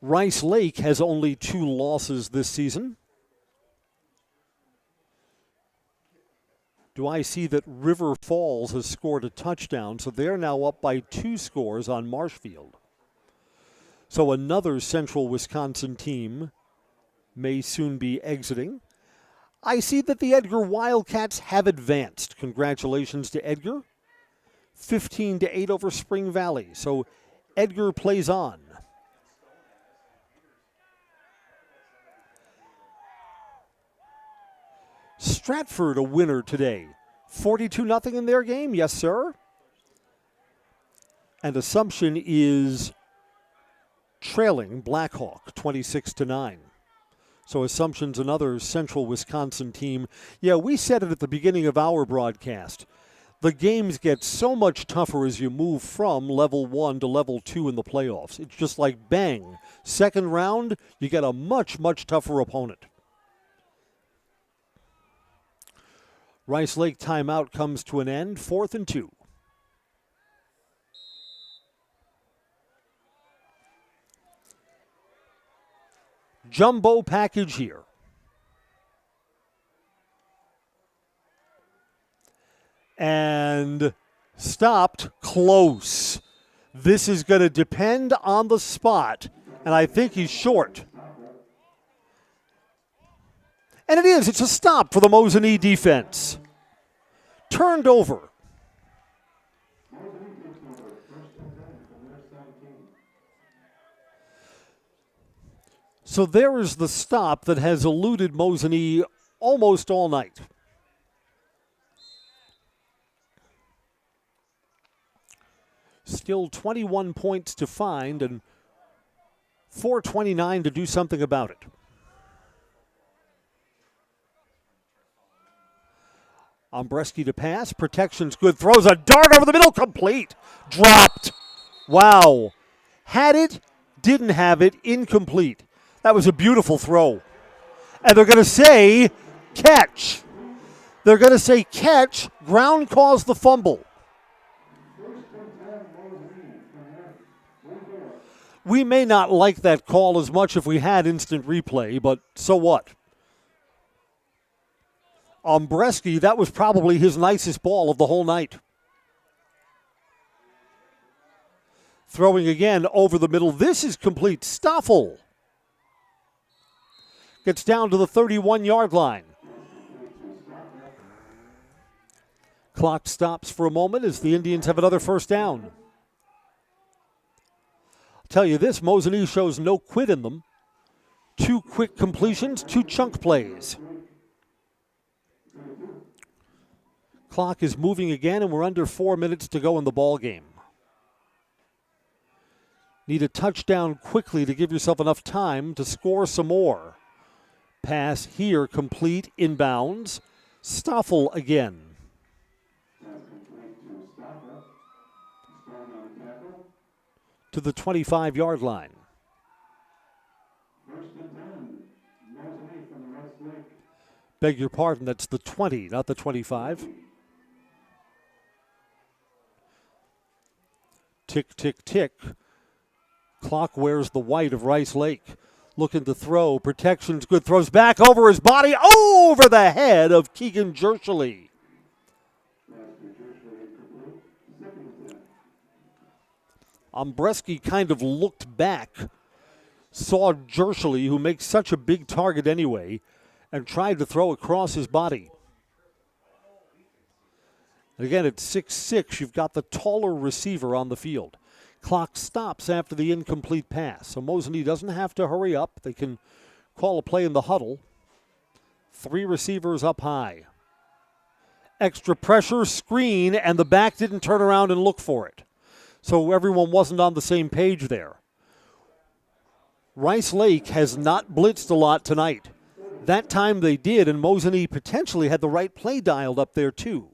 Rice Lake has only 2 losses this season. Do I see that River Falls has scored a touchdown, so they're now up by 2 scores on Marshfield. So another Central Wisconsin team may soon be exiting. I see that the Edgar Wildcats have advanced. Congratulations to Edgar. 15-8 over Spring Valley. So Edgar plays on. Stratford a winner today. 42-0 in their game, yes sir. And Assumption is trailing Blackhawk 26-9. So Assumption's another Central Wisconsin team. Yeah, we said it at the beginning of our broadcast. The games get so much tougher as you move from level 1 to level 2 in the playoffs. It's just like bang. Second round, you get a much, much tougher opponent. Rice Lake timeout comes to an end, 4th and 2. Jumbo package here. And stopped close. This is going to depend on the spot, and I think he's short. And it is. It's a stop for the Mosinee defense. Turned over. So there is the stop that has eluded Mosinee almost all night. Still 21 points to find and 4:29 to do something about it. Ombreski to pass. Protection's good. Throws a dart over the middle. Complete. Dropped. Wow. Had it, didn't have it, incomplete. That was a beautiful throw. And they're going to say catch. They're going to say catch. Ground caused the fumble. We may not like that call as much if we had instant replay, but so what? Ombreski, that was probably his nicest ball of the whole night. Throwing again over the middle. This is complete. Stoffel gets down to the 31-yard line. Clock stops for a moment as the Indians have another first down. I'll tell you this, Mosinee shows no quit in them. 2 quick completions, 2 chunk plays. Clock is moving again, and we're under 4 minutes to go in the ball game. Need a touchdown quickly to give yourself enough time to score some more. Pass here, complete, inbounds. Stoffel again. To the 25-yard line. Beg your pardon, that's the 20, not the 25. Tick, tick, tick. Clock wears the white of Rice Lake. Looking to throw. Protection's good. Throws back over his body. Over the head of Keegan Jershely. Ombreski kind of looked back. Saw Jershely, who makes such a big target anyway, and tried to throw across his body. And again, at 6'6", you've got the taller receiver on the field. Clock stops after the incomplete pass. So Mosinee doesn't have to hurry up. They can call a play in the huddle. 3 receivers up high. Extra pressure, screen, and the back didn't turn around and look for it. So everyone wasn't on the same page there. Rice Lake has not blitzed a lot tonight. That time they did, and Mosinee potentially had the right play dialed up there too.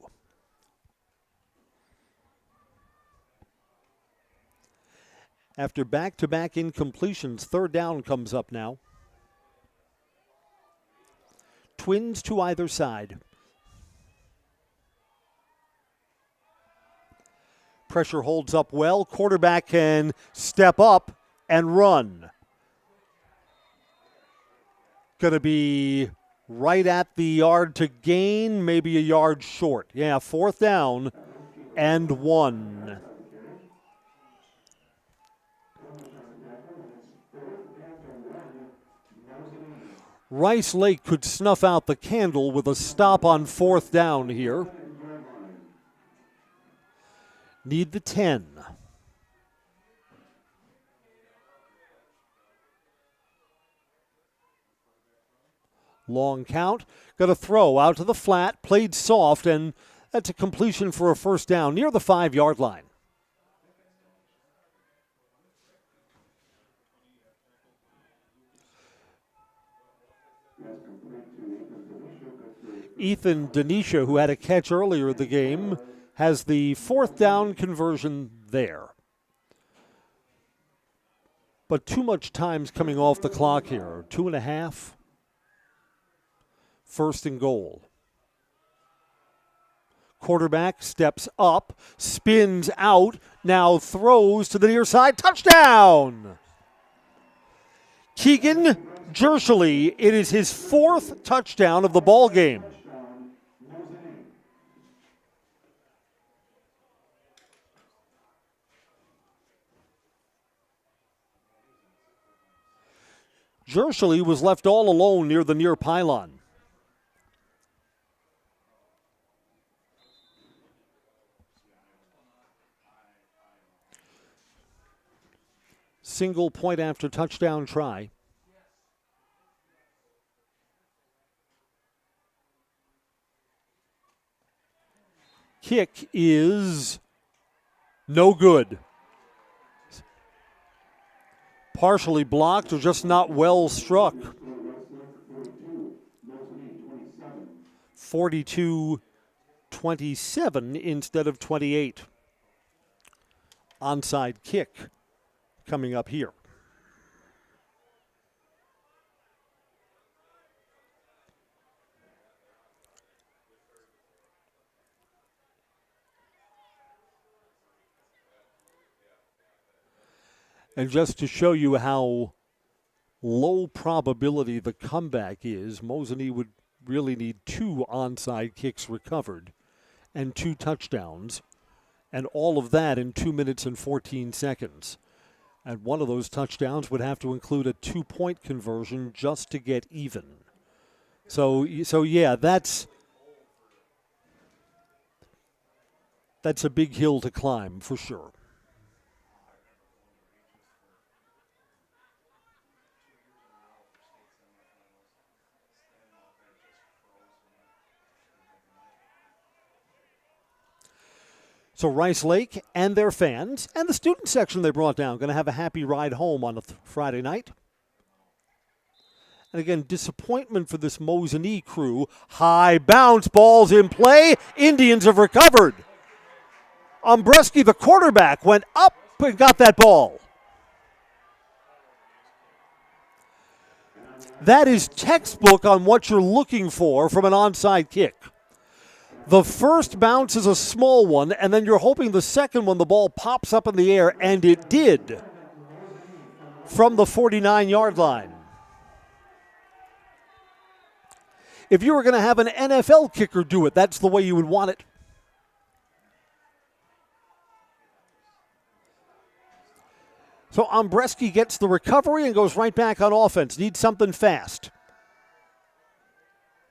After back-to-back incompletions, 3rd down comes up now. Twins to either side. Pressure holds up well. Quarterback can step up and run. Going to be right at the yard to gain, maybe a yard short. Yeah, 4th down and 1. Rice Lake could snuff out the candle with a stop on 4th down here. Need the 10. Long count. Got a throw out to the flat, played soft, and that's a completion for a 1st down near the 5-yard line. Ethan Denisha, who had a catch earlier in the game, has the 4th down conversion there. But too much time's coming off the clock here. 2.5. 1st and goal. Quarterback steps up, spins out, now throws to the near side. Touchdown! Keegan Jershely, it is his 4th touchdown of the ball game. Jershely was left all alone near the near pylon. Single point after touchdown try. Kick is no good. Partially blocked or just not well struck. 42-27 instead of 28. Onside kick coming up here. And just to show you how low probability the comeback is, Mosinee would really need 2 onside kicks recovered and 2 touchdowns, and all of that in 2 minutes and 14 seconds. And one of those touchdowns would have to include a 2-point conversion just to get even. So yeah, that's a big hill to climb for sure. So Rice Lake and their fans and the student section they brought down going to have a happy ride home on a Friday night. And again, disappointment for this Mosinee crew. High bounce, balls in play. Indians have recovered. Umbreski, the quarterback, went up and got that ball. That is textbook on what you're looking for from an onside kick. The first bounce is a small one, and then you're hoping the second one, the ball pops up in the air, and it did from the 49-yard line. If you were going to have an NFL kicker do it, that's the way you would want it. So Umbreski gets the recovery and goes right back on offense. Needs something fast.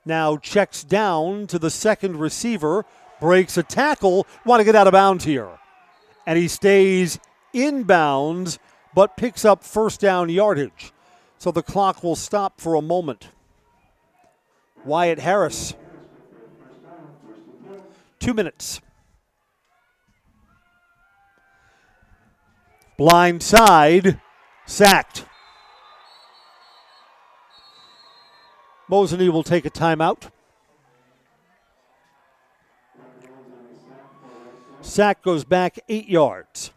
Now checks down to the second receiver, breaks a tackle, want to get out of bounds here. And he stays inbounds, but picks up 1st down yardage. So the clock will stop for a moment. Wyatt Harris, 2 minutes. Blind side, sacked. Mosinee will take a timeout. Sack goes back 8 yards.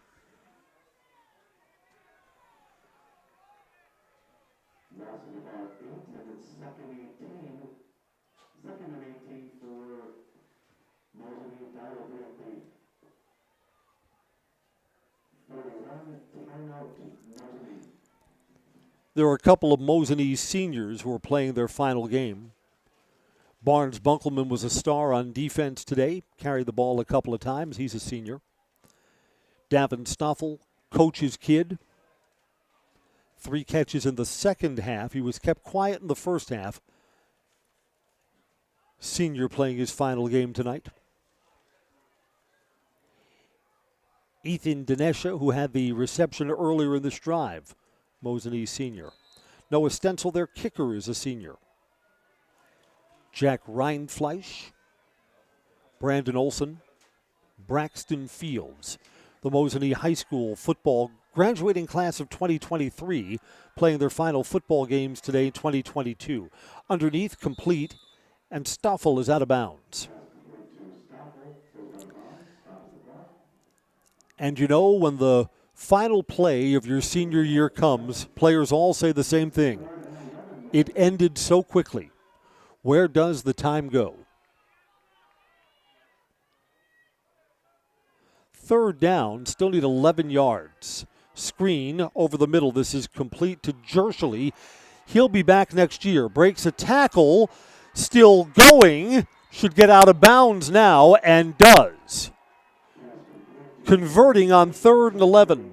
There are a couple of Mosinee seniors who are playing their final game. Barnes Bunkelman was a star on defense today, carried the ball a couple of times. He's a senior. Davin Stoffel, coach's kid. 3 catches in the second half. He was kept quiet in the first half. Senior playing his final game tonight. Ethan Dinesha, who had the reception earlier in this drive, Mosinee senior. Noah Stencil, their kicker, is a senior. Jack Reinfleisch, Brandon Olson, Braxton Fields, the Mosinee High School football graduating class of 2023, playing their final football games today, 2022. Underneath, complete, and Stoffel is out of bounds. And you know, when the final play of your senior year comes, players all say the same thing. It ended so quickly. Where does the time go? Third down, still need 11 yards. Screen over the middle. This is complete to Jershely. He'll be back next year. Breaks a tackle, still going. Should get out of bounds now, and does. Converting on 3rd and 11.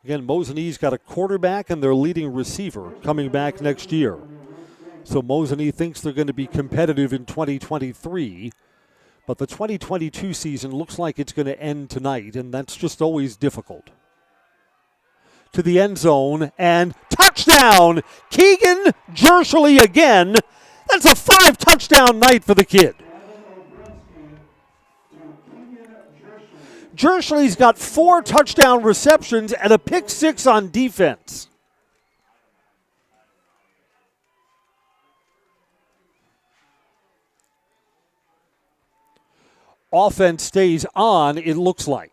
Again, Mosinee's got a quarterback and their leading receiver coming back next year. So Mosinee thinks they're going to be competitive in 2023. But the 2022 season looks like it's going to end tonight, and that's just always difficult. To the end zone, and touchdown! Keegan Jershely again. That's a 5-touchdown night for the kid. Jershely's got 4 touchdown receptions and a pick 6 on defense. Offense stays on, it looks like.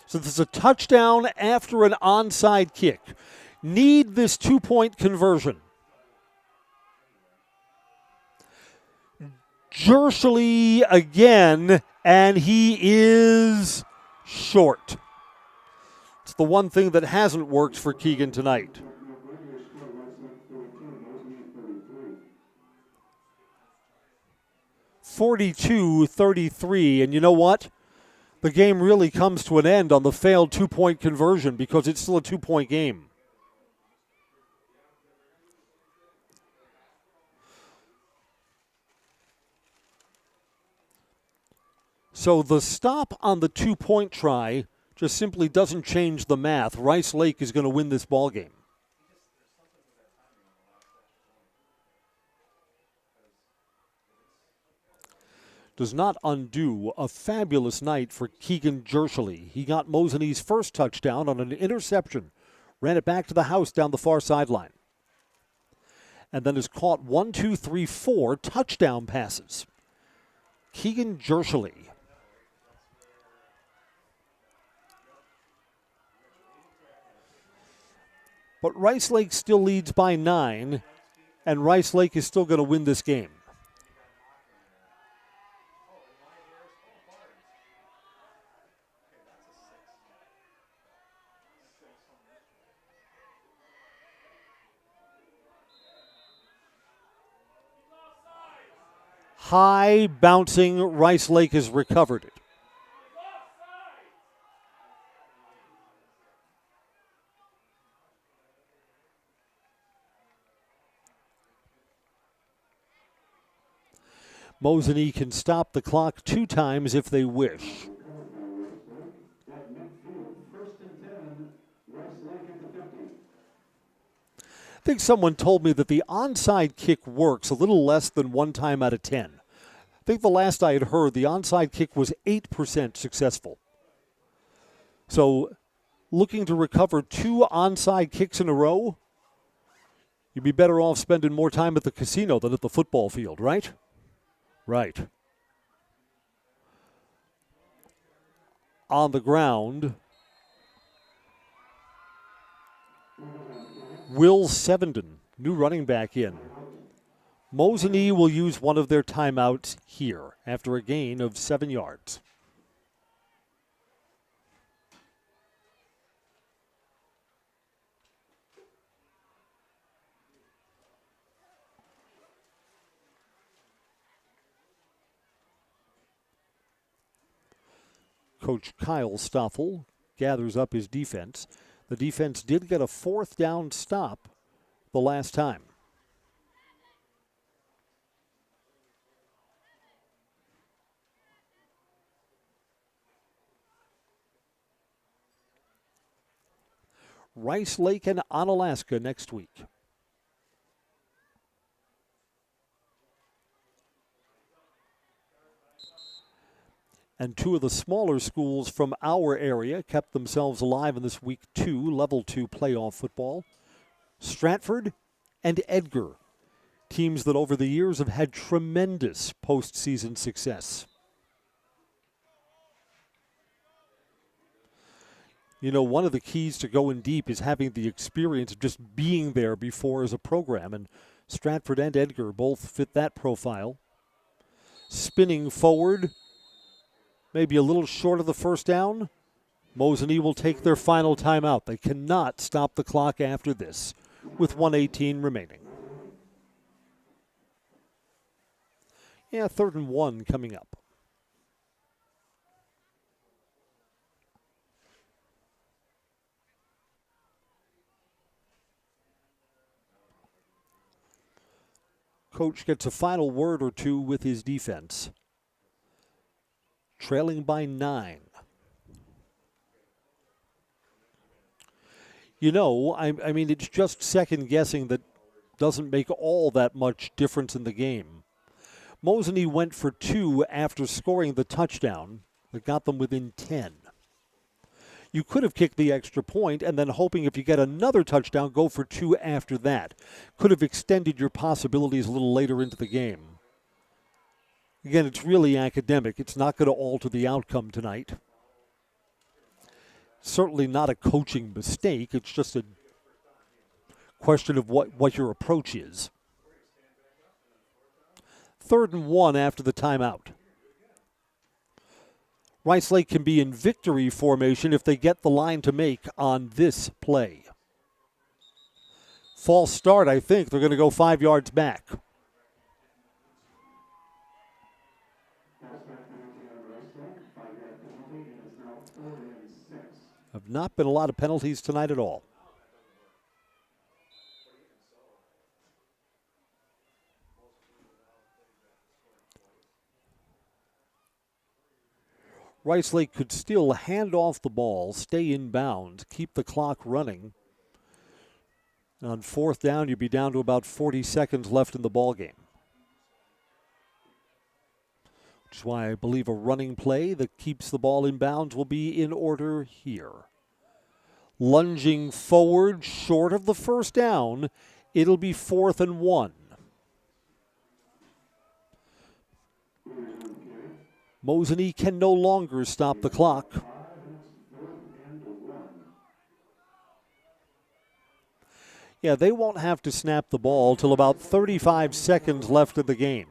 So this is a touchdown after an onside kick. Need this 2-point conversion. Jershely again, and he is short. It's the one thing that hasn't worked for Keegan tonight. (42-33), and you know what? The game really comes to an end on the failed 2-point conversion because it's still a 2-point game. So the stop on the 2-point try just simply doesn't change the math. Rice Lake is going to win this ball game. Does not undo a fabulous night for Keegan Jershely. He got Mosinee's first touchdown on an interception, ran it back to the house down the far sideline, and then has caught 4 touchdown passes. Keegan Jershely. But Rice Lake still leads by 9, and Rice Lake is still going to win this game. High bouncing, Rice Lake has recovered it. Mosinee can stop the clock 2 times if they wish. I think someone told me that the onside kick works a little less than 1 time out of 10. I think the last I had heard, the onside kick was 8% successful. So looking to recover 2 onside kicks in a row, you'd be better off spending more time at the casino than at the football field, right? Right. on the ground. Will Sevenden, new running back in. Mosinee will use one of their timeouts here after a gain of 7 yards. Coach Kyle Stoffel gathers up his defense. The defense did get a 4th down stop the last time. Rice Lake and Onalaska next week. And 2 of the smaller schools from our area kept themselves alive in this Week 2, Level 2 playoff football. Stratford and Edgar, teams that over the years have had tremendous postseason success. You know, one of the keys to going deep is having the experience of just being there before as a program, and Stratford and Edgar both fit that profile. Spinning forward, maybe a little short of the first down. Mosinee will take their final timeout. They cannot stop the clock after this with 1:18 remaining. Yeah, 3rd and 1 coming up. Coach gets a final word or two with his defense. Trailing by 9. You know, I mean, it's just second guessing that doesn't make all that much difference in the game. Mosinee went for 2 after scoring the touchdown that got them within 10. You could have kicked the extra point and then hoping if you get another touchdown, go for 2 after that. Could have extended your possibilities a little later into the game. Again, it's really academic. It's not going to alter the outcome tonight. Certainly not a coaching mistake. It's just a question of what your approach is. 3rd and 1 after the timeout. Rice Lake can be in victory formation if they get the line to make on this play. False start, I think. They're going to go 5 yards back. Have not been a lot of penalties tonight at all. Rice Lake could still hand off the ball, stay in bounds, keep the clock running. On 4th down, you'd be down to about 40 seconds left in the ball game. Which is why I believe a running play that keeps the ball in bounds will be in order here. Lunging forward, short of the first down, it'll be 4th and 1. Mosinee can no longer stop the clock. Yeah, they won't have to snap the ball till about 35 seconds left in the game.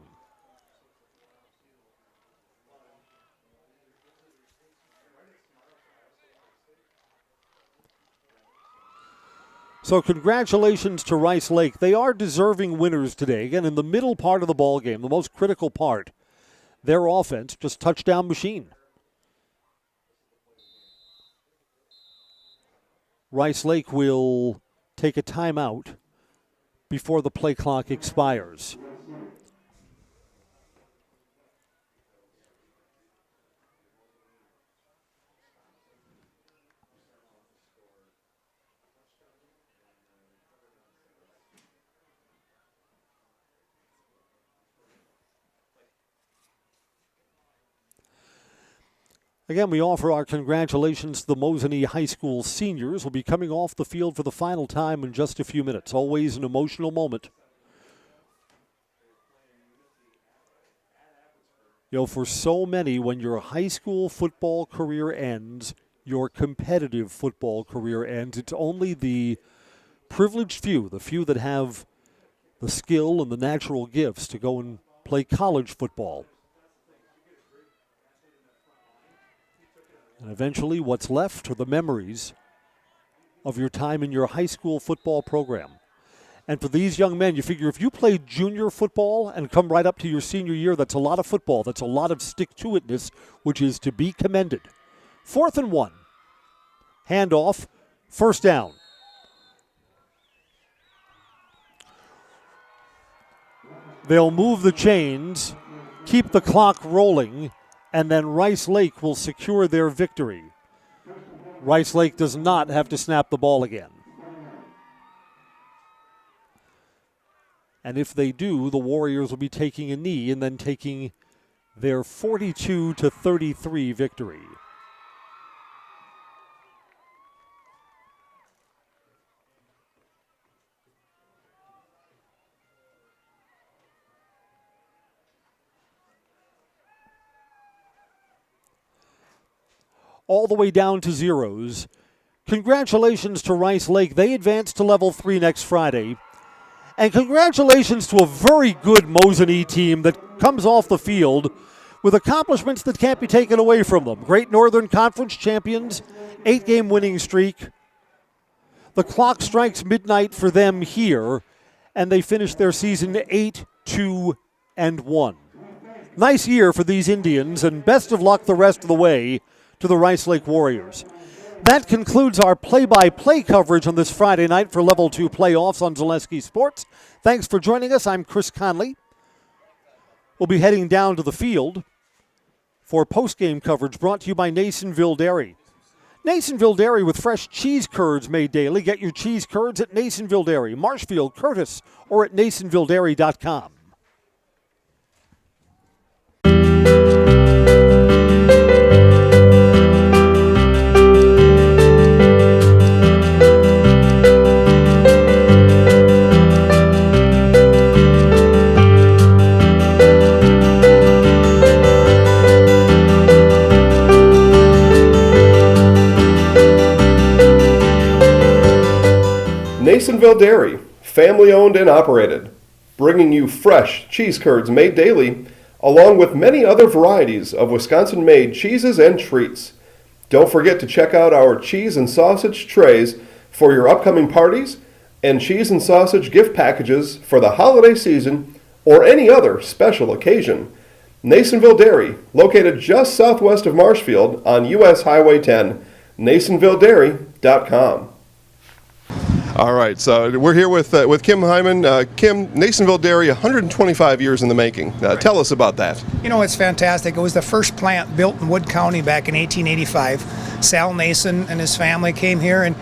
So congratulations to Rice Lake. They are deserving winners today. Again, in the middle part of the ball game, the most critical part. Their offense, just touchdown machine. Rice Lake will take a timeout before the play clock expires. Again, we offer our congratulations to the Mosinee High School seniors. Will be coming off the field for the final time in just a few minutes. Always an emotional moment. You know, for so many, when your high school football career ends, your competitive football career ends. It's only the privileged few, the few that have the skill and the natural gifts to go and play college football. And eventually what's left are the memories of your time in your high school football program. And for these young men, you figure if you play junior football and come right up to your senior year, that's a lot of football. That's a lot of stick-to-itness, which is to be commended. 4th and 1. Handoff. First down. They'll move the chains, keep the clock rolling, and then Rice Lake will secure their victory. Rice Lake does not have to snap the ball again. And if they do, the Warriors will be taking a knee and then taking their 42-33 victory. All the way down to zeros. Congratulations to Rice Lake. They advance to level 3 next Friday. And congratulations to a very good Mosinee team that comes off the field with accomplishments that can't be taken away from them. Great Northern Conference champions, 8-game winning streak. The clock strikes midnight for them here, and they finish their season 8-2-1. Nice year for these Indians, and best of luck the rest of the way to the Rice Lake Warriors. That concludes our play-by-play coverage on this Friday night for Level 2 playoffs on Zaleski Sports. Thanks for joining us. I'm Chris Conley. We'll be heading down to the field for post-game coverage brought to you by Nasonville Dairy. Nasonville Dairy with fresh cheese curds made daily. Get your cheese curds at Nasonville Dairy, Marshfield, Curtis, or at NasonvilleDairy.com. Nasonville Dairy, family owned and operated, bringing you fresh cheese curds made daily, along with many other varieties of Wisconsin-made cheeses and treats. Don't forget to check out our cheese and sausage trays for your upcoming parties and cheese and sausage gift packages for the holiday season or any other special occasion. Nasonville Dairy, located just southwest of Marshfield on U.S. Highway 10, NasonvilleDairy.com. All right, so we're here with Kim Hyman. Kim, Nasonville Dairy, 125 years in the making. Tell us about that. You know, it's fantastic. It was the first plant built in Wood County back in 1885. Sal Nason and his family came here, and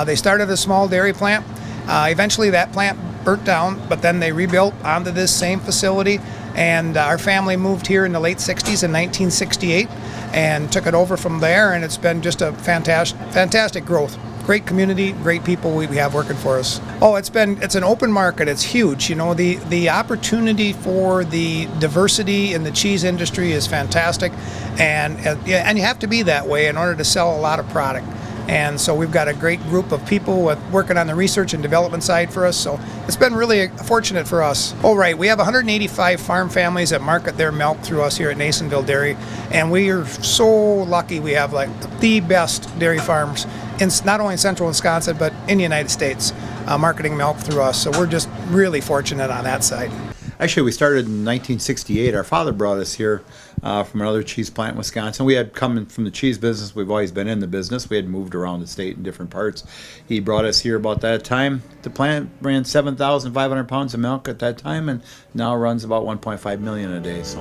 they started a small dairy plant. Eventually that plant burnt down, but then they rebuilt onto this same facility, and our family moved here in the late 60s in 1968 and took it over from there, and it's been just a fantastic growth. Great community, great people we have working for us. Oh, it's an open market. It's huge. You know, the opportunity for the diversity in the cheese industry is fantastic, and you have to be that way in order to sell a lot of product. And so we've got a great group of people working on the research and development side for us. So it's been really fortunate for us. Oh, right. We have 185 farm families that market their milk through us here at Nasonville Dairy. And we are so lucky we have like the best dairy farms in not only in central Wisconsin, but in the United States, marketing milk through us. So we're just really fortunate on that side. Actually, we started in 1968. Our father brought us here from another cheese plant in Wisconsin. We had come from the cheese business. We've always been in the business. We had moved around the state in different parts. He brought us here about that time. The plant ran 7,500 pounds of milk at that time, and now runs about 1.5 million a day. So.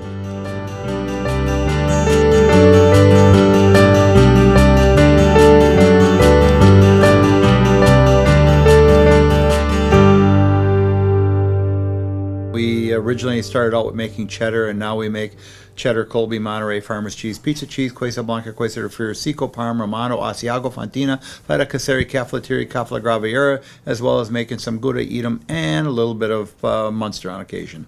We originally started out with making cheddar, and now we make cheddar, Colby, Monterey, Farmers Cheese, Pizza Cheese, Quesa Blanca, Quesa de Friar, Seco, Parma, Romano, Asiago, Fontina, Feta Caseri, Cafflettieri, Cafla Graviera, as well as making some Gouda Edam and a little bit of Munster on occasion.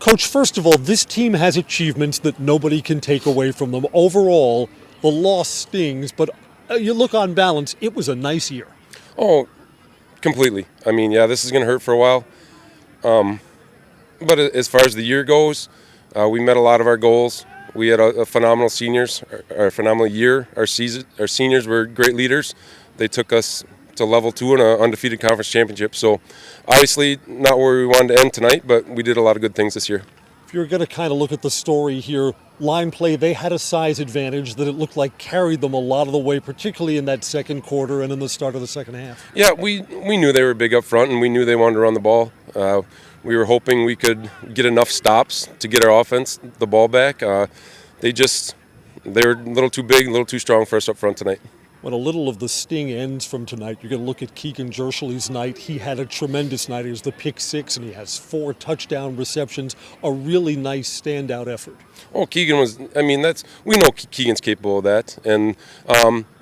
Coach, first of all, this team has achievements that nobody can take away from them. Overall, the loss stings, but you look on balance, it was a nice year. Oh, completely. I mean, yeah, this is going to hurt for a while. But as far as the year goes, we met a lot of our goals. We had a phenomenal a phenomenal year. Our seniors were great leaders. They took us to level 2 in an undefeated conference championship. So obviously not where we wanted to end tonight, but we did a lot of good things this year. If you're going to kind of look at the story here, line play, they had a size advantage that it looked like carried them a lot of the way, particularly in that second quarter and in the start of the second half. Yeah, we knew they were big up front, and we knew they wanted to run the ball. We were hoping we could get enough stops to get our offense the ball back. They were a little too big, a little too strong for us up front tonight. When a little of the sting ends from tonight, you're going to look at Keegan Jershely's night. He had a tremendous night. He was the pick 6, and he has 4 touchdown receptions. A really nice standout effort. Oh, Keegan was, we know Keegan's capable of that. And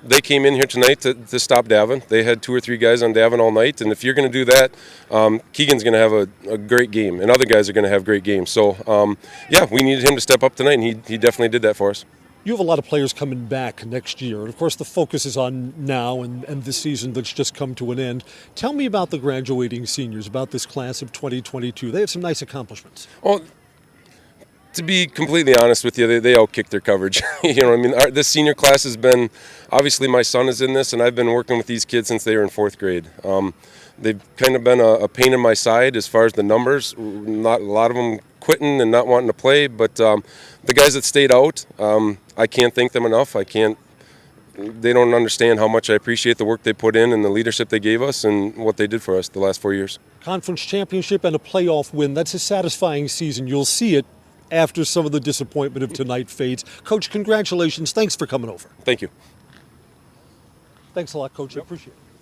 they came in here tonight to stop Davin. They had 2 or 3 guys on Davin all night. And if you're going to do that, Keegan's going to have a great game. And other guys are going to have great games. So, we needed him to step up tonight, and he definitely did that for us. You have a lot of players coming back next year. And, of course, the focus is on now and this season that's just come to an end. Tell me about the graduating seniors, about this class of 2022. They have some nice accomplishments. Oh, to be completely honest with you, they outkicked their coverage. You know what I mean? This senior class has been, obviously my son is in this, and I've been working with these kids since they were in 4th grade. They've kind of been a pain in my side as far as the numbers. Not a lot of them quitting and not wanting to play, but the guys that stayed out, I can't thank them enough. They don't understand how much I appreciate the work they put in and the leadership they gave us and what they did for us the last 4 years. Conference championship and a playoff win, that's a satisfying season. You'll see it after some of the disappointment of tonight fades. Coach, congratulations. Thanks for coming over. Thank you. Thanks a lot, Coach. I appreciate it.